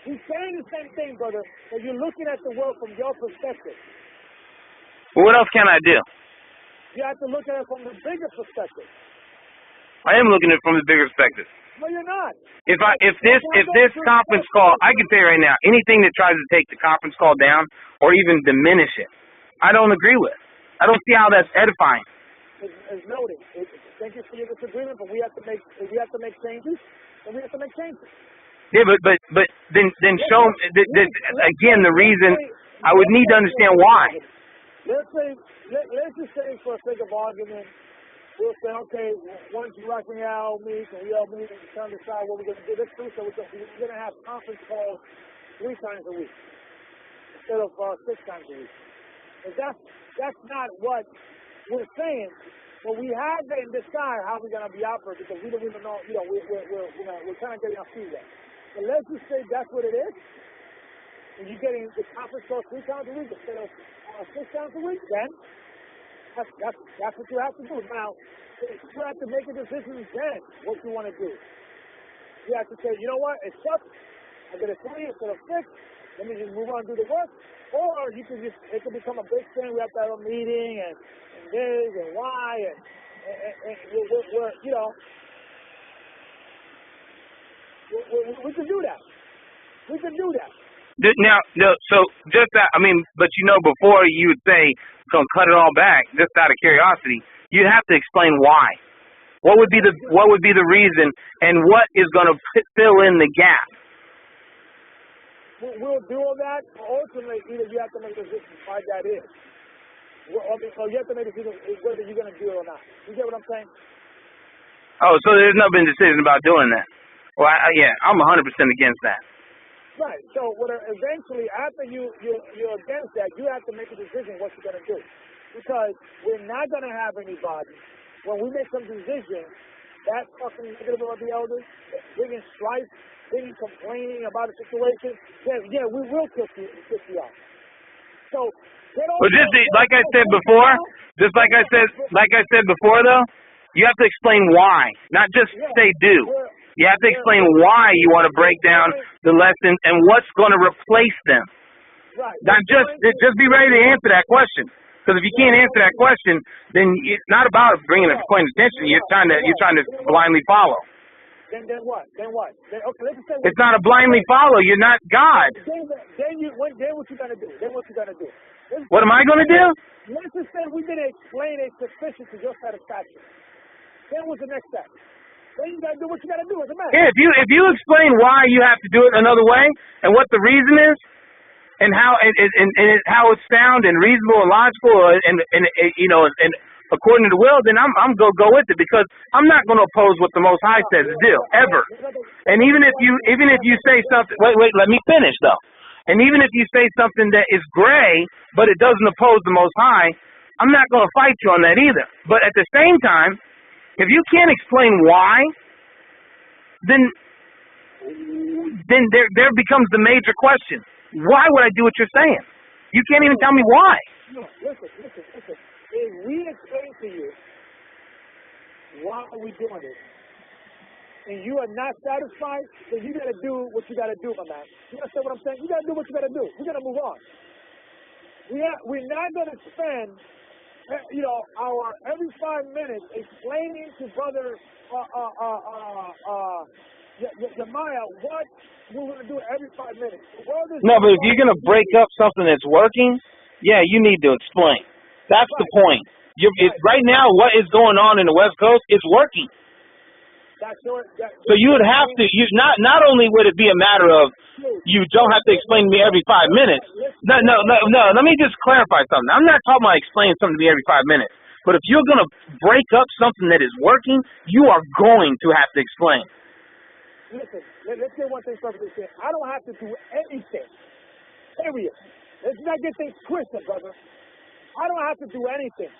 S4: He's saying the same thing, brother, that you're looking at the world from your perspective.
S3: Well, what else can I do?
S4: You have to look at it from the bigger perspective.
S3: I am looking at it from the bigger perspective.
S4: No, you're not.
S3: If this conference call, I can tell you right now, anything that tries to take the conference call down or even diminish it, I don't agree with. I don't see how that's edifying.
S4: It's noted. Thank you for your disagreement, but we have to make changes, and we have to make changes.
S3: Yeah, but then show again the reason. I would need to understand why.
S4: Let's just say for the sake of argument, we'll say, okay, once you like me, I'll meet, and we all meet and trying to decide what we're going to do. Let's do so. We're going to have conference calls 3 times a week instead of 6 times a week. And that's not what we're saying. But we have to decide how we're going to be operating because we don't even know. You know, we're kind of getting our feet wet. But let's just say that's what it is. And you're getting the conference call 3 times a week instead of 6 times a week. Then that's what you have to do. Now, you have to make a decision then what you want to do. You have to say, you know what, it sucks. I get a 3 instead of 6. Let me just move on and do the work. Or you can it can become a big thing. We have to have a meeting and this and why and we're you know, we can do that. We can do that.
S3: Now, so just that, I mean, but you know, before you would say, gonna cut it all back, just out of curiosity, you'd have to explain why. What would be the reason, and what is gonna fill in the gap?
S4: We'll do all that. Ultimately, either you have to make a decision why that is. So you have to make a decision whether you're gonna do it or not. You get what I'm saying?
S3: Oh, so there's no been decision about doing that. Well, yeah, I'm 100% against that.
S4: Right. So eventually, after you're against that, you have to make a decision what you're going to do. Because we're not going to have anybody, when we make some decision, that's fucking negative about the elders, bringing strife, bringing complaining about a situation. Yeah, we will kick you out. So,
S3: well, just like I said before, though, you have to explain why, not just say do. You have to explain why you want to break down the lesson and what's going to replace them.
S4: Right.
S3: Not just be ready to answer that question. Because if you can't answer that question, then it's not about bringing it to point of attention. You're trying to blindly follow.
S4: Then what? Okay, let's say
S3: it's not a blindly follow. You're not God.
S4: Then what you gonna do?
S3: What am I going to do?
S4: Let's just say we didn't explain it sufficient to your satisfaction. Then what's the next step? Then you gotta do what you gotta do as a man.
S3: Yeah, if you explain why you have to do it another way and what the reason is, and how how it's sound and reasonable and logical and you know and according to the will, then I'm gonna go with it because I'm not gonna oppose what the Most High says to do ever. And even if you say something, wait, let me finish though. And even if you say something that is gray but it doesn't oppose the Most High, I'm not gonna fight you on that either. But at the same time, if you can't explain why, then there becomes the major question. Why would I do what you're saying? You can't even tell me why.
S4: No, listen. If we explain to you why are we doing it, and you are not satisfied, then you got to do what you got to do, my man. You understand what I'm saying? You got to do what you got to do. We got to move on. We're not going to spend our every 5 minutes explaining to brother Jeremiah what we're going to do every 5 minutes.
S3: No, but if you're going to break up something that's working, yeah, you need to explain. That's the point. Right now, what is going on in the West Coast is working. So you would have to. Not only would it be a matter of you don't have to explain to me every 5 minutes. No. Let me just clarify something. I'm not talking about explaining something to me every 5 minutes. But if you're going to break up something that is working, you are going to have to explain.
S4: Listen, let's get one thing perfectly clear. I don't have to do anything. Period. Let's not get things twisted, brother. I don't have to do anything.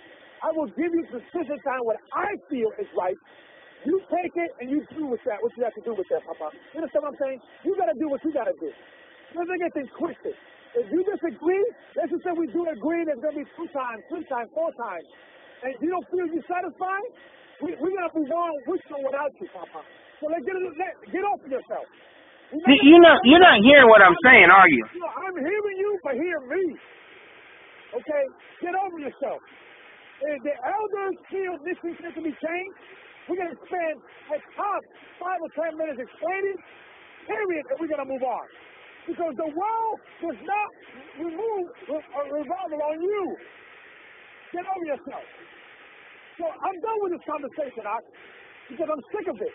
S4: I will give you sufficient time what I feel is right. You take it and you do with that what you have to do with that, Papa. You understand what I'm saying? You got to do what you got to do. Let's not get things twisted. If you disagree, let's just say we do agree there's going to be 2 times, 3 times, 4 times. And if you don't feel you're satisfied, we're going to move on with you without you, Papa. So let's get off of yourself.
S3: You're not hearing what I'm saying, are you?
S4: I'm hearing you, but hear me. Okay? Get over yourself. If the elders feel this needs to be changed, we're going to spend at top 5 or 10 minutes explaining, period, and we're going to move on. Because the world does not revolve around you. Get over yourself. So I'm done with this conversation, because I'm sick of it.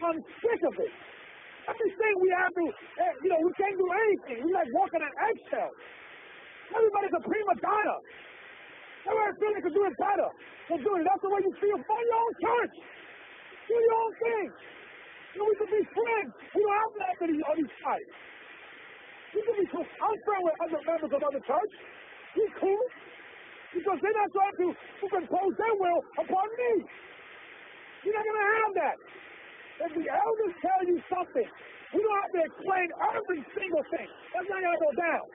S4: I'm sick of it. Everything we have to, we can't do anything. We like walking on eggshells. Everybody's a prima donna. Everybody feels they can do it better. So do it. That's the way you feel. Find your own church. Do your own thing. We can be friends. We don't have to have on these sides. We can be cool. I'm friends with other members of other church. We cool. Because they're not trying to impose their will upon me. You're not going to have that. If the elders tell you something, we don't have to explain every single thing. That's not going to go down.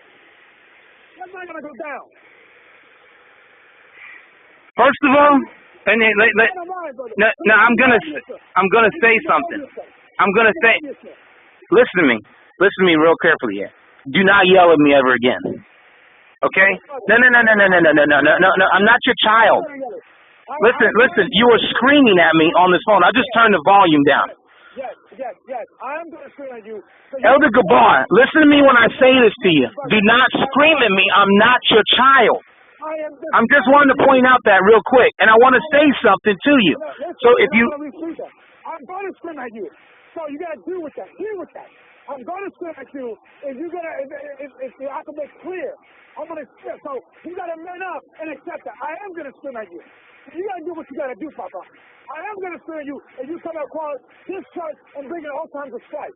S4: That's not going to go down.
S3: First of all, and then, no, I'm gonna say something. I'm gonna say, listen to me real carefully here. Do not yell at me ever again. Okay? No. I'm not your child. Listen. You were screaming at me on this phone. I just turned the volume down.
S4: Yes. I'm gonna scream at you.
S3: Elder Gabar, listen to me when I say this to you. Do not scream at me. I'm not your child. I'm just wanting to point out that real quick, and I want to say something to you. So if you...
S4: I'm going to scream at you. So you got to deal with that. Deal with that. I'm going to scream at you. If you're going to, if I can make clear, I'm going to scream. So you got to man up and accept that. I am going to scream at you. You got to do what you got to do, Papa. I am going to scream at you if you come across this church and bring in all kinds of strife.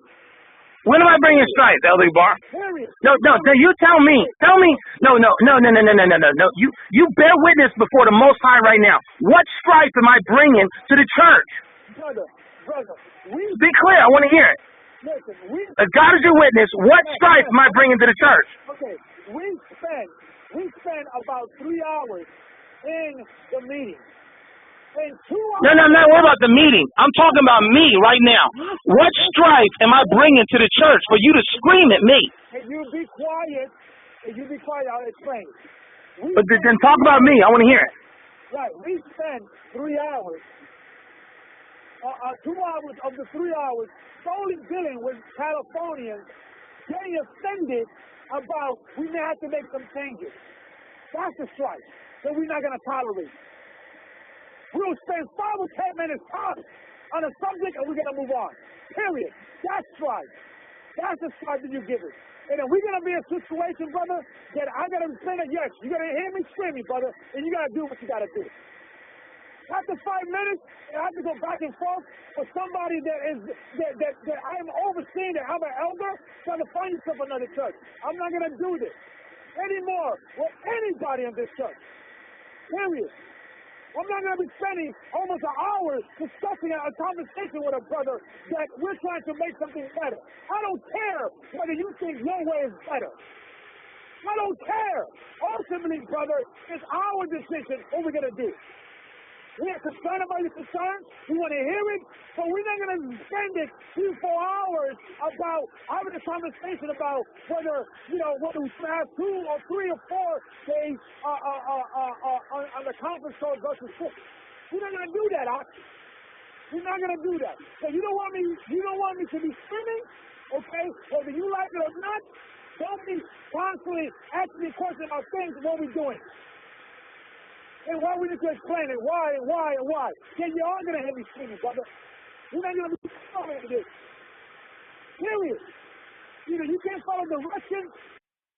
S3: When am I bringing strife, Elder Bar? No, you tell me. No. You bear witness before the Most High right now. What strife am I bringing to the church?
S4: Brother,
S3: be clear. I want to hear it.
S4: Listen,
S3: as God is your witness, what strife am I bringing to the church?
S4: Okay, we spend about 3 hours in the meeting.
S3: No, I'm not worried about the meeting. I'm talking about me right now. What strife am I bringing to the church for you to scream at me?
S4: If you be quiet, I'll explain.
S3: But then talk about me. I want to hear it.
S4: Right. We spend 3 hours, 2 hours of the 3 hours solely dealing with Californians getting offended about we may have to make some changes. That's the strife that we're not going to tolerate. We'll spend 5 or 10 minutes tops on a subject and we're going to move on. Period. That's strife. That's the strife that you give it. And if we're going to be in a situation, brother, that I got to say that, yes, you're going to hear me screaming, brother, and you got to do what you got to do. After 5 minutes, I have to go back and forth for somebody that I am overseeing, that I'm an elder, trying to find yourself another church. I'm not going to do this anymore with anybody in this church. Period. I'm not going to be spending almost an hour discussing a conversation with a brother that we're trying to make something better. I don't care whether you think your way is better. I don't care. Ultimately, brother, it's our decision what we're going to do. We are concerned about your concerns. We want to hear it, but we're not going to spend it 3 or 4 hours about having a conversation about whether we should have 2 or 3 or 4 days on the conference call versus 6. We're not going to do that, Ox. We're not going to do that. So you don't want me to be screaming, okay? Whether you like it or not, don't be constantly asking me questions about things and what we're doing. And why we need to explain it, why. Then you are going to hear me screaming, brother. You're not going to be screaming at this. Period. Either you can't follow directions,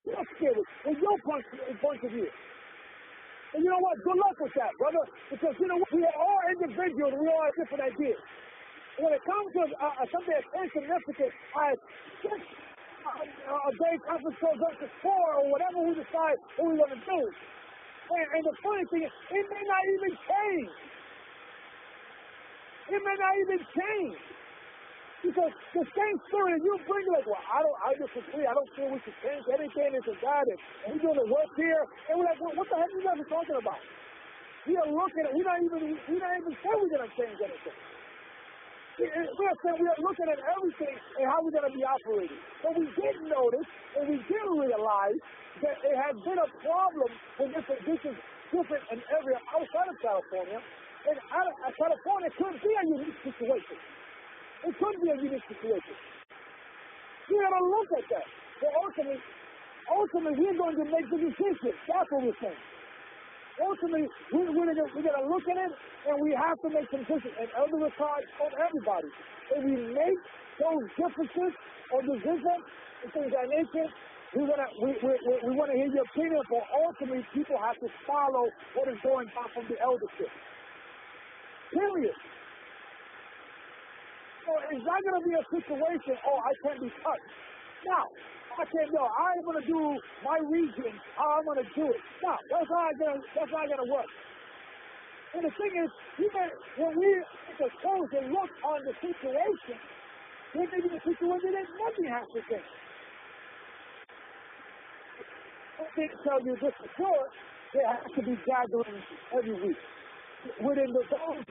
S4: your spirit, or your point of view. And you know what? Good luck with that, brother. Because you know what? We are all individuals. We all have different ideas. When it comes to something as insignificant as a day conference call versus 4 or whatever we decide what we're going to do. And the funny thing is, it may not even change. It may not even change. Because the same spirit you bring, like, well, I disagree. I don't feel we should change anything. This and that. And we're doing the work here. And we're like, well, what the heck are you guys talking about? We are looking at, we're not even saying we're going to change anything. We're saying we are looking at everything and how we're going to be operating. But we did notice and we did realize that there had been a problem with this is different in area outside of California. And California could be a unique situation. It could be a unique situation. We got to look at that. But ultimately, we're going to make the decision. That's what we're saying. Ultimately, we're going to look at it, and we have to make some decisions. And Elder Ricard told everybody, if we make those differences or decisions and things of that nature, we want to hear your opinion, but ultimately, people have to follow what is going on from the eldership. Period. So it's not going to be a situation, I can't be touched. No. I can't go. I'm going to do my region how I'm going to do it. No, that's not going to work. And the thing is, when we suppose to look on the situation, there may be a situation that nothing has to change. I can't tell you this for sure. There has to be gatherings every week within the zone.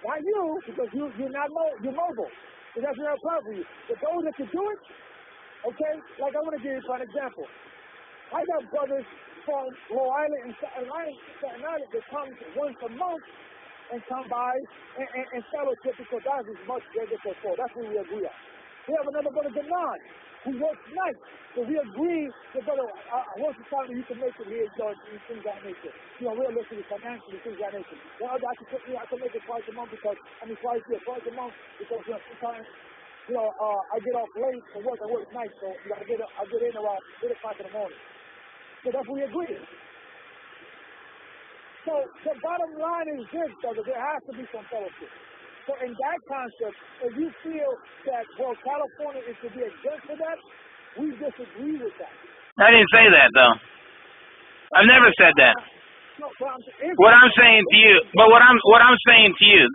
S4: Not you, because you're mobile. So that's not a problem for you. But those that can do it, okay, like I want to give you an example. I got brothers from Long Island and Staten Island that come once a month and come by and fellowship because that is much bigger for. That's what we agree on. We have another brother, Gabar, who works nights. So we agree that, brother, once a time you can make it here, things of that nature. Realistically, financially, things of that nature. Well, I can make it twice a month because, twice a month because, sometimes, I get off late for work. I work nights, so I get in around 8 o'clock in the morning. So that's what we agree. So the bottom line is this, brother. There has to be some fellowship. So in that concept, if you feel that, California is to be against that, we disagree with that.
S3: I didn't say that, though. I've never said that.
S4: No,
S3: what I'm saying to you,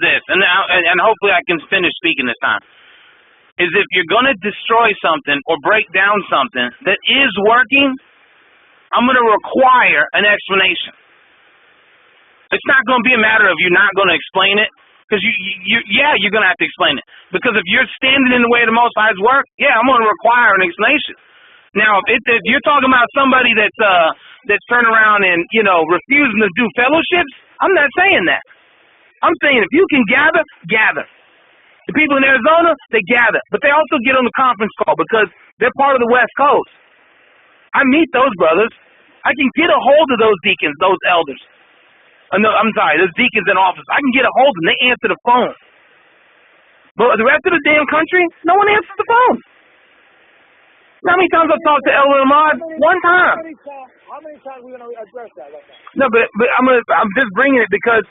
S3: this, and hopefully I can finish speaking this time, is if you're going to destroy something or break down something that is working, I'm going to require an explanation. It's not going to be a matter of you not going to explain it, because you're going to have to explain it. Because if you're standing in the way of the Most High's work, I'm going to require an explanation. Now, if you're talking about somebody that's turned around and refusing to do fellowships, I'm not saying that. I'm saying if you can gather. The people in Arizona, they gather, but they also get on the conference call because they're part of the West Coast. I meet those brothers. I can get a hold of those deacons, those elders. No, I'm sorry, those deacons in office. I can get a hold of them. They answer the phone. But the rest of the damn country, no one answers the phone. How many times I've talked to Elder Ahmad? One time.
S4: How many times are we going to address that right now?
S3: No, but I'm just bringing it because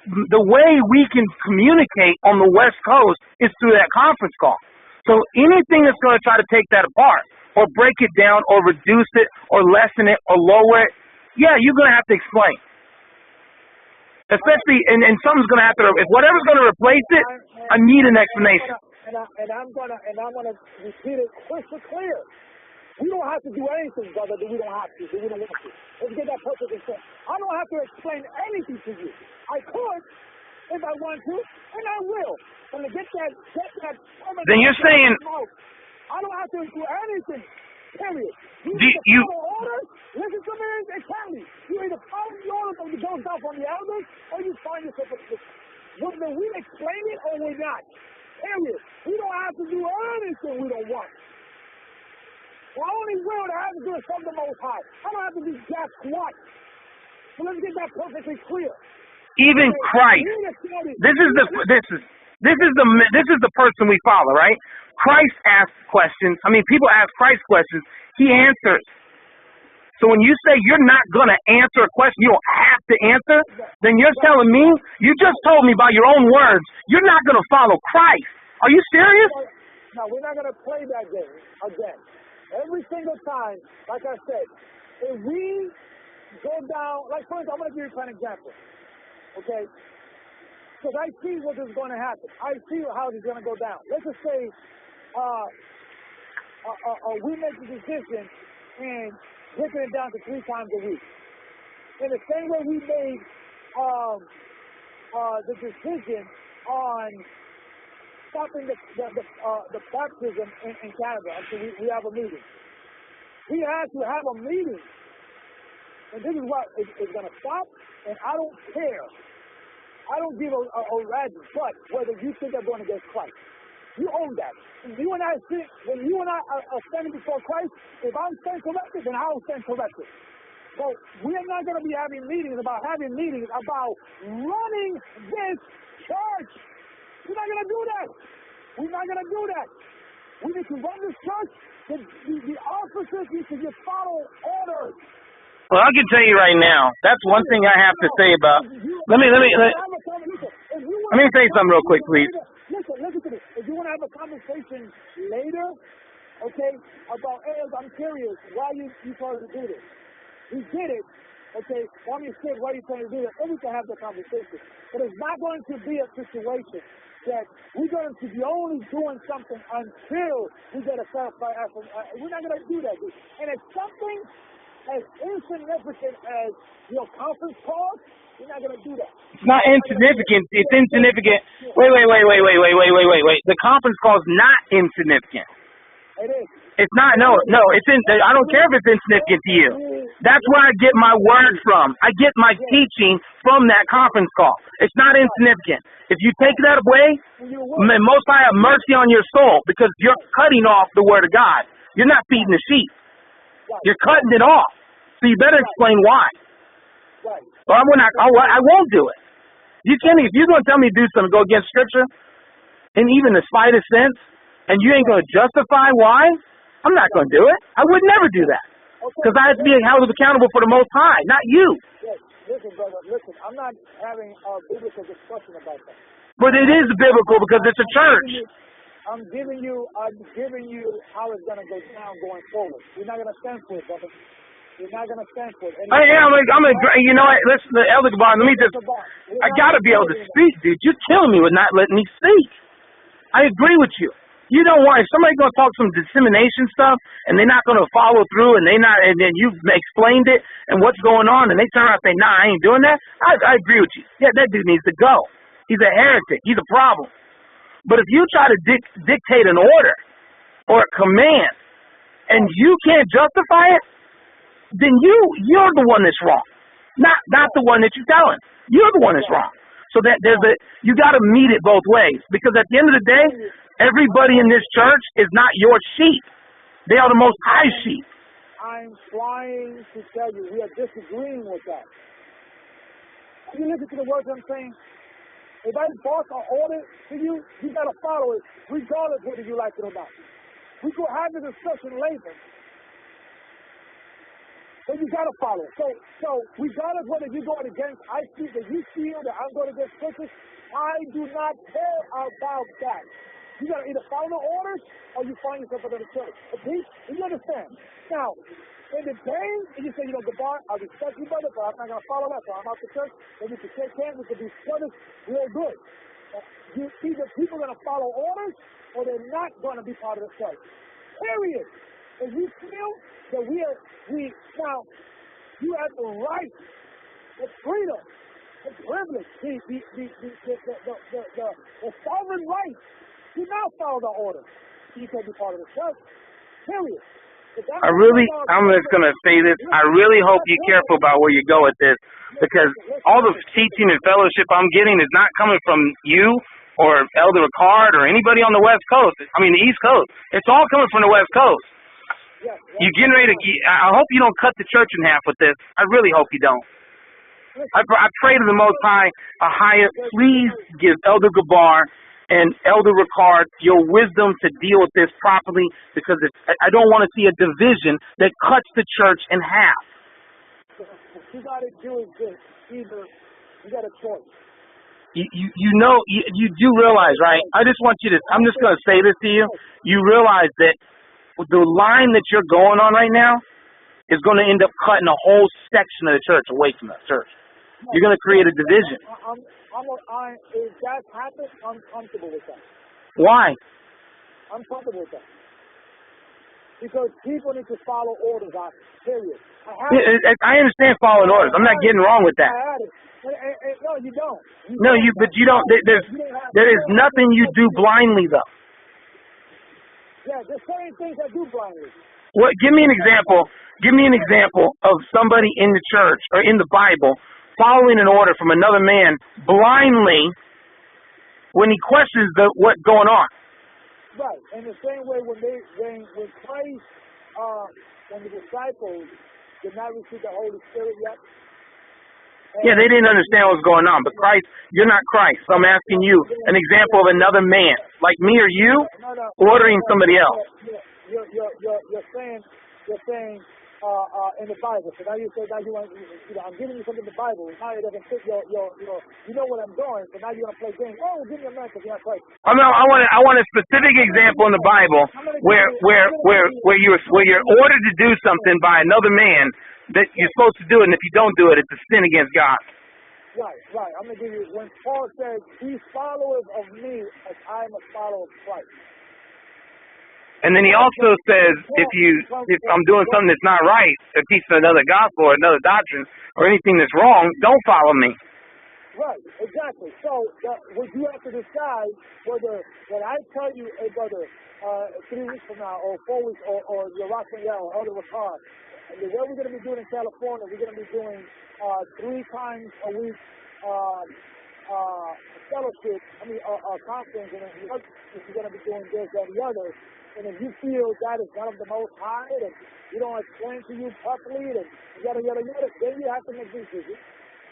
S3: the way we can communicate on the West Coast is through that conference call. So anything that's going to try to take that apart or break it down or reduce it or lessen it or lower it, you're going to have to explain. Especially, and something's going to have to, if whatever's going to replace it, I need an explanation.
S4: And I'm going to repeat it crystal clear. We don't have to do anything, brother, that we don't have to, that we don't want to. Let's get that perfectly clear. I don't have to explain anything to you. I could, if I want to, and I will. When I get that.
S3: Then you're saying.
S4: I don't have to do anything. Period.
S3: You
S4: follow orders. Listen to me and tell me. You either follow the orders or you don't down from the elders, or you find yourself a position. Whether we explain it or we're not. Period. We don't have to do anything we don't want. The only will that I have to do is from the Most High. I don't have to do jack squat. So let's get that perfectly clear.
S3: Even Christ. This is the person we follow, right? Christ asks questions. People ask Christ questions. He answers. So when you say you're not going to answer a question you don't have to answer, then you're telling me, you just told me by your own words, you're not going to follow Christ. Are you serious?
S4: No, we're not going to play that game again. Every single time, like I said, if we go down, like for instance, I'm going to give you an example. Okay? Because I see what is going to happen. I see how it's going to go down. Let's just say we make the decision and breaking it down to 3 times a week. In the same way we made the decision on stopping the baptism in Canada until we have a meeting. We had to have a meeting. And this is what is going to stop, and I don't care. I don't give a rat's butt whether you think they're going against Christ. You own that. When you and I are standing before Christ, if I'm stand corrected, then I'll stand corrected. So we're not going to be having meetings about running this church. We're not going to do that. We're not going to do that. We need to run this church. The officers need to just follow orders.
S3: Well, I can tell you right now, that's one thing I have to say about. Let me say something real quick, please.
S4: Listen to this. If you want to have a conversation later, okay, about, hey, I'm curious, why you trying to do this? We did it, okay, why you said, why are you trying to do that? And we can have the conversation. But it's not going to be a situation that we're going to be only doing something until we get a clarified answer. We're not going to do that. And it's something as insignificant as your conference call, we're not going to do that.
S3: It's not insignificant. It's insignificant. Wait. The conference call is not insignificant.
S4: It is.
S3: It's not. No. It's in. I don't care if it's insignificant to you. That's where I get my word from. I get my teaching from that conference call. It's not insignificant. If you take that away, may Most High have mercy on your soul, because you're cutting off the word of God. You're not feeding the sheep. You're cutting it off. So you better explain why. Or I won't do it. You can't. If you're going to tell me to do something, go against Scripture, in even the slightest sense, and you ain't going to justify why, I'm not going to do it. I would never do that. Because I have to be held accountable for the Most High, not you.
S4: Yes. Listen, brother, I'm not having a biblical discussion about that.
S3: But it is biblical because it's a church.
S4: I'm giving you how it's going to go down going forward. You're not going to stand for it, brother. You're not going to stand for it. You know what? Listen, Elder Gabar, I got to be able to speak, dude. You're killing me with not letting me speak. I agree with you. You don't want, if somebody's going to talk some dissemination stuff and they're not going to follow through and and then you've explained it and what's going on and they turn around and say, nah, I ain't doing that, I agree with you. Yeah, that dude needs to go. He's a heretic. He's a problem. But if you try to dictate an order or a command and you can't justify it, then you're the one that's wrong, not the one that you're telling. You're the one that's wrong. So that you got to meet it both ways, because at the end of the day, everybody in this church is not your sheep. They are the Most High sheep. I'm trying to tell you, we are disagreeing with that. If you listen to the words I'm saying, if I boss or order to you, you got to follow it, regardless whether you like it or not. We could have the discussion later, but you got to follow it. So regardless whether you're going against, I see that you feel that I'm going against churches, I do not care about that. You got to either follow the orders or you find yourself another church. Okay? You understand? Now, in the game, and you say, Gabar, I respect you, brother, but I'm not going to follow that, so I'm out the church. Then we can shake hands, we can be brothers, real good. Either people are going to follow orders or they're not going to be part of the church. Period. And you feel that now, you have the right, the freedom, the privilege, the sovereign right to not follow the order. You can be part of the church. Period.
S3: I'm just going to say this. I really hope you're careful about where you go with this, because all the teaching and fellowship I'm getting is not coming from you or Elder Ricard or anybody on the West Coast. I mean, the East Coast. It's all coming from the West Coast. You're getting ready to. I hope you don't cut the church in half with this. I really hope you don't. I pray to the Most High, please give Elder Gabar and Elder Ricard your wisdom to deal with this properly, because I don't want to see a division that cuts the church in half.
S4: What you got to do is this. Either you got a choice.
S3: You do realize, right? I just want you to. I'm just going to say this to you. You realize that the line that you're going on right now is going to end up cutting a whole section of the church away from the church. You're going to create a division.
S4: If that happens, I'm comfortable with that.
S3: Why?
S4: I'm comfortable with that. Because people need to follow orders, period.
S3: I understand following orders. I'm not getting wrong with that.
S4: No, you don't.
S3: But you don't. There is nothing you do blindly though.
S4: Yeah, there's certain things that do blindly.
S3: What? Give me an example. Give me an example of somebody in the church or in the Bible following an order from another man blindly when he questions what's going on.
S4: Right. In the same way when Christ, when the disciples did not receive the Holy Spirit yet.
S3: Yeah, they didn't understand what's going on. But Christ, you're not Christ. So I'm asking you an example of another man, like me or you, ordering somebody else.
S4: You're saying in the Bible. So now you say you want, I'm giving you something in the Bible. Now it doesn't fit your you know what I'm doing. So now you're gonna play games. Oh, give me a man because you're not Christ.
S3: I want a specific example in the Bible where you're ordered to do something by another man that you're supposed to do it, and if you don't do it, it's a sin against God.
S4: Right. I'm gonna give you when Paul says, "Be followers of me as I am a follower of Christ."
S3: And then he also says, if I'm doing something that's not right, a piece of another gospel or another doctrine or anything that's wrong, don't follow me.
S4: Right, exactly. So what you have to decide whether when I tell you, hey brother, 3 weeks from now or 4 weeks or your Rock and Yell or Elder Ricard, what we're going to be doing in California, we're going to be doing 3 times a week fellowship, conference, and then the other we're going to be doing this, that, and the other. And if you feel that is not of the Most High, and you don't explain to you properly, and yada, yada, yada, then you have to make this decision.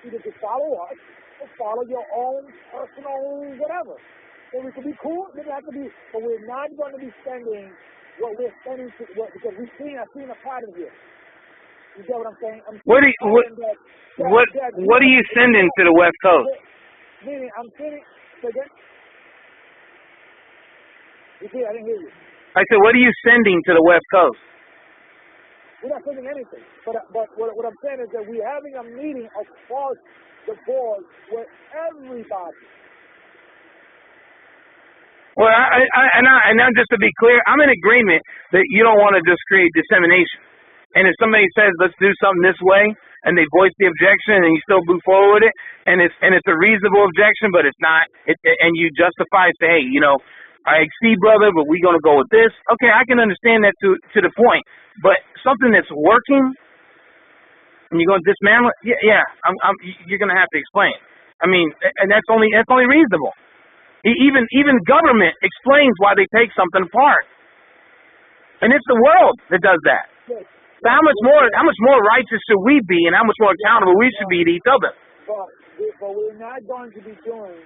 S4: Either to follow us or follow your own personal whatever. So we can be cool, it doesn't have to be, but we're not going to be spending what we're spending because I've seen a pattern here. You get what I'm saying?
S3: What are you sending to the West Coast?
S4: Meaning, I'm sending, again? You see, I didn't hear you.
S3: I said, what are you sending to the West Coast?
S4: We're not sending anything. But what I'm saying is that we're having a meeting across the board with everybody.
S3: Well, and just to be clear, I'm in agreement that you don't want to just create dissemination. And if somebody says, let's do something this way, and they voice the objection, and you still move forward with it, and it's a reasonable objection, but it's not, and you justify, say, hey, I see, brother, but we're going to go with this. Okay, I can understand that to the point. But something that's working, and you're going to dismantle it, you're going to have to explain. I mean, and that's only reasonable. Even government explains why they take something apart. And it's the world that does that. So how much more righteous should we be, and how much more accountable we should be to each other?
S4: But we're not going to be doing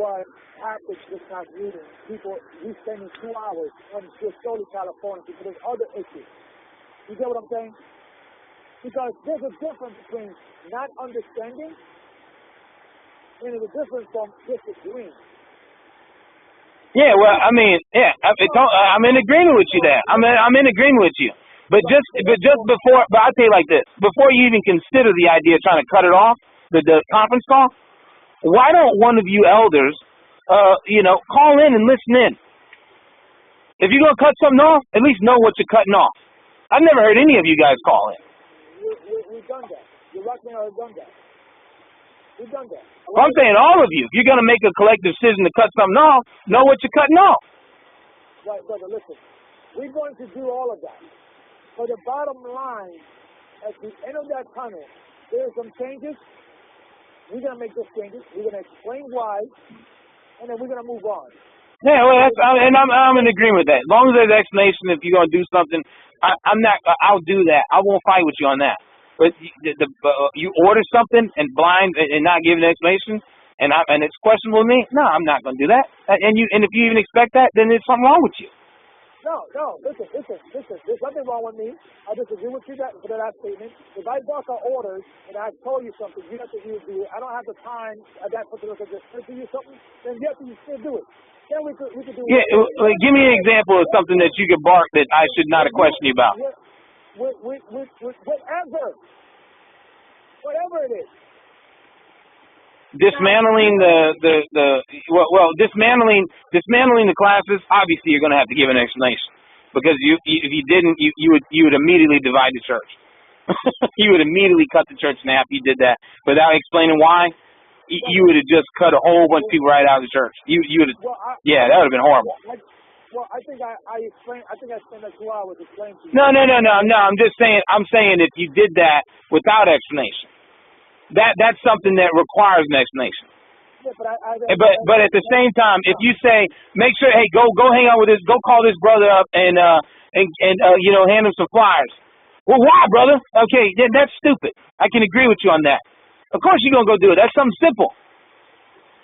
S4: what happens this past meeting. People, we spending 2 hours on just solely California because there's other issues. You get what I'm saying? Because there's a difference between not understanding and there's a difference from disagreeing.
S3: Yeah, well, I mean, I'm in agreement with you there. I'm in agreement with you. But I'll tell you like this: before you even consider the idea of trying to cut it off, the conference call, why don't one of you elders, call in and listen in? If you're gonna cut something off, at least know what you're cutting off. I've never heard any of you guys call in.
S4: We've done that. You're right, we've done that. We've done that.
S3: Well, I'm saying all of you. If you're gonna make a collective decision to cut something off, know what you're cutting off.
S4: Right, brother. Listen, we're going to do all of that. But the bottom line, at the end of that tunnel, there are some changes. We're going to make those changes. We're going to explain why, and then we're going to move on.
S3: Yeah, well, I'm in agreement with that. As long as there's explanation, if you're going to do something, I'll do that. I won't fight with you on that. But you order something and not give an explanation, and it's questionable to me. No, I'm not going to do that. And if you even expect that, then there's something wrong with you.
S4: No, listen. There's nothing wrong with me. I disagree with you for that statement. If I bark our orders and I told you something, you have to do it. I don't have the time at that particular time to do you something, then you have to still do it. Then we could do it.
S3: Yeah, give me an example of something that you could bark that I should not have questioned you about.
S4: Whatever it is.
S3: Dismantling dismantling the classes. Obviously, you're going to have to give an explanation because if you didn't, you would immediately divide the church. You would immediately cut the church in half. You did that without explaining why. You would have just cut a whole bunch of people right out of the church. You would have, yeah, that would have been horrible.
S4: Well, I think I explained. I think I spent that 2 hours explaining to you.
S3: No. I'm just saying. I'm saying if you did that without explanation, that's something that requires an explanation.
S4: Yeah,
S3: but at the same time, if you say, make sure, hey, go hang out with this, go call this brother up and you know, hand him some flyers. Well, why, brother? Okay, that's stupid. I can agree with you on that. Of course you're gonna go do it. That's something simple.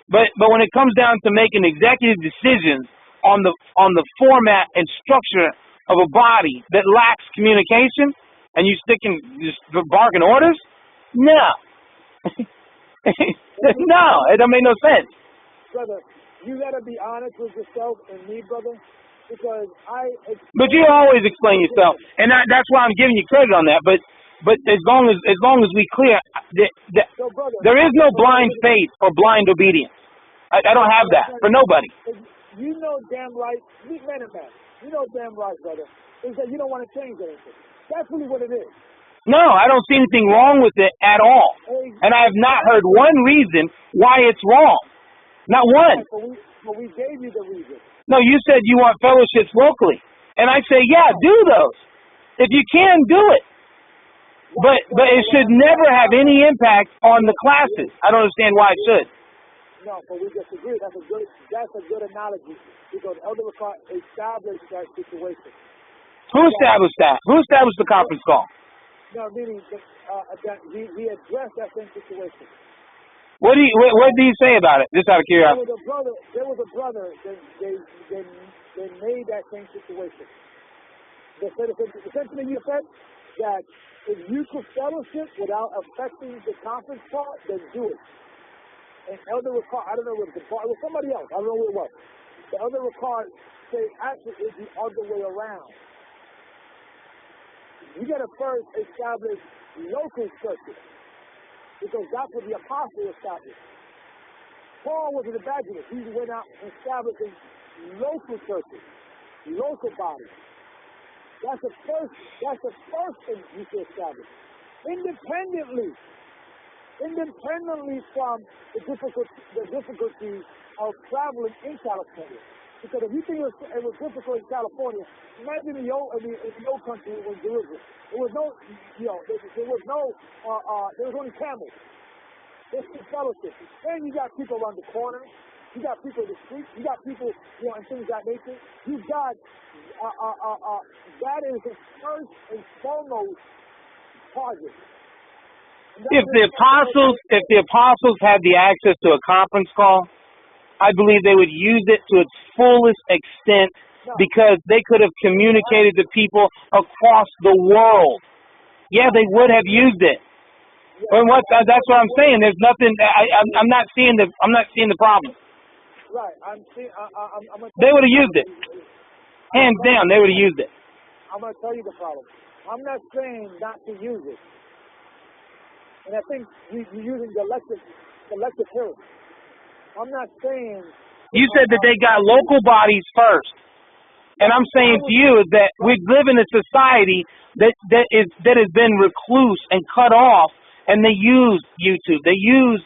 S3: But when it comes down to making executive decisions on the format and structure of a body that lacks communication, and you just barking orders, no. No, it don't make no sense.
S4: Brother, you gotta be honest with yourself and me, brother, because
S3: But you always explain yourself, and that's why I'm giving you credit on that. But as long as we clear, there is no blind faith or blind obedience. I don't have that for nobody.
S4: You know damn right, man and man. You know damn right, brother, is that you don't want to change anything. That's really what it is.
S3: No, I don't see anything wrong with it at all. And I have not heard one reason why it's wrong. Not one.
S4: But we gave you the reason.
S3: No, you said you want fellowships locally. And I say, yeah, do those. If you can, do it. But it should never have any impact on the classes. I don't understand why it should.
S4: No, but we disagree. That's a good analogy because Elder McCart established that situation.
S3: Who established that? Who established the conference call?
S4: No, meaning he addressed that same situation.
S3: What do you say about it? Just out of curiosity.
S4: There was a brother. They made that same situation. They said essentially you said that if you could fellowship without affecting the conference call, then do it. And Elder Ricard, I don't know if it was somebody else. I don't know who it was. The Elder Ricard said actually it's the other way around. You got to first establish local churches because that's what the apostle established. Paul was an evangelist. He went out establishing local churches, local bodies. That's the first thing you should establish. Independently from the difficulties of traveling in California. Because if you think it was difficult in California, imagine in your country it was Jerusalem. There was only camels. There's the fellowship. And you got people around the corner. You got people in the street. You got people, and things of that nature. You got, that is the first and foremost target.
S3: If the apostles had the access to a conference call, I believe they would use it to its fullest extent because they could have communicated to people across the world. Yeah, they would have used it. And that's what I'm saying. There's nothing. I'm not seeing the problem.
S4: Right.
S3: They would have used it. Hands down, they would have used it.
S4: I'm going to tell you the problem. I'm not saying not to use it. And I think you're using the collective hearing. I'm not saying...
S3: You said that they got local bodies first. And I'm saying to you is that we live in a society that has been recluse and cut off, and they use YouTube, they use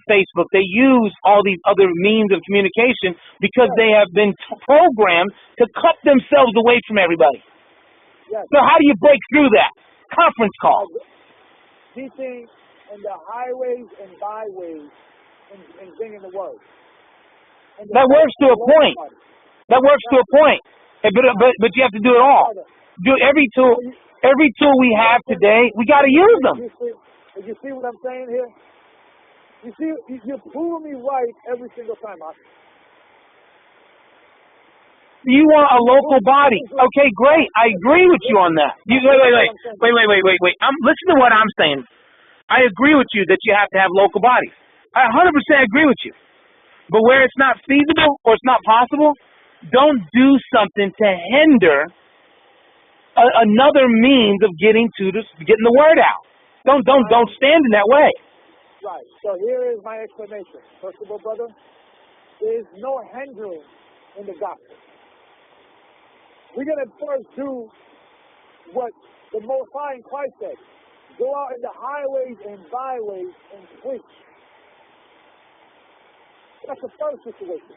S3: Facebook, they use all these other means of communication because they have been programmed to cut themselves away from everybody.
S4: Yes.
S3: So how do you break through that? Conference call.
S4: Teaching in the highways and byways and bringing the word.
S3: That works to a point. That works to a point. But you have to do it all. Do every tool we have today, we got to use them.
S4: You see what I'm saying here? You see, you're proving me right every single time.
S3: You want a local body. Okay, great. I agree with you on that. Wait. Listen to what I'm saying. I agree with you that you have to have local bodies. I 100% agree with you. But where it's not feasible or it's not possible, don't do something to hinder another means of getting the word out. Don't stand in that way.
S4: Right. So here is my explanation. First of all, brother, there is no hindering in the gospel. We're going to first do what the Most High in Christ said. Go out in the highways and byways and preach. That's the first situation.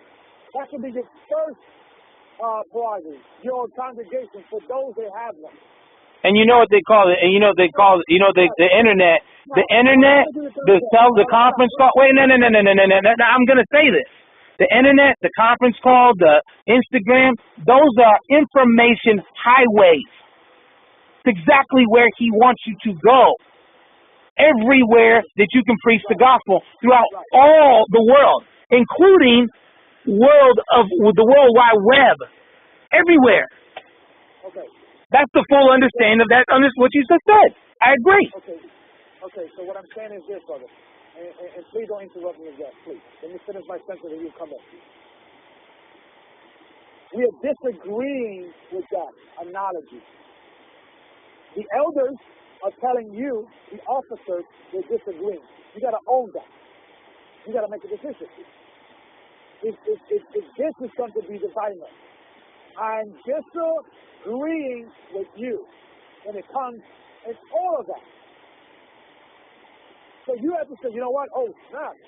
S4: That should be your first priority, your congregation, for those that have one.
S3: And you know what they call it, and the internet, the conference call. Wait, no, I'm going to say this. The internet, the conference call, the Instagram, those are information highways. It's exactly where he wants you to go. Everywhere that you can preach the gospel throughout all the world, including the World Wide Web. Everywhere.
S4: Okay.
S3: That's the full understanding of that. What you just said. I agree.
S4: Okay. So what I'm saying is this, brother, and please don't interrupt me again, please. Let me finish my sentence and you come in. We are disagreeing with that analogy. The elders are telling you, the officers, they're disagreeing. You got to own that. You got to make a decision. If this is going to be dividing us, I'm disagreeing with you when it comes in all of that. So you have to say, you know what? Oh, snap.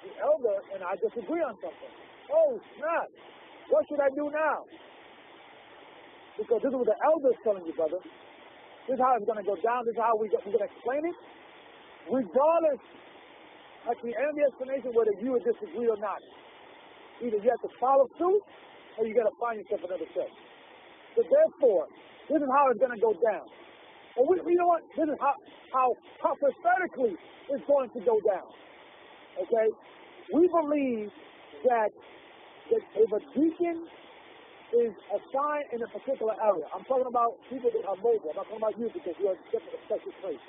S4: The elder and I disagree on something. Oh, snap. What should I do now? Because this is what the elder is telling you, brother. This is how it's going to go down. This is how we're going to explain it. Regardless, at the end of the explanation, whether you would disagree or not, either you have to follow through or you got to find yourself another church. So therefore, this is how it's going to go down. And you know what? This is how prophetically it's going to go down. Okay? We believe that if a deacon is assigned in a particular area, I'm talking about people that are mobile. I'm not talking about you because you're a different special place.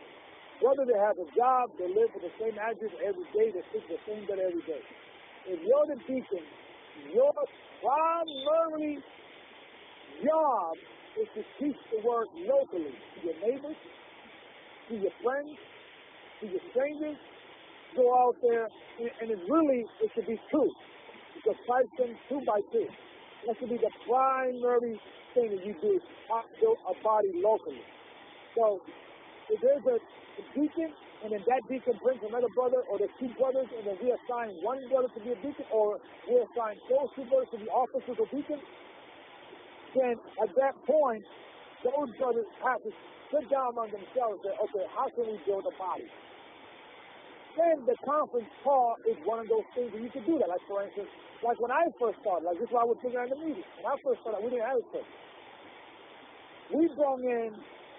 S4: Whether they have a job, they live in the same address every day, they speak the same bed every day. If you're the deacon, your primary job is to teach the word locally to your neighbors, to your friends, to your strangers. Go out there, and it should be two, because Christ sends 2 by 2. That should be the primary thing that you do, build a body locally. So if there's a deacon, and then that deacon brings another brother, or there's 2 brothers, and then we assign 1 brother to be a deacon, or we assign those 2 brothers to be officers or deacons, then at that point, those brothers have to sit down among themselves and say, okay, how can we build a body? Then the conference call is one of those things that you can do that. Like, for instance, like when I first started, like this is what I was thinking in the meeting. When I first started, we didn't have a church. We brought in,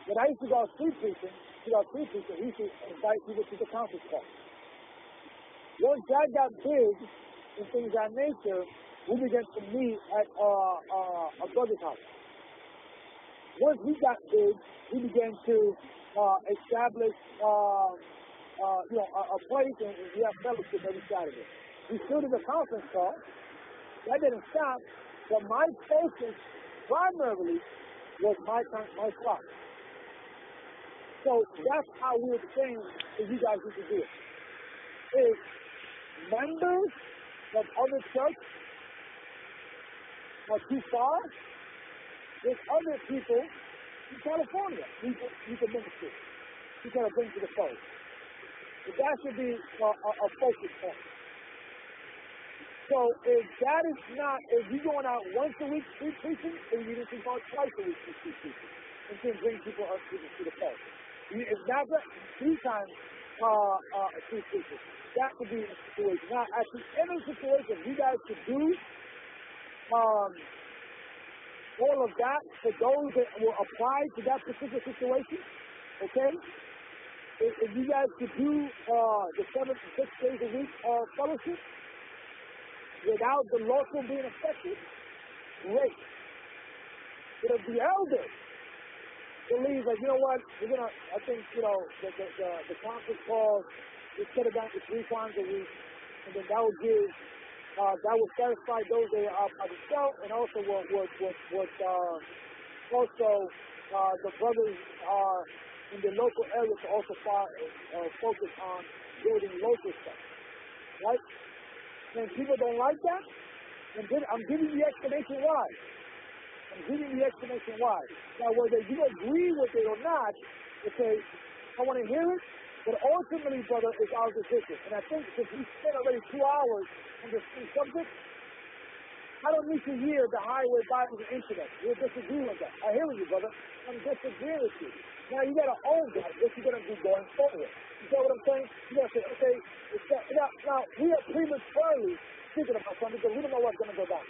S4: when I used to go out street preaching, we used to invite people to the conference call. Once that got big and things of that nature, we began to meet at a brother's house. Once we got big, we began to establish a place, and we have fellowship every Saturday. We still did a conference call. That didn't stop, but my focus primarily was my flock. So that's how we were saying that you guys need to do it. If members of other churches are too far, there's other people in California you can minister. You got to bring to the fold. But that should be a focus point. So if that is not, if you're going out once a week street preaching, then you need to go twice a week street preaching and then bring people up to the fold. It's not that 3 times street preaching. That could be the situation. Now, at the end of the situation, you guys could do all of that for those that will apply to that particular situation, okay? If you guys could do the 7 to 6 days a week fellowship without the local being affected, great. But if the elders believe that, you know what, I think, the conference call, we set it down to 3 times a week, and then that will give, that will satisfy those that are by themselves, and also the brothers are in the local area to also focus on building local stuff, right? And people don't like that, and then I'm giving you the explanation why. Now, whether you agree with it or not, okay, I want to hear it. But ultimately, brother, it's our decision. And I think since we spent already 2 hours on this subject, I don't need to hear the highway, Bible, and internet. We'll disagree with that. I hear you, brother. I'm disagreeing with you. Now, you got to own that. What you're going to do going forward. You know what I'm saying? You got to say, okay, now, we are prematurely speaking about something because we don't know what's going to go down.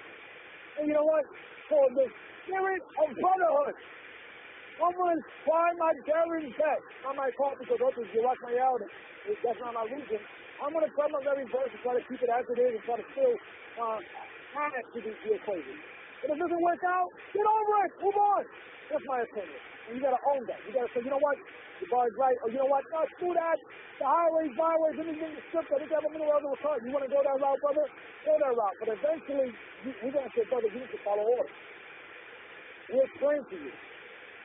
S4: And you know what? For the spirit of brotherhood, I'm going to try my very best. I might call because others, you watch my elder. That's not my reason. I'm going to try my very best to try to keep it as it is and try to still add to the equation. If it doesn't work out, get over it. Move on. That's my opinion. And you got to own that. You got to say, you know what? The bar is right. Or you know what? No, screw that. The highways, byways, anything in the script. I think I have a middle of the car. You want to go that route, brother? Go that route. But eventually, we're going to say, brother, you need to follow orders. We'll explain to you.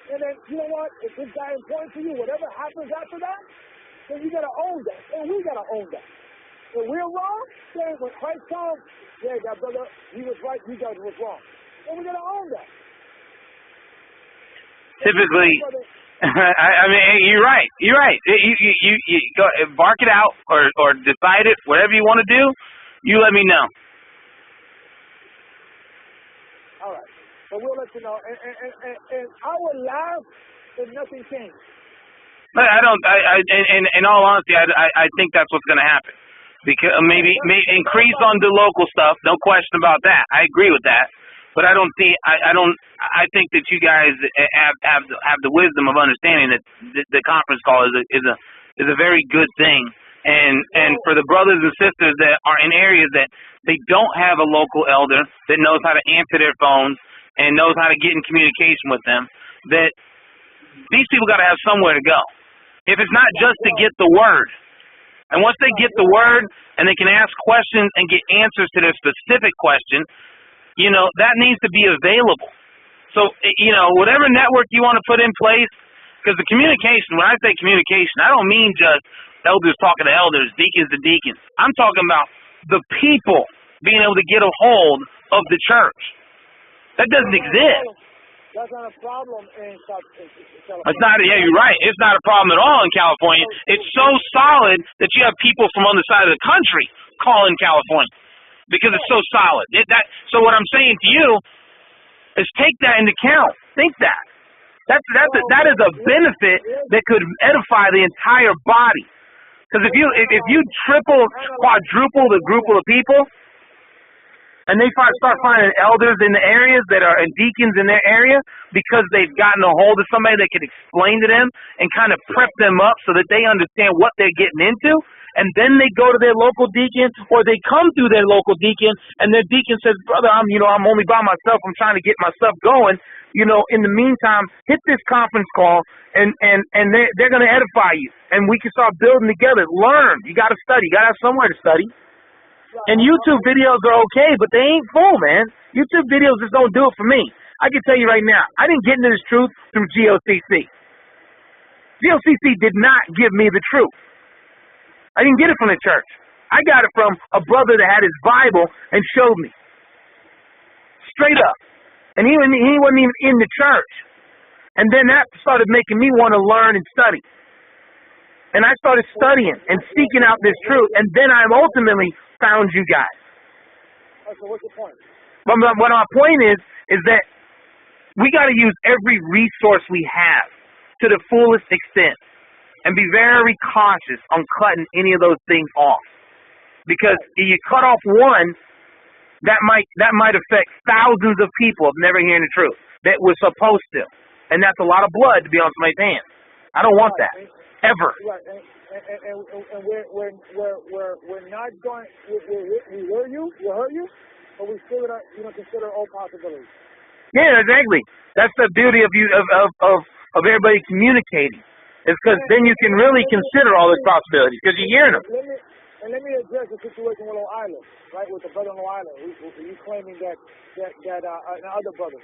S4: And then, you know what? If this guy important to you, whatever happens after that, then you got to own that. And we got to own that. If we're wrong, then when Christ comes, yeah, that brother, he was right, you guys was wrong. And we got to own that.
S3: Typically, I mean, you're right. You're right. You go bark it out or decide it, whatever you want to do, you let me know.
S4: All right. But we'll let you know. And I will laugh if nothing changed.
S3: I don't. In all honesty, I think that's what's going to happen. Because maybe increase on the local stuff. No question about that. I agree with that. But I don't see. I think that you guys have the wisdom of understanding that the conference call is a very good thing. And for the brothers and sisters that are in areas that they don't have a local elder that knows how to answer their phones and knows how to get in communication with them, that these people got to have somewhere to go. If it's not just to get the word, and once they get the word and they can ask questions and get answers to their specific question, you know, that needs to be available. So, you know, whatever network you want to put in place, because the communication, when I say communication, I don't mean just elders talking to elders, deacons to deacons. I'm talking about the people being able to get a hold of the church. That doesn't exist.
S4: That's not a problem in California.
S3: It's not. Yeah, you're right. It's not a problem at all in California. It's so solid that you have people from on the side of the country calling California because it's so solid. So what I'm saying to you is take that into account. Think that. That is a benefit that could edify the entire body. Because if you triple, quadruple the group of people, and they start finding elders in the areas and deacons in their area because they've gotten a hold of somebody that can explain to them and kind of prep them up so that they understand what they're getting into. And then they go to their local deacon or they come through their local deacon and their deacon says, brother, I'm only by myself. I'm trying to get my stuff going. You know, in the meantime, hit this conference call and they're going to edify you. And we can start building together. Learn. You got to study. You got to have somewhere to study. And YouTube videos are okay, but they ain't full, man. YouTube videos just don't do it for me. I can tell you right now, I didn't get into this truth through GOCC. GOCC did not give me the truth. I didn't get it from the church. I got it from a brother that had his Bible and showed me. Straight up. And he wasn't even in the church. And then that started making me want to learn and study. And I started studying and seeking out this truth. And then I ultimately found you guys.
S4: So what's your point?
S3: But what my point is that we got to use every resource we have to the fullest extent and be very cautious on cutting any of those things off. Because if you cut off one, that might affect thousands of people of never hearing the truth that we're supposed to. And that's a lot of blood to be on somebody's hands. I don't want that. Ever.
S4: Right. And we're not going. We hear you, but we still consider all possibilities.
S3: Yeah, exactly. That's the beauty of you of everybody communicating. It's because then you can really consider all these possibilities because you're hearing them.
S4: Let me address the situation with Long Island, right? With the brother on Long Island, you claiming that and other brothers.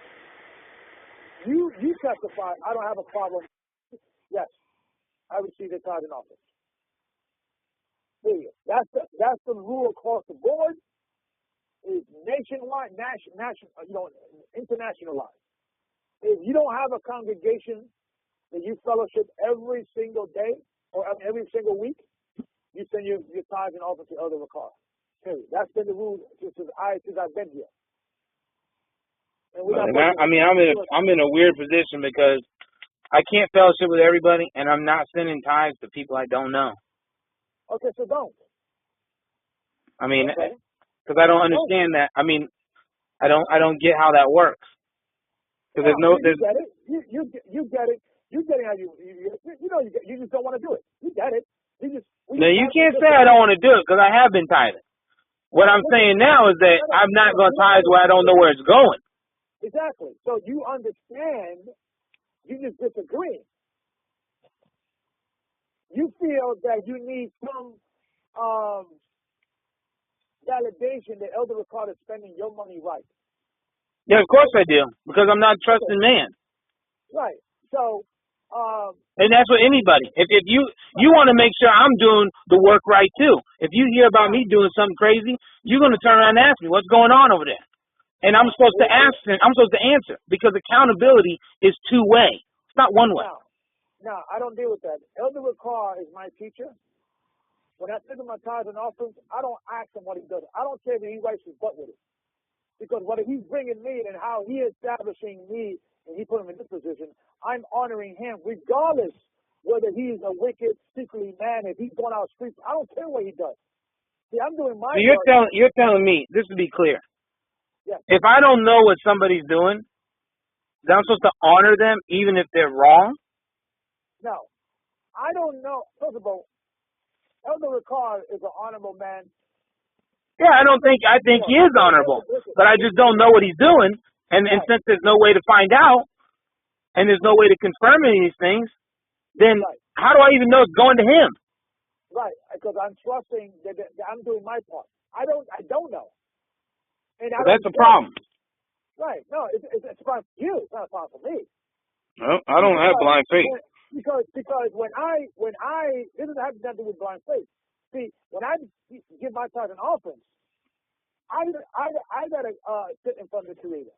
S4: You testify. I don't have a problem. Yes, I received a tithe in office. That's the rule across the board. It's nationwide, internationalized. If you don't have a congregation that you fellowship every single day or every single week, you send your tithes and offers to Elder Ricard. Period. That's been the rule since I've been here. And
S3: I'm in a weird position because I can't fellowship with everybody, and I'm not sending tithes to people I don't know.
S4: Okay, so don't.
S3: I mean, because I don't understand that. I mean, I don't get how that works. Because
S4: you get it. You get it. You get it how you just don't want to do it. You get it. You
S3: can't say I don't want to do it because I have been tithing. What I'm saying now is that I'm not going to tithe where I don't know where it's going.
S4: Exactly. So you understand. You just disagree. You feel that you need some validation that Elder Ricard is spending your money right.
S3: Yeah, of course I do, because I'm not trusting man.
S4: Right. So.
S3: And that's what anybody. If you want to make sure I'm doing the work right too. If you hear about me doing something crazy, you're going to turn around and ask me what's going on over there. And I'm supposed to answer because accountability is two-way. It's not one way.
S4: No, I don't deal with that. Elder Ricard is my teacher. When I send him my tithes and offerings, I don't ask him what he does. I don't care that he wipes his butt with it. Because what he's bringing me and how he is establishing me and he put him in this position, I'm honoring him regardless whether he's a wicked, secretly man, if he's going out streets. I don't care what he does. See, I'm doing my work.
S3: You're telling me, this to be clear,
S4: yes.
S3: If I don't know what somebody's doing, then I'm supposed to honor them even if they're wrong?
S4: No. I don't know. First of all, Elder Ricard is an honorable man.
S3: Yeah, I think he is honorable, but I just don't know what he's doing. And since there's no way to find out, and there's no way to confirm any of these things, then how do I even know it's going to him?
S4: Right, because I'm trusting that I'm doing my part. I don't know. And
S3: that's a problem.
S4: Right. No, it's a problem for you. It's not a problem for me.
S3: No, I don't have blind faith.
S4: Because when I this doesn't have nothing to do with blind faith. See, when I give my tithes and offerings, I gotta sit in front of the Creator.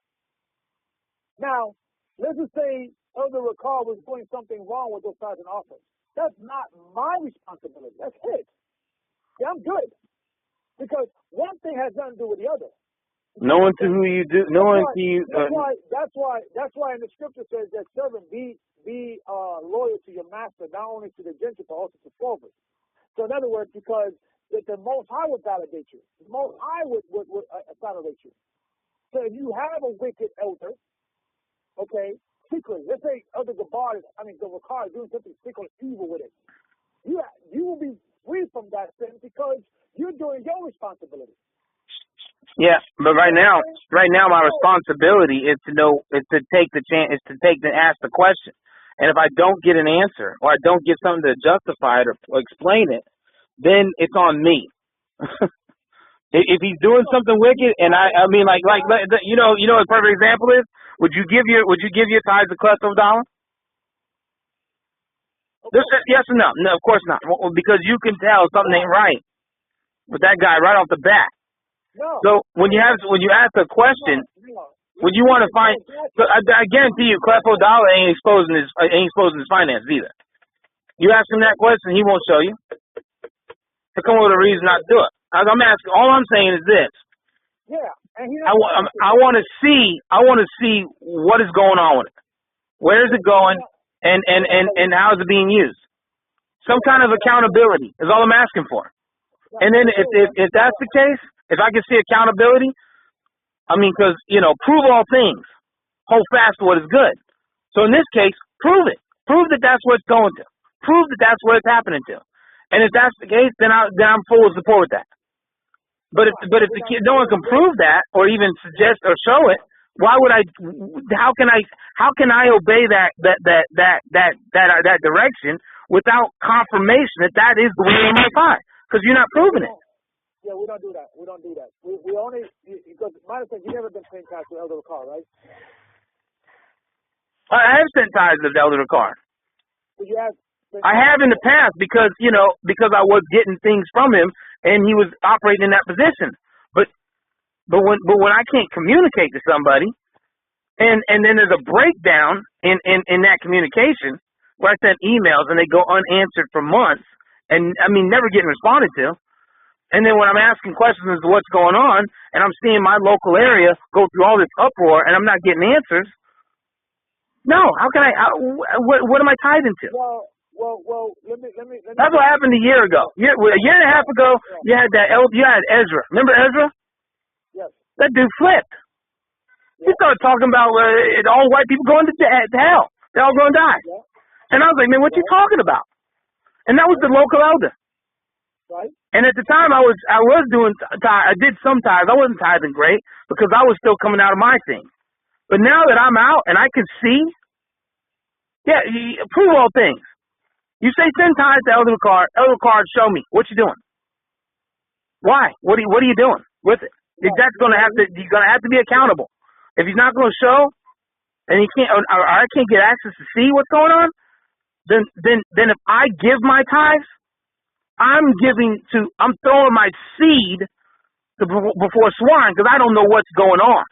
S4: Now, let's just say Elder Ricard was doing something wrong with those tithes and offerings. That's not my responsibility. That's his. Yeah, I'm good. Because one thing has nothing to do with the other.
S3: No one to who you do. No one to you.
S4: That's why in the scripture says that servant be loyal to your master, not only to the Gentiles but also to foreigners. So in other words, because the Most High would validate you, the Most High would validate you. So if you have a wicked elder, okay, secretly, let's say Elder Gabar Ricard is doing something secret evil with it, you will be free from that sin because you're doing your responsibility.
S3: Yeah, but right now, my responsibility is to take the chance, ask the question. And if I don't get an answer or I don't get something to justify it or explain it, then it's on me. If he's doing something wicked, and I mean, like you know what a perfect example is? Would you give your tithes a klepto dollar? Yes or no? No, of course not. Well, because you can tell something ain't right with that guy right off the bat.
S4: No.
S3: So when you ask a question, when you want to find, so I guarantee you, klepto dollar ain't exposing his finances either. You ask him that question, he won't show you. To come up with a reason not to do it. I'm asking. All I'm saying is this.
S4: Yeah, and
S3: I want to see what is going on with it. Where is it going, and how is it being used? Some kind of accountability is all I'm asking for. And then if that's the case, if I can see accountability, I mean, because prove all things, hold fast to what is good. So in this case, prove it. Prove that that's what it's going to. Prove that that's what it's happening to. And if that's the case, then I'm full of support with that. But if no one can prove that or even suggest or show it, why would I? How can I obey that direction without confirmation that is the way of my God? Because you're not proving it.
S4: Yeah, we don't do that. We only because matter of fact, you never been paying tithes to Elder Ricard, right?
S3: I have sent tithes to Elder Ricard.
S4: But you have.
S3: I have in the past because I was getting things from him and he was operating in that position. But when I can't communicate to somebody and then there's a breakdown in that communication, where I sent emails and they go unanswered for months, and I mean never getting responded to. And then when I'm asking questions as to what's going on, and I'm seeing my local area go through all this uproar, and I'm not getting answers. No, how can I? What am I tied into?
S4: Well. Let me.
S3: That's what happened a year ago. A year and a half ago, you had Ezra. Remember Ezra?
S4: Yes.
S3: That dude flipped. He started talking about all white people going to hell. They're all going to die.
S4: Yeah.
S3: And I was like, man, what you talking about? And that was the local elder.
S4: Right.
S3: And at the time, I did some tithes. I wasn't tithing great because I was still coming out of my thing. But now that I'm out and I can see, prove all things. You say send tithes to Elder Ricard. Elder Ricard, show me what you doing. Why? What are you doing with it? Right. That's you're gonna have to be accountable. If he's not going to show, and he can't, or I can't get access to see what's going on, then if I give my tithes, I'm throwing my seed before swine because I don't know what's going on.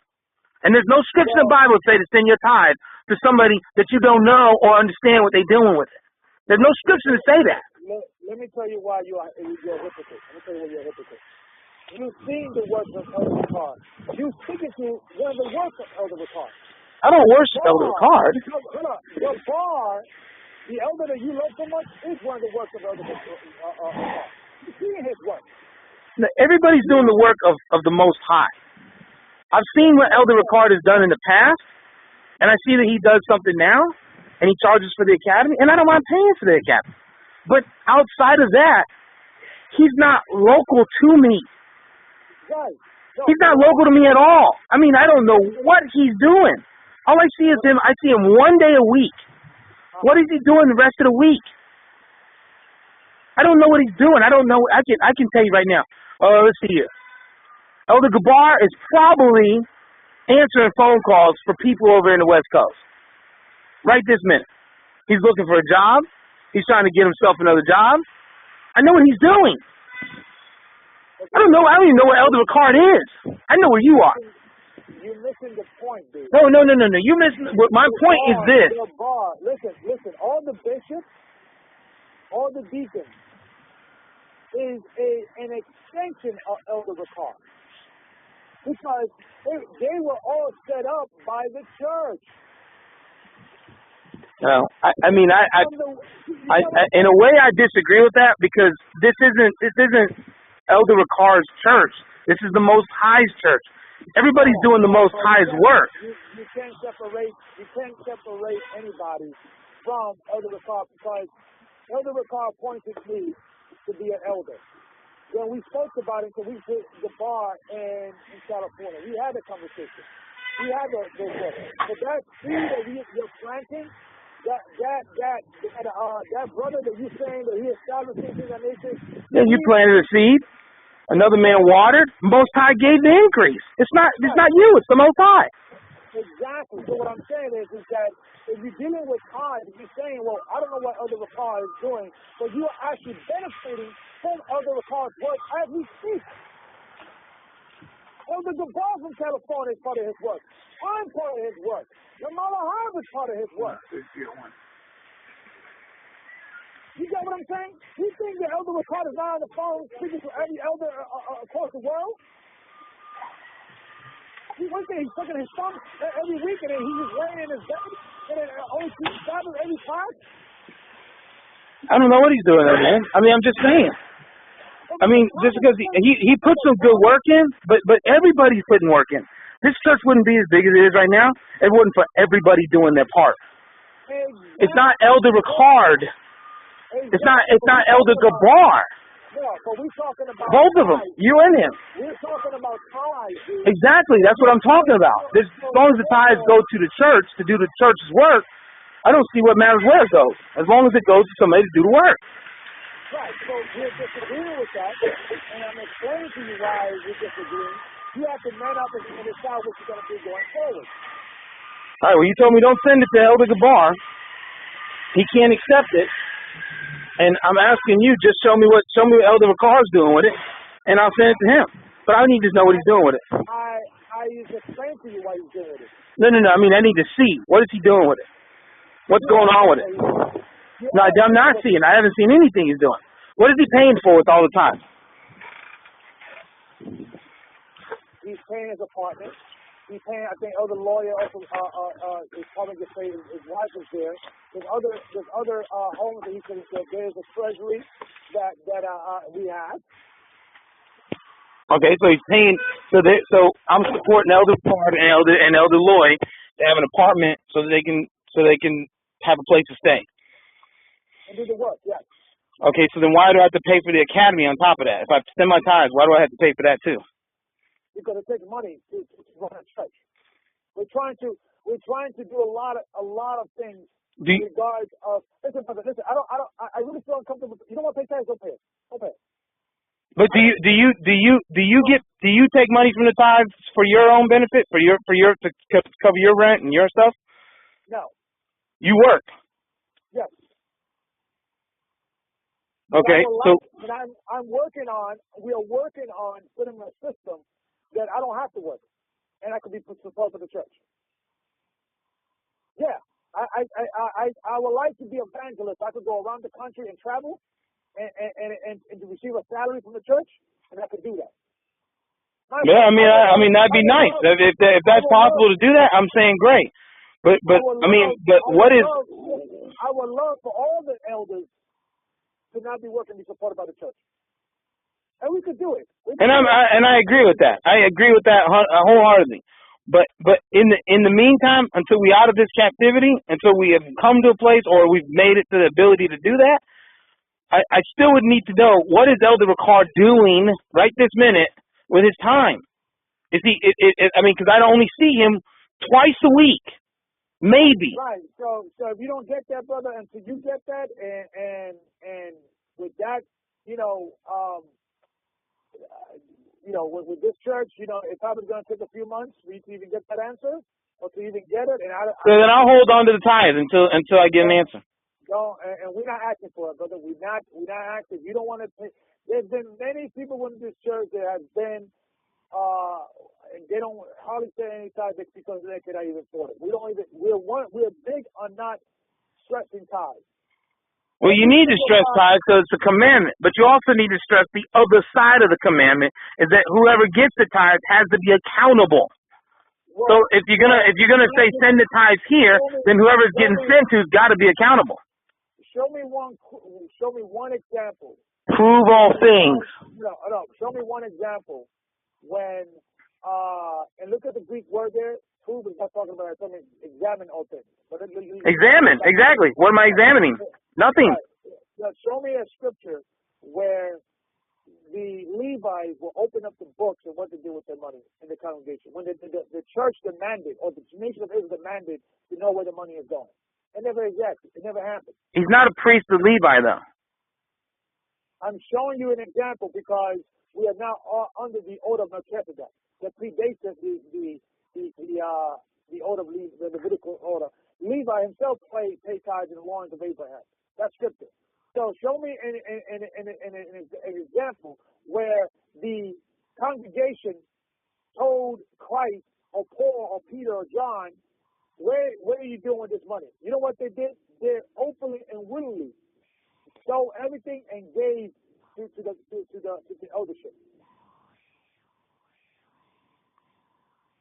S3: And there's no scripture in the Bible that say to send your tithe to somebody that you don't know or understand what they're doing with it. There's no scripture to say that.
S4: Let me tell you why you're a hypocrite. Let me tell you why you're a hypocrite. You've seen the works of Elder Ricard. You're speaking to one of the works of Elder Ricard.
S3: I don't worship Elder Ricard.
S4: Your bar, the elder that you love so much, is one of the works of Elder Ricard. You've seen his work.
S3: Now, everybody's doing the work of the Most High. I've seen what Elder Ricard has done in the past, and I see that he does something now, and he charges for the academy, and I don't mind paying for the academy. But outside of that, he's not local to me.
S4: Right. No,
S3: he's not local to me at all. I mean, I don't know what he's doing. All I see is him. I see him one day a week. What is he doing the rest of the week? I don't know what he's doing. I don't know. I can tell you right now. Let's see here. Elder Gabar is probably answering phone calls for people over in the West Coast. Right this minute. He's looking for a job. He's trying to get himself another job. I know what he's doing. I don't even know where Elder Ricard is. I know where you are.
S4: You're missing the point, dude.
S3: No. You missing. My point is this.
S4: Listen. All the bishops, all the deacons, is an extension of Elder Ricard. Because they were all set up by the church.
S3: No, I mean, in a way, I disagree with that because this isn't Elder Ricard's church. This is the Most High's church. Everybody's doing the Most High's work.
S4: You can't separate anybody from Elder Ricard because Elder Ricard appointed me to be an elder. When we spoke about it, because we put the bar in California, we had a conversation. We had the work. But that seed that you're planting, that brother that you're saying that he established things in the nation.
S3: Yeah, you planted a seed. Another man watered. Most High gave the increase. It's not you. It's the Most High.
S4: Exactly. So what I'm saying is that if you're dealing with tithe, you're saying, well, I don't know what Elder Ricard is doing, but you are actually benefiting from Elder Ricard's work as we speak. Elder Gabar from California is part of his work. I'm part of his work. Yamala Harb is part of his work. You get what I'm saying? You think that Elder Ricard is not on the phone speaking to every elder across the world? One thing, he's sucking his thumb every week, and then he's just laying in his bed, and then only two Sabbath every time?
S3: I don't know what he's doing there, man. I mean, I'm just saying. I mean, just because he put some good work in, but everybody's putting work in. This church wouldn't be as big as it is right now if it wasn't for everybody doing their part. Exactly. It's not Elder Ricard. Exactly. It's not Elder Gabar.
S4: Yeah, but we're talking about
S3: both of them, you and him.
S4: We're talking about tithes.
S3: Exactly, that's what I'm talking about. As long as the tithes go to the church to do the church's work, I don't see what matters where it goes. As long as it goes to somebody to do the work.
S4: Right, so we're disagreeing with that, and I'm explaining to you why we're disagreeing. You have to man up and decide what you're going to do going forward.
S3: All right, well, you told me don't send it to Elder Gabar. He can't accept it. And I'm asking you, just show me what Elder Ricard's doing with it, and I'll send it to him. But I need to know what he's doing with it.
S4: I just explained to you why he's doing with it.
S3: No. I mean, I need to see. What is he doing with it? What's going on with it? No, I'm not seeing. I haven't seen anything he's doing. What is he paying for with all the time?
S4: He's paying his apartment. He's paying, I think, other lawyer also, his apartment gets paid, his wife is there. There's other homes that he can get. There's a treasury that we have.
S3: Okay, so he's paying. So I'm supporting Elder Card and Elder Lloyd to have an apartment so they can have a place to stay.
S4: And do the work, yes.
S3: Okay, so then why do I have to pay for the academy on top of that? If I send my tithes, why do I have to pay for that too?
S4: Because it takes money to run a church. We're trying to do a lot of things in regards of listen, brother, listen. I really feel uncomfortable. You don't want to pay taxes? Don't pay it. Don't pay it.
S3: But do you take money from the tithes for your own benefit, for your to cover your rent and your stuff?
S4: No.
S3: You work.
S4: Yes.
S3: Okay, so
S4: we are working on putting a system that I don't have to work, and I could be support for the church. Yeah, I would like to be an evangelist. I could go around the country and travel, and to receive a salary from the church, and I could do that.
S3: Yeah, I mean that'd be nice. If that's possible to do that, I'm saying great. But
S4: I would love for all the elders to not be working to be supported by the church. And we could do it.
S3: I agree with that. I agree with that wholeheartedly. But in the meantime, until we out of this captivity, until we have come to a place or we've made it to the ability to do that, I still would need to know what is Elder Ricard doing right this minute with his time. Is he? Because I only see him twice a week, maybe.
S4: Right. So if you don't get that, brother, until you get that, and with that, with this church, it's probably going to take a few months for you to even get that answer or to even get it. So
S3: then I'll hold on to the tithes until I get an answer.
S4: And we're not asking for it, brother. We're not asking. You don't want to pay. There's been many people in this church that have been, and they don't hardly say any tithes because they cannot even afford it. We're big on not stressing tithes.
S3: Well, you need to stress tithes because it's a commandment, but you also need to stress the other side of the commandment is that whoever gets the tithes has to be accountable. Well, so if you're gonna say send the tithes here, then whoever's getting sent to's got to be accountable.
S4: Show me one example.
S3: Prove all things.
S4: No. Show me one example when and look at the Greek word there. Prove is not talking about something. Examine all things.
S3: Examine, exactly. What am I examining? Nothing.
S4: Now, show me a scripture where the Levites will open up the books and what to do with their money in the congregation. When the church demanded, or the nation of Israel demanded to know where the money is going. It never existed. It never happened.
S3: He's not a priest of Levi, though.
S4: I'm showing you an example because we are now under the order of Melchizedek that predates the order of the Levitical order. Levi himself paid tithes in the loins of Abraham. That's scripture. So show me an example where the congregation told Christ or Paul or Peter or John, what are you doing with this money? You know what they did? They openly and willingly sold everything and gave to the eldership.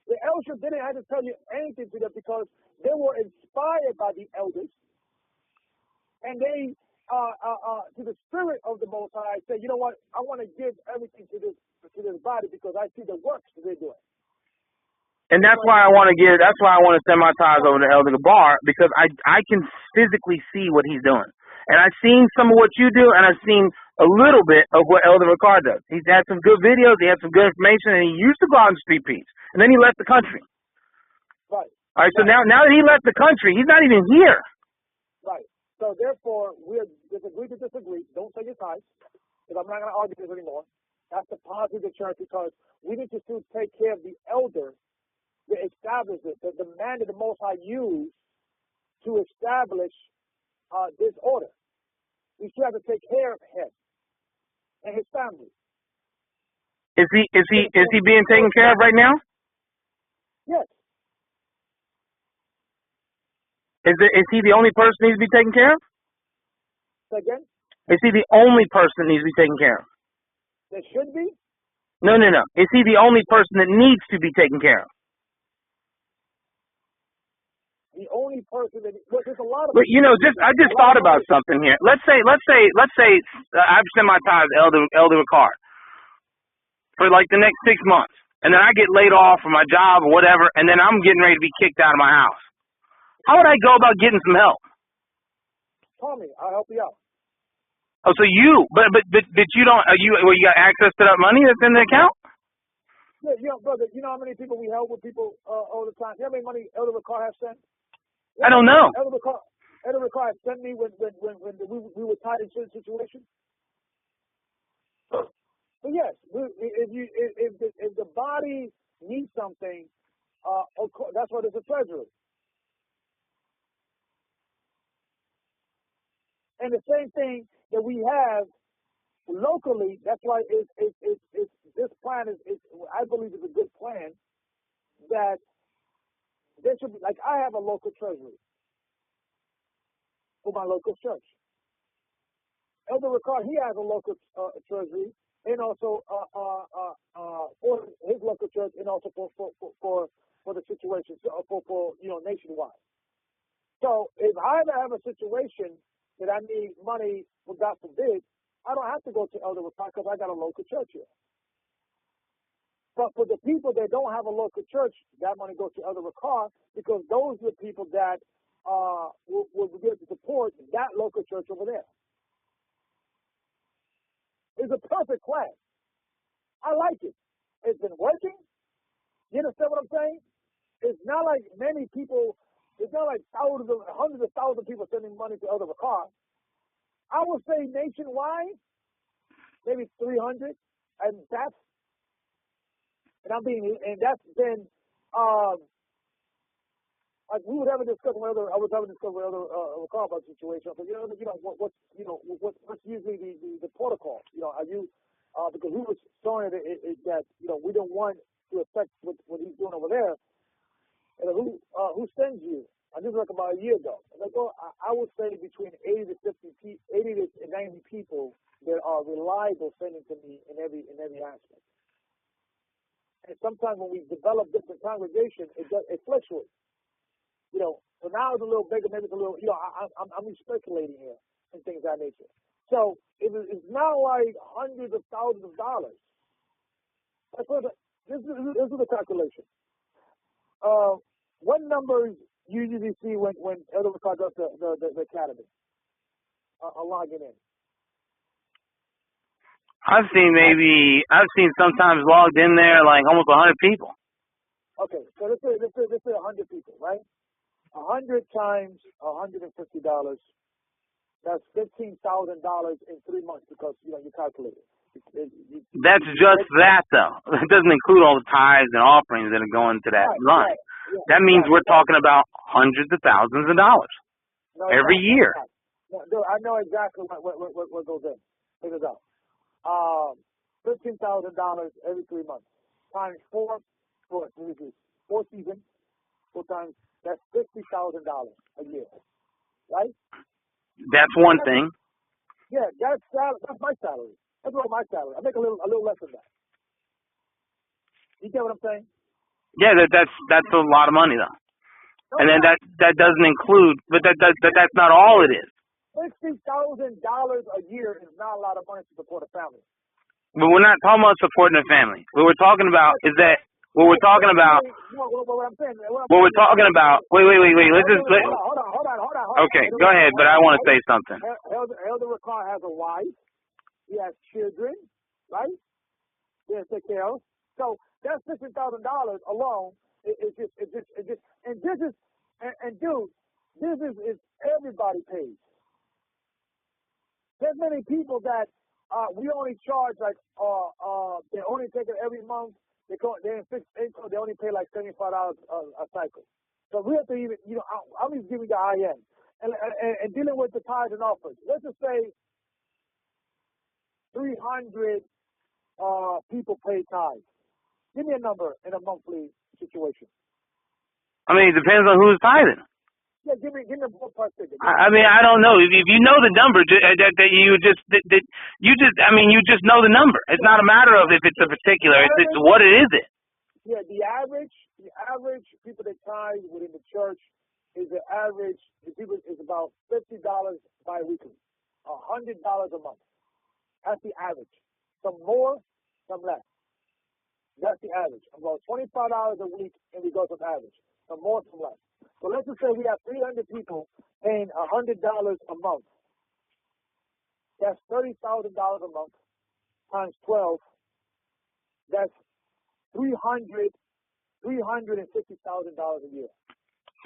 S4: The eldership didn't have to tell you anything to them because they were inspired by the elders, and they, to the spirit of the Most High, said, you know what? I want to give everything to this body because I see the works that they're doing.
S3: And that's why I want to send my tithes over to Elder Gabar, because I can physically see what he's doing. And I've seen some of what you do, and I've seen a little bit of what Elder Ricard does. He's had some good videos, he had some good information, and he used to go out and street preach. And then he left the country.
S4: Right.
S3: All right, so now that he left the country, he's not even here.
S4: Right. So therefore, we're disagree to disagree. Don't say your tithes, because I'm not going to argue this anymore. That's the policy of the church, because we need to still take care of the elder that established it, the man that the Most High used to establish this order. We still have to take care of him and his family.
S3: Is he being taken care of right now?
S4: Yes.
S3: Is he the only person who needs to be taken care of?
S4: Say again?
S3: Is he the only person that needs to be taken care of?
S4: There should be?
S3: No. Is he the only person that needs to be taken care of?
S4: The only person that, look, there's a lot of.
S3: But I just thought about something here. Let's say I've sent my tithes to Elder Ricard for like the next 6 months, and then I get laid off from my job or whatever, and then I'm getting ready to be kicked out of my house. How would I go about getting some help?
S4: Call me. I'll help you out.
S3: Oh, so but you don't, you got access to that money that's in the account?
S4: Yeah, brother, you know how many people we help with people all the time? You know how many money Elder Ricard has sent?
S3: I don't know.
S4: Elder Ricard sent me when we were tied in certain situations. But yes, if the body needs something, of course, that's why there's a treasury. And the same thing that we have locally, that's why this plan is I believe is a good plan. That there should be, like, I have a local treasury for my local church. Elder Ricard, he has a local treasury, and also for his local church, and also for the situation, for nationwide. So if I ever have a situation that I need money, for God forbid, I don't have to go to Elder Ricard because I got a local church here. But for the people that don't have a local church, that money goes to Elder Ricard, because those are the people that will be able to support that local church over there. It's a perfect plan. I like it. It's been working. You understand what I'm saying? It's not like many people, it's not like hundreds of thousands of people sending money to Elder Ricard. I would say nationwide, maybe 300, and that's then like we would have a discussion with I was having a discussion with Ricard about the situation. But what's usually the protocol? Are you because we were showing it that we don't want to affect what he's doing over there. And who sends you? I just like about a year ago. Like, I would say between 80 to 90 people that are reliable sending to me in every aspect. And sometimes when we develop different congregations, it fluctuates. So now it's a little bigger, maybe it's a little. I'm speculating here and things of that nature. So it's not like hundreds of thousands of dollars. This is the calculation. What numbers you usually see when Elder Ricard does the academy? Logging in.
S3: I've seen sometimes logged in there like almost 100 people.
S4: Okay, so let's say 100 people, right? 100 times $150. That's $15,000 in 3 months because you calculate it.
S3: That's just that though. It doesn't include all the tithes and offerings that are going to that line.
S4: Right,
S3: that means we're talking about hundreds of thousands of dollars every year.
S4: No, I know exactly what goes in. Figure it out. $15,000 every 3 months times 4 seasons, 4 times, that's $50,000 a year, right?
S3: That's one thing.
S4: Yeah, that's my salary. That's what my salary. I make a little less than that. You get what I'm saying? Yeah,
S3: that's a lot of money though. And then that doesn't include, but that's not all it is.
S4: $60,000 a year is not a lot of money to support a family.
S3: But we're not talking about supporting a family. What we're talking about is that what we're talking about.
S4: What I'm saying.
S3: What we're talking about. Wait.
S4: Hold on.
S3: Okay, go ahead. But I want to say something.
S4: Elder Ricard has a wife. He has children, right? He has to take care of. So that's $60,000 alone. It's just, and this is, and dude, this is everybody pays. There's many people that we only charge like they only take it every month. They're in fixed income. They only pay like $75 a cycle. So we have to even, I'm just giving the high end and dealing with the tithes and offers. Let's just say 300 people pay tithes. Give me a number in a monthly situation.
S3: I mean, it depends on who's tithing.
S4: Yeah, give me a ballpark figure.
S3: I mean, I don't know. If you know the number, that you just know the number. It's not a matter of if it's a particular. It's what it is.
S4: Yeah, the average people that tithe within the church is the average. The people is about $50 biweekly, $100 a month. That's the average. Some more, some less. That's the average. About $25 a week, and we go from average. Some more, some less. So let's just say we have 300 people paying $100 a month. That's $30,000 a month times 12. That's $350,000 a year.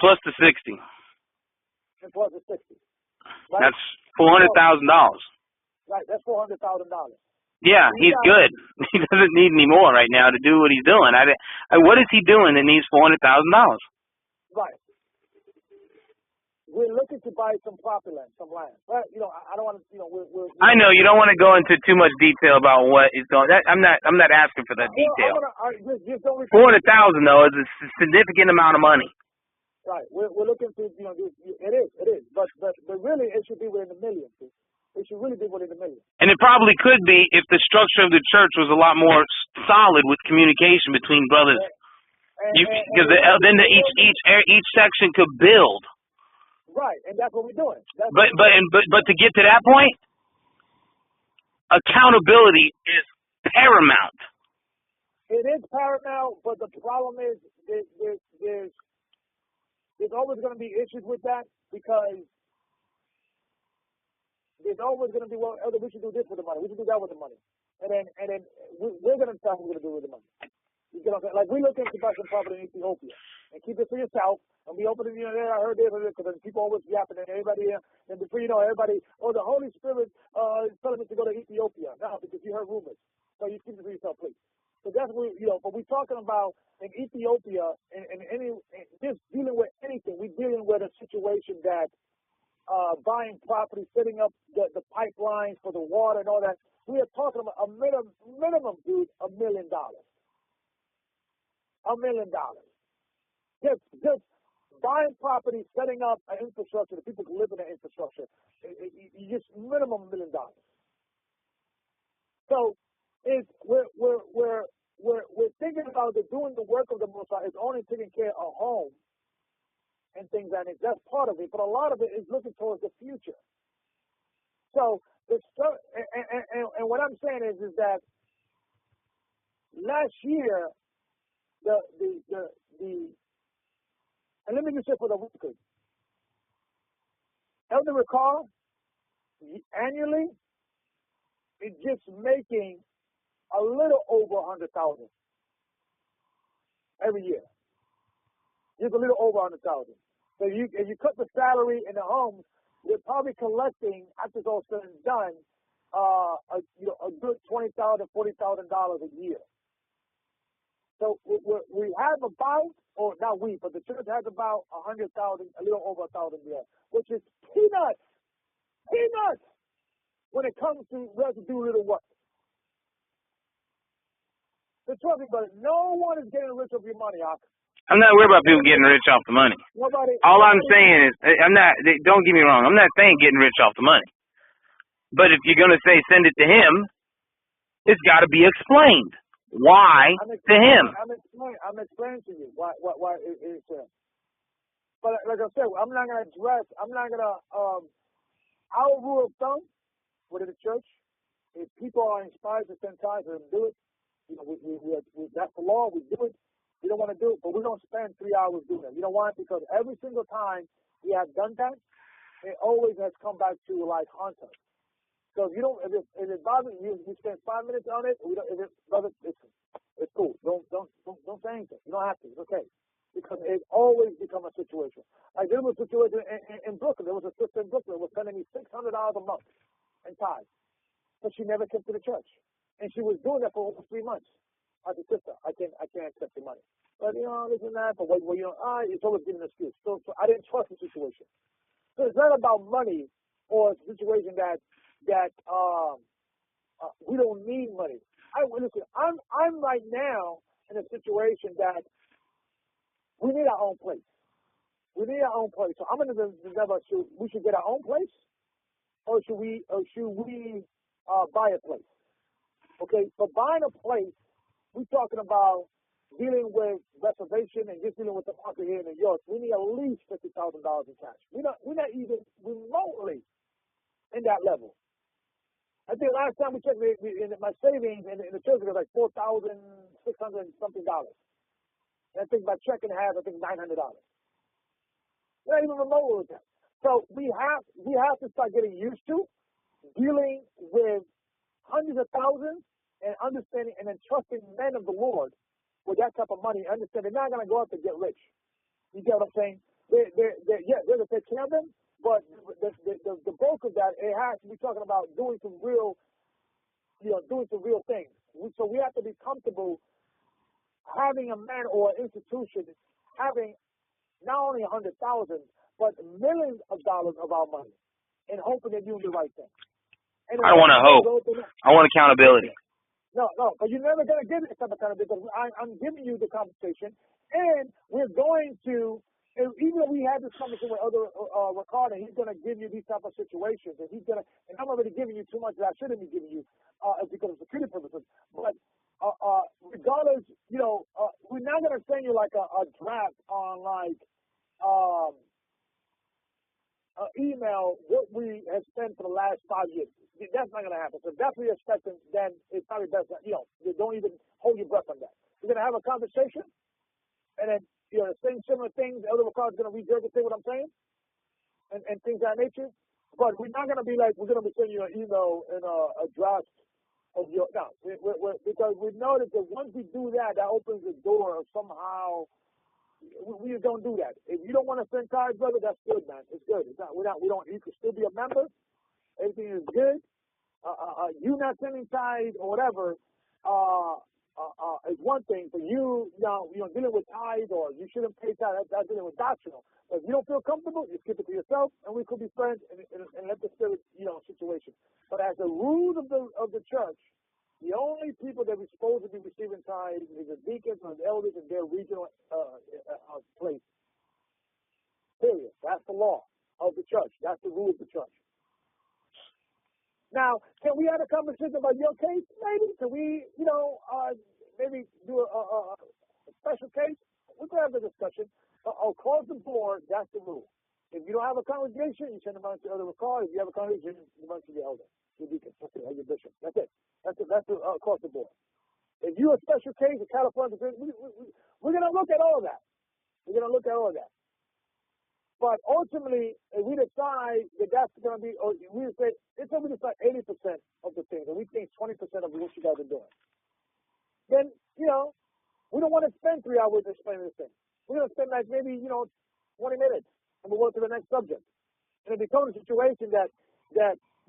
S3: Plus the 60.
S4: And plus the 60. Right?
S3: That's $400,000.
S4: Right, that's $400,000.
S3: Yeah, he's good. He doesn't need any more right now to do what he's doing. What is he doing that needs $400,000?
S4: Right. We're looking to buy some property land, some land. But I don't want to.
S3: I know you don't want to go into too much detail about what is going. I'm not asking for that detail. $400,000 though is a significant amount of money.
S4: Right. We're looking to it is. But really it should be within the millions. It should really be within the millions. And
S3: it probably could be if the structure of the church was a lot more solid with communication between brothers. Because then each section could build.
S4: Right, and that's what we're doing.
S3: But to get to that point, accountability is paramount.
S4: It is paramount, but the problem is there's always going to be issues with that because there's always going to be we should do this with the money, we should do that with the money, and then we're going to tell what we're going to do with the money. You get what I'm saying? Like we look into buy some property in Ethiopia and keep it for yourself. And we open it, I heard this, because people always yapping, and everybody, and before you know, everybody, the Holy Spirit is telling me to go to Ethiopia. No, because you heard rumors. So you keep it for yourself, please. So that's what, but we're talking about in Ethiopia, and just dealing with anything. We're dealing with a situation that buying property, setting up the pipelines for the water and all that. We are talking about a minimum, dude, $1 million. $1 million. Just buying property, setting up an infrastructure that people can live in that infrastructure, just minimum $1 million. So we're thinking about doing the work of the Most High. It's only taking care of home and things like that. That's part of it, but a lot of it is looking towards the future. So and what I'm saying is that last year and let me just say for the record, Elder Ricard, annually, is just making a little over $100,000 every year. Just a little over $100,000. So if you cut the salary in the homes, you're probably collecting, after it's all said and done, a good $20,000, $40,000 a year. So we have about, or not we, but the church has about 100,000, a little over 1,000 there, which is peanuts when it comes to do little work. So trust me, but no one is getting rich off your money, Ak.
S3: I'm not worried about people getting rich off the money. All I'm saying is, don't get me wrong, I'm not saying getting rich off the money. But if you're going to say send it to him, it's got to be explained. Why to him?
S4: I'm explaining to you why it is to him. But like I said, I'm not going to our rule of thumb within the church, if people are inspired to send tithes, let them do it. That's the law, we do it. We don't want to do it, but we don't spend 3 hours doing it. You know why? Because every single time we have done that, it always has come back to like haunt us. So if it bothers you, you spend 5 minutes on it. It's cool. Don't say anything. You don't have to. It's okay, because it always becomes a situation. Like there was a situation in Brooklyn. There was a sister in Brooklyn who was sending me $600 a month in tithes, but she never came to the church, and she was doing that for over 3 months. I said, sister, I can't accept the money. But this and that. But it's always giving an excuse. So I didn't trust the situation. So it's not about money or a situation that we don't need money. Listen, I'm right now in a situation that we need our own place. We need our own place. So I'm in the dilemma. We should get our own place, or should we buy a place? Okay, for buying a place, we're talking about dealing with reservation and just dealing with the market here in New York. We need at least $50,000 in cash. We're not even remotely in that level. I think last time we checked, in my savings in the church was like $4,600 something dollars. And I think my checking has $900. We're not even remote with that. So we have to start getting used to dealing with hundreds of thousands and understanding and then trusting men of the Lord with that type of money. Understand they're not going to go out to get rich. You get what I'm saying? They're going to take care of them, but the bulk of that, it has to be talking about doing some real things. So we have to be comfortable having a man or an institution having not only 100,000 but millions of dollars of our money, and hoping that you do the right thing. And
S3: I want to hope. I want accountability.
S4: No, but you're never going to give this type of accountability because I'm giving you the compensation, and we're going to. And even though we had this conversation with other Ricardo, he's going to give you these type of situations, and and I'm already giving you too much that I shouldn't be giving you because of security purposes. But regardless, we're not going to send you like a draft on like email what we have spent for the last 5 years. That's not going to happen. So definitely expecting, then it's probably best that you don't even hold your breath on that. We're going to have a conversation, and then. Saying similar things, the other Ricardo's going to regurgitate what I'm saying, and things of that nature. But we're not going to be like, we're going to be sending you an email and a draft of your, no, because we know that once we do that, that opens the door of somehow, we don't do that. If you don't want to send cards, brother, that's good, man. It's good. It's not, we don't, you can still be a member. Everything is good. You not sending ties or whatever, is one thing. For you, dealing with tithes or you shouldn't pay tithes, that's dealing with doctrinal. But if you don't feel comfortable, you skip it to yourself, and we could be friends and let the spirit, situation. But as the rules of the church, the only people that are supposed to be receiving tithes is the deacons and the elders in their regional place. Period. That's the law of the church. That's the rule of the church. Now, can we have a conversation about your case? Maybe. Can we, maybe do a special case? We could have a discussion. Across the board, that's the rule. If you don't have a congregation, you send them out to other cars. If you have a congregation, you send them out to your elder, your deacon, or your bishop. That's it. That's across the board. If you're a special case, a California, we're going to look at all of that. We're going to look at all of that. But ultimately, if we decide that that's going to be, or we say it's going to be like 80% of the things, and we think 20% of what you guys are doing, then, we don't want to spend 3 hours explaining this thing. We're going to spend like maybe, 20 minutes, and we'll go to the next subject. And it becomes a situation that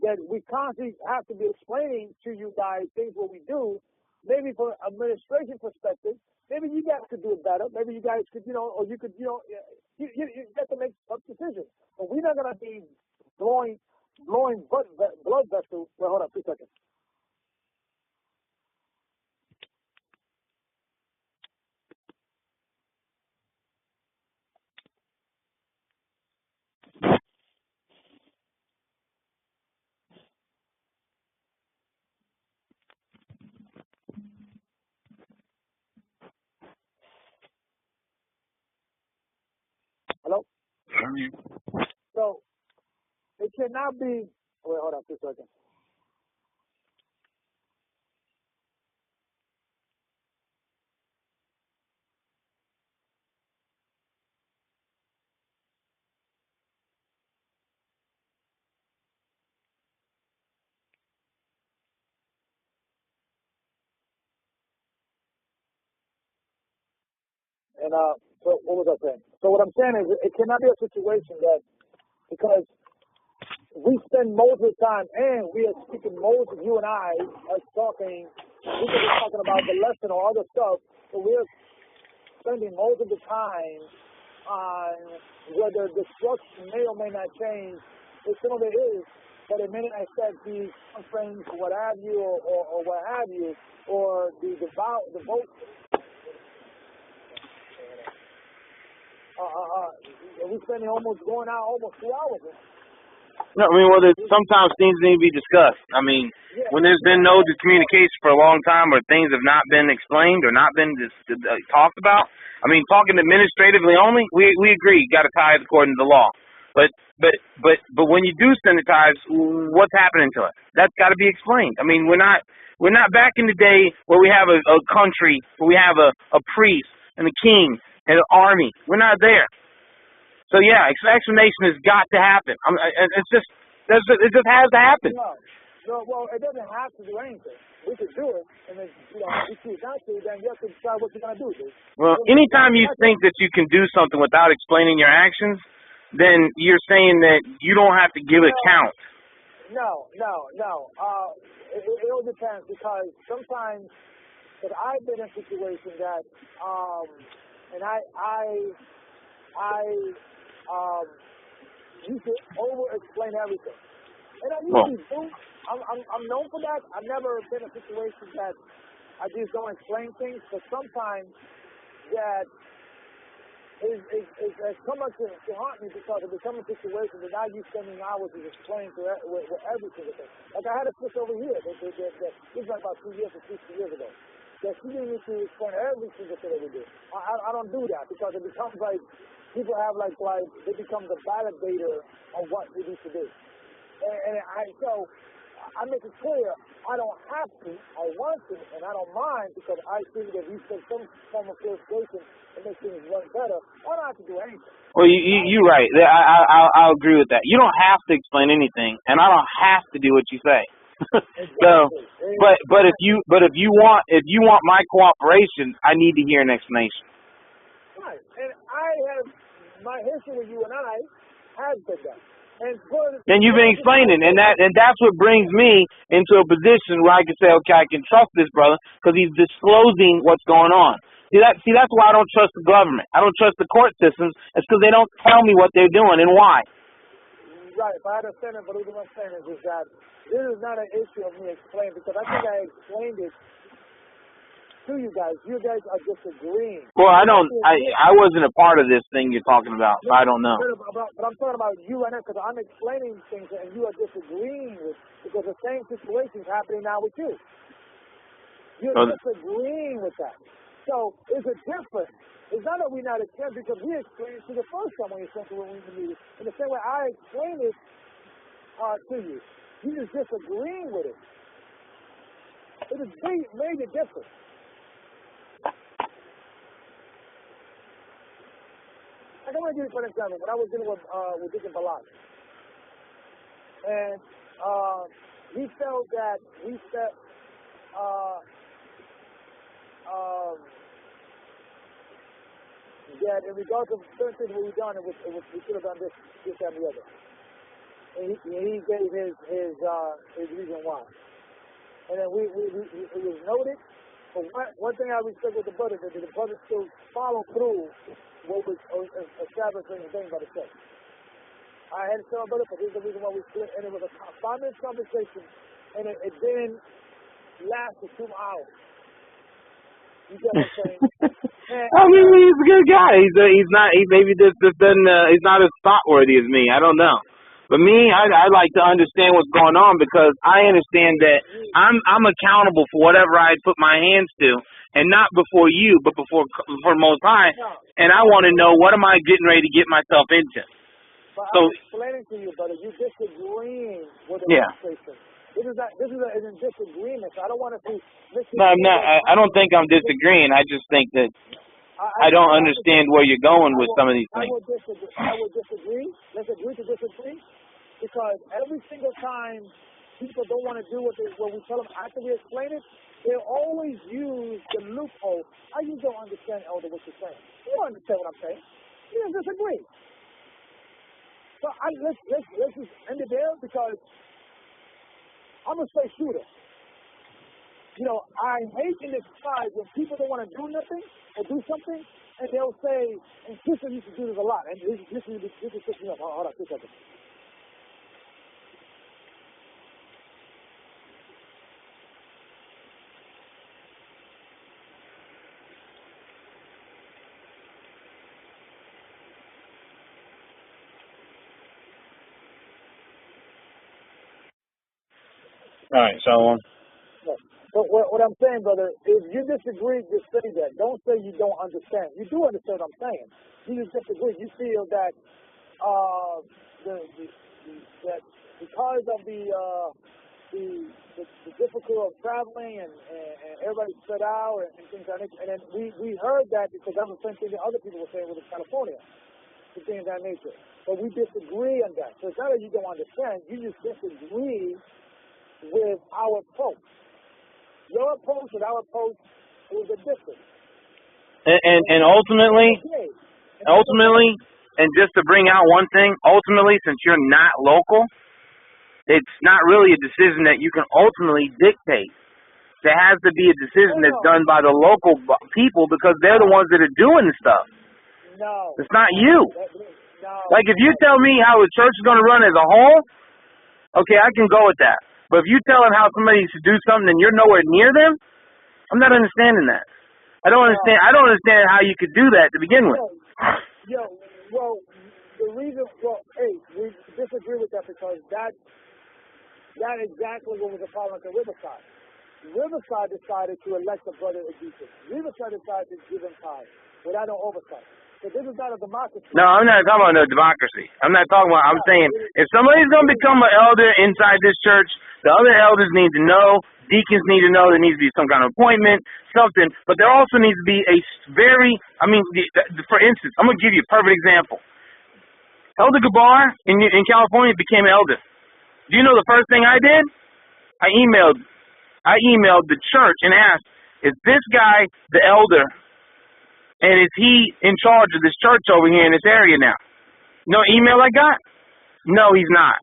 S4: we constantly have to be explaining to you guys things what we do, maybe from an administration perspective. Maybe you guys could do it better. Maybe you guys could, or you could, you have to make tough decisions. But we're not going to be blowing blood vessels. Well, hold on 2 seconds. Hello? So, it cannot be, wait, hold on 2 seconds. And so what was I saying? So what I'm saying is it cannot be a situation that because we spend most of the time, and we are speaking most of you and I are talking, we could be talking about the lesson or other stuff, so we're spending most of the time on whether the structure may or may not change. It some of it is, but it may not affect the conference, what have you, or what have you, or the vote. and we're spending almost 2 hours.
S3: No, I mean, well, sometimes things need to be discussed. I mean, when there's been no communication for a long time, or things have not been explained or not been talked about. I mean, talking administratively only, we agree, you got to tithe according to the law. But when you do sanitize, what's happening to it? That's got to be explained. I mean, we're not back in the day where we have a country where we have a priest and a king and an army. We're not there. So yeah, explanation has got to happen. It just has to happen.
S4: No, well, it doesn't have to do anything. We could do it, and if we choose not to, then you have to decide what you're gonna do, dude.
S3: Well, anytime you think that you can do something without explaining your actions, then you're saying that you don't have to give account.
S4: No. It all depends, because sometimes, I've been in situations that, and you should over-explain everything. And I usually do. I'm known for that. I've never been in a situation that I just don't explain things, but sometimes that is come up to haunt me, because it becomes a situation that now you're spending hours to explain with every single thing. Like I had a sister over here. This was like about 2 years or 3 years ago. That she didn't need to explain every single thing that we do. I don't do that, because it becomes like people have like it becomes a validator of what we need to do. So I make it clear I don't have to, I want to, and I don't mind, because I think that we take some form of clarification to make things run better. I don't have to do anything.
S3: Well, you're right. I'll agree with that. You don't have to explain anything, and I don't have to do what you say. So, but if you want my cooperation, I need to hear an explanation.
S4: Right, and I have my history with you, and I has been that.
S3: And you've been explaining, and that's what brings me into a position where I can say, okay, I can trust this brother because he's disclosing what's going on. See, that's why I don't trust the government. I don't trust the court systems. It's because they don't tell me what they're doing and why.
S4: Right, but I understand it, but what I'm saying is that this is not an issue of me explaining, because I think I explained it to you guys. You guys are disagreeing.
S3: Well, I wasn't a part of this thing you're talking about, so I don't know.
S4: But I'm talking about you right now, because I'm explaining things and you are disagreeing with, because the same situation is happening now with you. You're disagreeing with that. So it's a difference. It's not that we're not explaining, because we explained it to the first time when you sent it when we meet. In the same way I explained it to you. You're just disagreeing with it. It is a major difference. I'm going to give you for an example. When I was dealing with Deacon Balak, and he felt that that in regards to certain things we've done, we should have done this, that, and the other. And he gave his reason why. And then it was noted. But one thing I respect with the brother is that the brother still follow through what was established in the thing by the church. I had to tell my brother, but here's the reason why we split, and it was a 5-minute conversation, and it didn't last for 2 hours. You get what I'm saying?
S3: I mean, he's a good guy. He's not as thought worthy as me. I don't know. But me, I like to understand what's going on, because I understand that I'm accountable for whatever I put my hands to, and not before you, but before Most High. And I want to know, what am I getting ready to get myself into?
S4: But I'm explaining to you, brother, you're disagreeing with the conversation. This is a disagreement. So I don't want to see.
S3: No, I'm not. I don't think I'm disagreeing. I just think that I don't understand where you're going with some of these things.
S4: I would disagree. Let's agree to disagree, because every single time people don't want to do what we tell them after we explain it, they'll always use the loophole. You don't understand, Elder, what you're saying. You don't understand what I'm saying. You just disagree. So let's just end it there, because I'm a straight shooter. You know, I hate in this side when people don't want to do nothing or do something, and they'll say, and Christian used to do this a lot, and this is me up. Hold on, 2 seconds.
S3: All right, Shalom.
S4: But what I'm saying, brother, if you disagree, just say that. Don't say you don't understand. You do understand what I'm saying. You just disagree. You feel that that because of the difficulty of traveling and everybody's spread out and things like that. And then we heard that because that's the same thing that other people were saying with California, and things of that nature. But we disagree on that. So it's not that you don't understand. You just disagree with our approach. Your approach and our approach is a difference.
S3: And ultimately, and just to bring out one thing, ultimately, since you're not local, it's not really a decision that you can ultimately dictate. There has to be a decision that's done by the local people because they're the ones that are doing the stuff.
S4: No.
S3: It's not you.
S4: No.
S3: Like, if you tell me how a church is going to run as a whole, okay, I can go with that. But if you tell them how somebody should do something and you're nowhere near them, I'm not understanding that. I don't understand how you could do that to begin with.
S4: Well, the reason, hey, we disagree with that because that exactly what was the problem at the Riverside. Riverside decided to elect a brother a deacon. Riverside decided to give him time without no oversight. So this is not a democracy.
S3: No, I'm not talking about no democracy. I'm not talking about, I'm saying if somebody's going to become an elder inside this church, the other elders need to know, deacons need to know, there needs to be some kind of appointment, something, but there also needs to be a very, for instance, I'm going to give you a perfect example. Elder Gabar in California became an elder. Do you know the first thing I did? I emailed the church and asked, is this guy the elder? And is he in charge of this church over here in this area now? No email I got? No, he's not.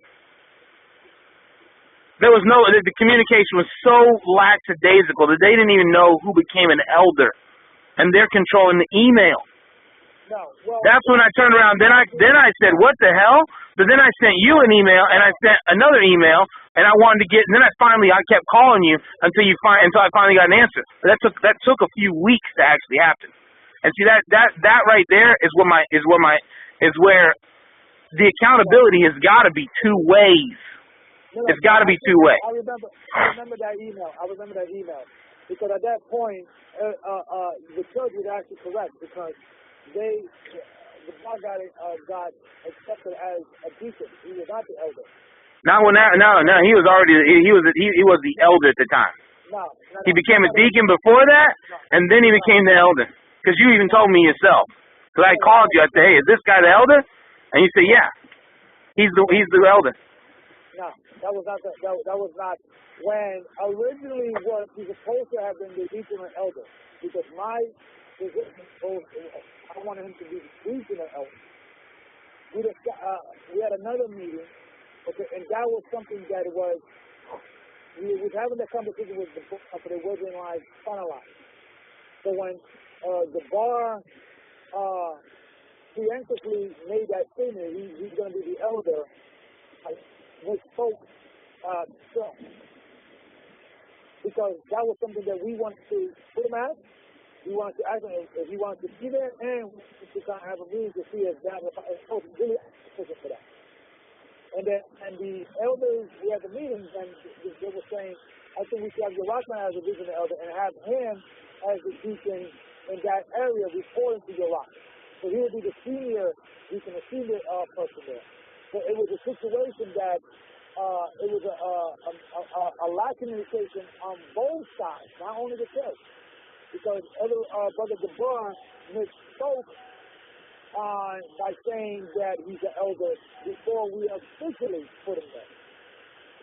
S3: There was the communication was so lackadaisical that they didn't even know who became an elder. And they're controlling the email.
S4: No, well,
S3: that's when I turned around. Then I said, what the hell? But then I sent you an email and I sent another email and I wanted to get, and then I kept calling you until I finally got an answer. That took a few weeks to actually happen. And see that right there is where the accountability has got to be two ways. It's got to be two ways.
S4: I remember that email. Because at that point, the church was actually correct because the guy got accepted as a deacon. He was not the elder. No.
S3: He was the elder at the time.
S4: No.
S3: He became a deacon before that, and then he became the elder. Because you even told me yourself. Because I called you. I said, hey, is this guy the elder? And you said, yeah. He's the elder.
S4: No, that was not when originally what he was supposed to have been the deacon and elder. Because my position I wanted him to be the deacon and elder. We had another meeting, and that was something that we was having that conversation with the book company. It wasn't like finalized. So when the bar preemptively made that statement, he's going to be the elder. I misspoke, because that was something that we wanted to put him at. We wanted to ask him if he wanted to be there, and to kind of have a meeting to see if that was really pushing for that. And the elders, we had the meetings, and they were saying, I think we should have your Rockman as a deacon elder and have him as the deacon in that area reporting to your rock. So he would be the senior deacon, the senior person there. So it was a situation that it was a lack of communication on both sides, not only the church. Because Brother Gabar misspoke by saying that he's an elder before we officially put him there.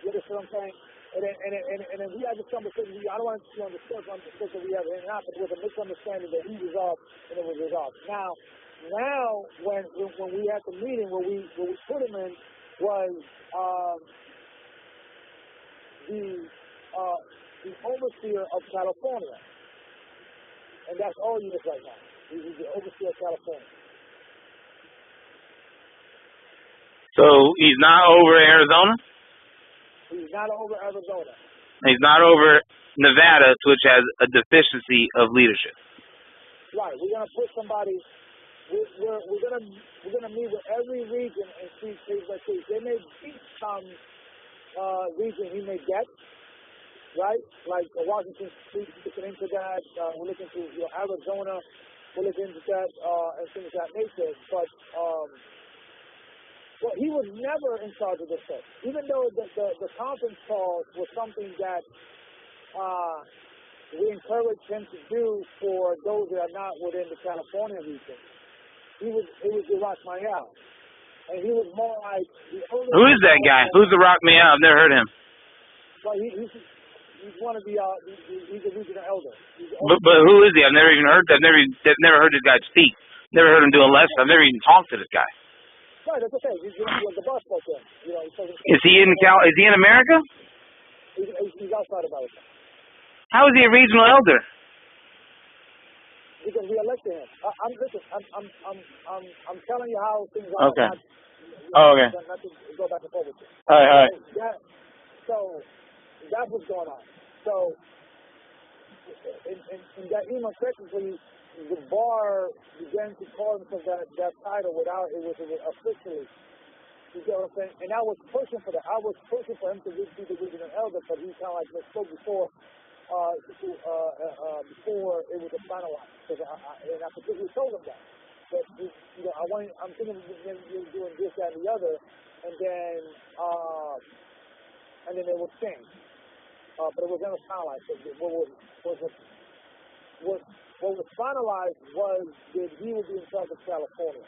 S4: You understand what I'm saying? And then we had this conversation. I don't want to discuss on the discussion we have here now, but there was a misunderstanding that he resolved and it was resolved. Now when we had the meeting where we put him in was the overseer of California, and that's all he is right now. He's the overseer of California.
S3: So he's not over Arizona?
S4: He's not over Arizona.
S3: He's not over Nevada, which has a deficiency of leadership.
S4: Right. We're gonna put somebody. We're gonna meet with every region and see case by case. There may be some region he may get, right? Like Washington State, looking into that. We're looking into Arizona. We're looking into that and things of that nature. But well, he was never in charge of this stuff. Even though the conference calls was something that we encouraged him to do for those that are not within the California region. It was Iraq Mayal. And he was more like the only.
S3: Who is that guy? Who's the Rock Mayal? I've never heard him.
S4: Well, he's one of the he's a regional elder.
S3: But who is he? I've never even heard. I've never heard this guy speak. Never heard him do a lesson. I've never even talked to this guy.
S4: Right, that's okay. He's the boss spoke to him.
S3: Is he in Is he in America?
S4: He's outside of America.
S3: How is he a regional elder?
S4: Because we elected him. I'm telling you how things are.
S3: Okay.
S4: Okay.
S3: Okay.
S4: Not to go back and forth with you.
S3: All right.
S4: So that's what's going on. So in that email technically, the bar began to call himself that title without it was officially. You get what I'm saying? And I was pushing for that. I was pushing for him to be the regional elder, but he kind of like spoke before it was finalized. And I particularly told him that I'm thinking of you doing this, that, and the other, and then it would change. But it was never finalized. What was finalized was that he would be in charge of California.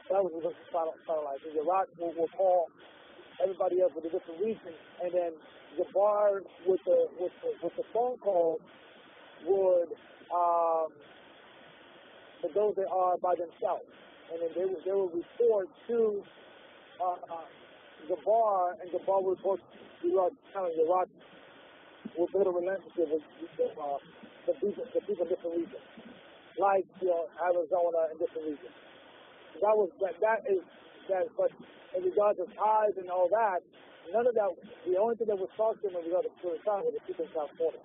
S4: That was what was finalized. And Iraq will call everybody else with a different region, and then the bar with the phone call would for those that are by themselves, and then they will report to the bar, and the bar will report to Iraq, kind of Iraq will build a relationship with the people in different regions, like Arizona and different regions. But in regards to ties and all that, none of that. The only thing that was talked to him in regards to the time was the people in California,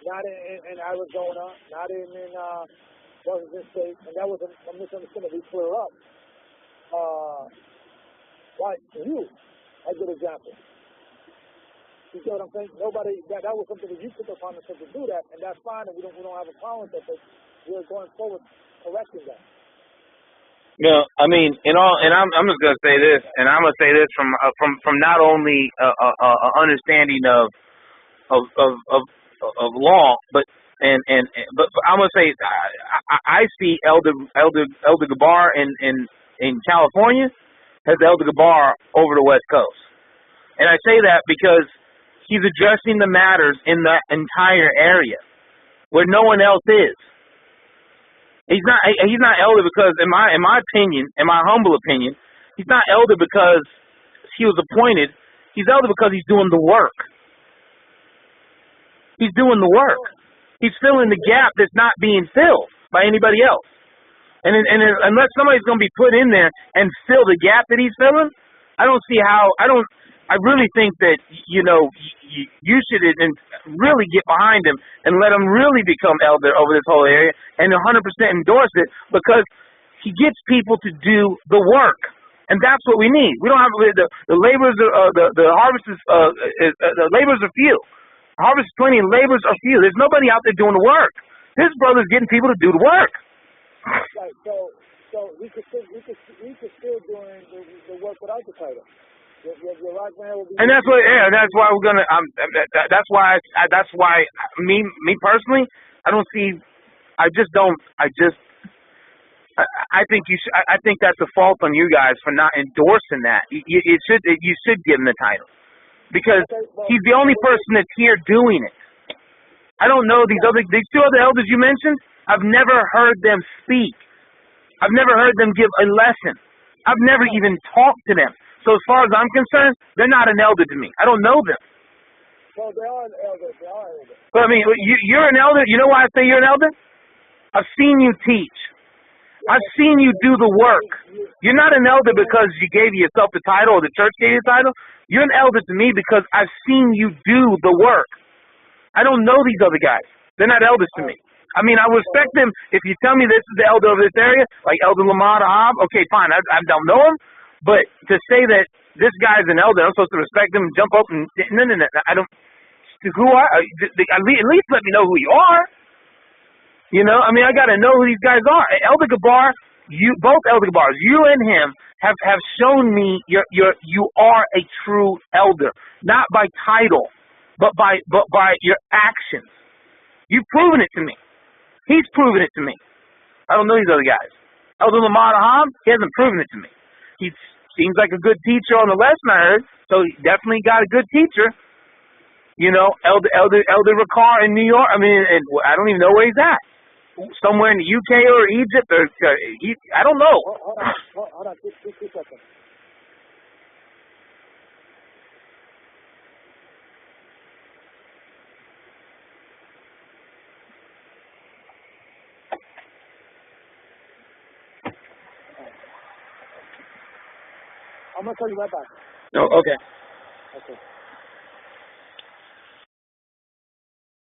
S4: not in Arizona, not in Washington State, and that was a misunderstanding. We clear up. Like you, a good example. You see what I'm saying? Nobody. That was something that you took upon yourself to do that, and that's fine, and we don't have a problem with that. But we're going forward correcting that.
S3: No, I mean, I'm just gonna say this, and I'm gonna say this from not only understanding of law, but I'm gonna say I see Elder Gabar in California as Elder Gabar over the West Coast, and I say that because he's addressing the matters in that entire area where no one else is. He's not elder because, in my opinion, in my humble opinion, he's not elder because he was appointed. He's elder because he's doing the work. He's doing the work. He's filling the gap that's not being filled by anybody else. And unless somebody's going to be put in there and fill the gap that he's filling, I don't see how. I really think that you should really get behind him and let him really become elder over this whole area and 100% endorse it, because he gets people to do the work, and that's what we need. We don't have the laborers. The harvest is the laborers are few. Harvest is plenty, and laborers are few. There's nobody out there doing the work. This brother's getting people to do the work.
S4: Right. So we could still doing the work without the title.
S3: And that's what, that's why we're gonna. That's why me personally, I don't see. I think you should. I think that's a fault on you guys for not endorsing that. You should give him the title, because he's the only person that's here doing it. I don't know these two other elders you mentioned. I've never heard them speak. I've never heard them give a lesson. I've never even talked to them. So as far as I'm concerned, they're not an elder to me. I don't know them.
S4: Well, they are an elder. They are an elder.
S3: But I mean, you're an elder. You know why I say you're an elder? I've seen you teach. I've seen you do the work. You're not an elder because you gave yourself the title or the church gave you the title. You're an elder to me because I've seen you do the work. I don't know these other guys. They're not elders to me. I mean, I respect them if you tell me this is the elder of this area, like Elder Lamar Ahab. Okay, fine. I don't know him. But to say that this guy's an elder. I'm supposed to respect him, jump up and no. I don't. Who are? At least let me know who you are. You know, I mean, I got to know who these guys are. Elder Gabar, both Elder Gabars, you and him have shown me you are a true elder, not by title, but by your actions. You've proven it to me. He's proven it to me. I don't know these other guys. Elder Lamar Aham, he hasn't proven it to me. He seems like a good teacher on the lesson I heard, so he definitely got a good teacher. You know, Elder Ricard in New York. I mean, I don't even know where he's at. Somewhere in the UK or Egypt, or I don't know.
S4: Hold on, 2 seconds. I'm gonna call you right back.
S3: Oh, okay.
S4: Okay.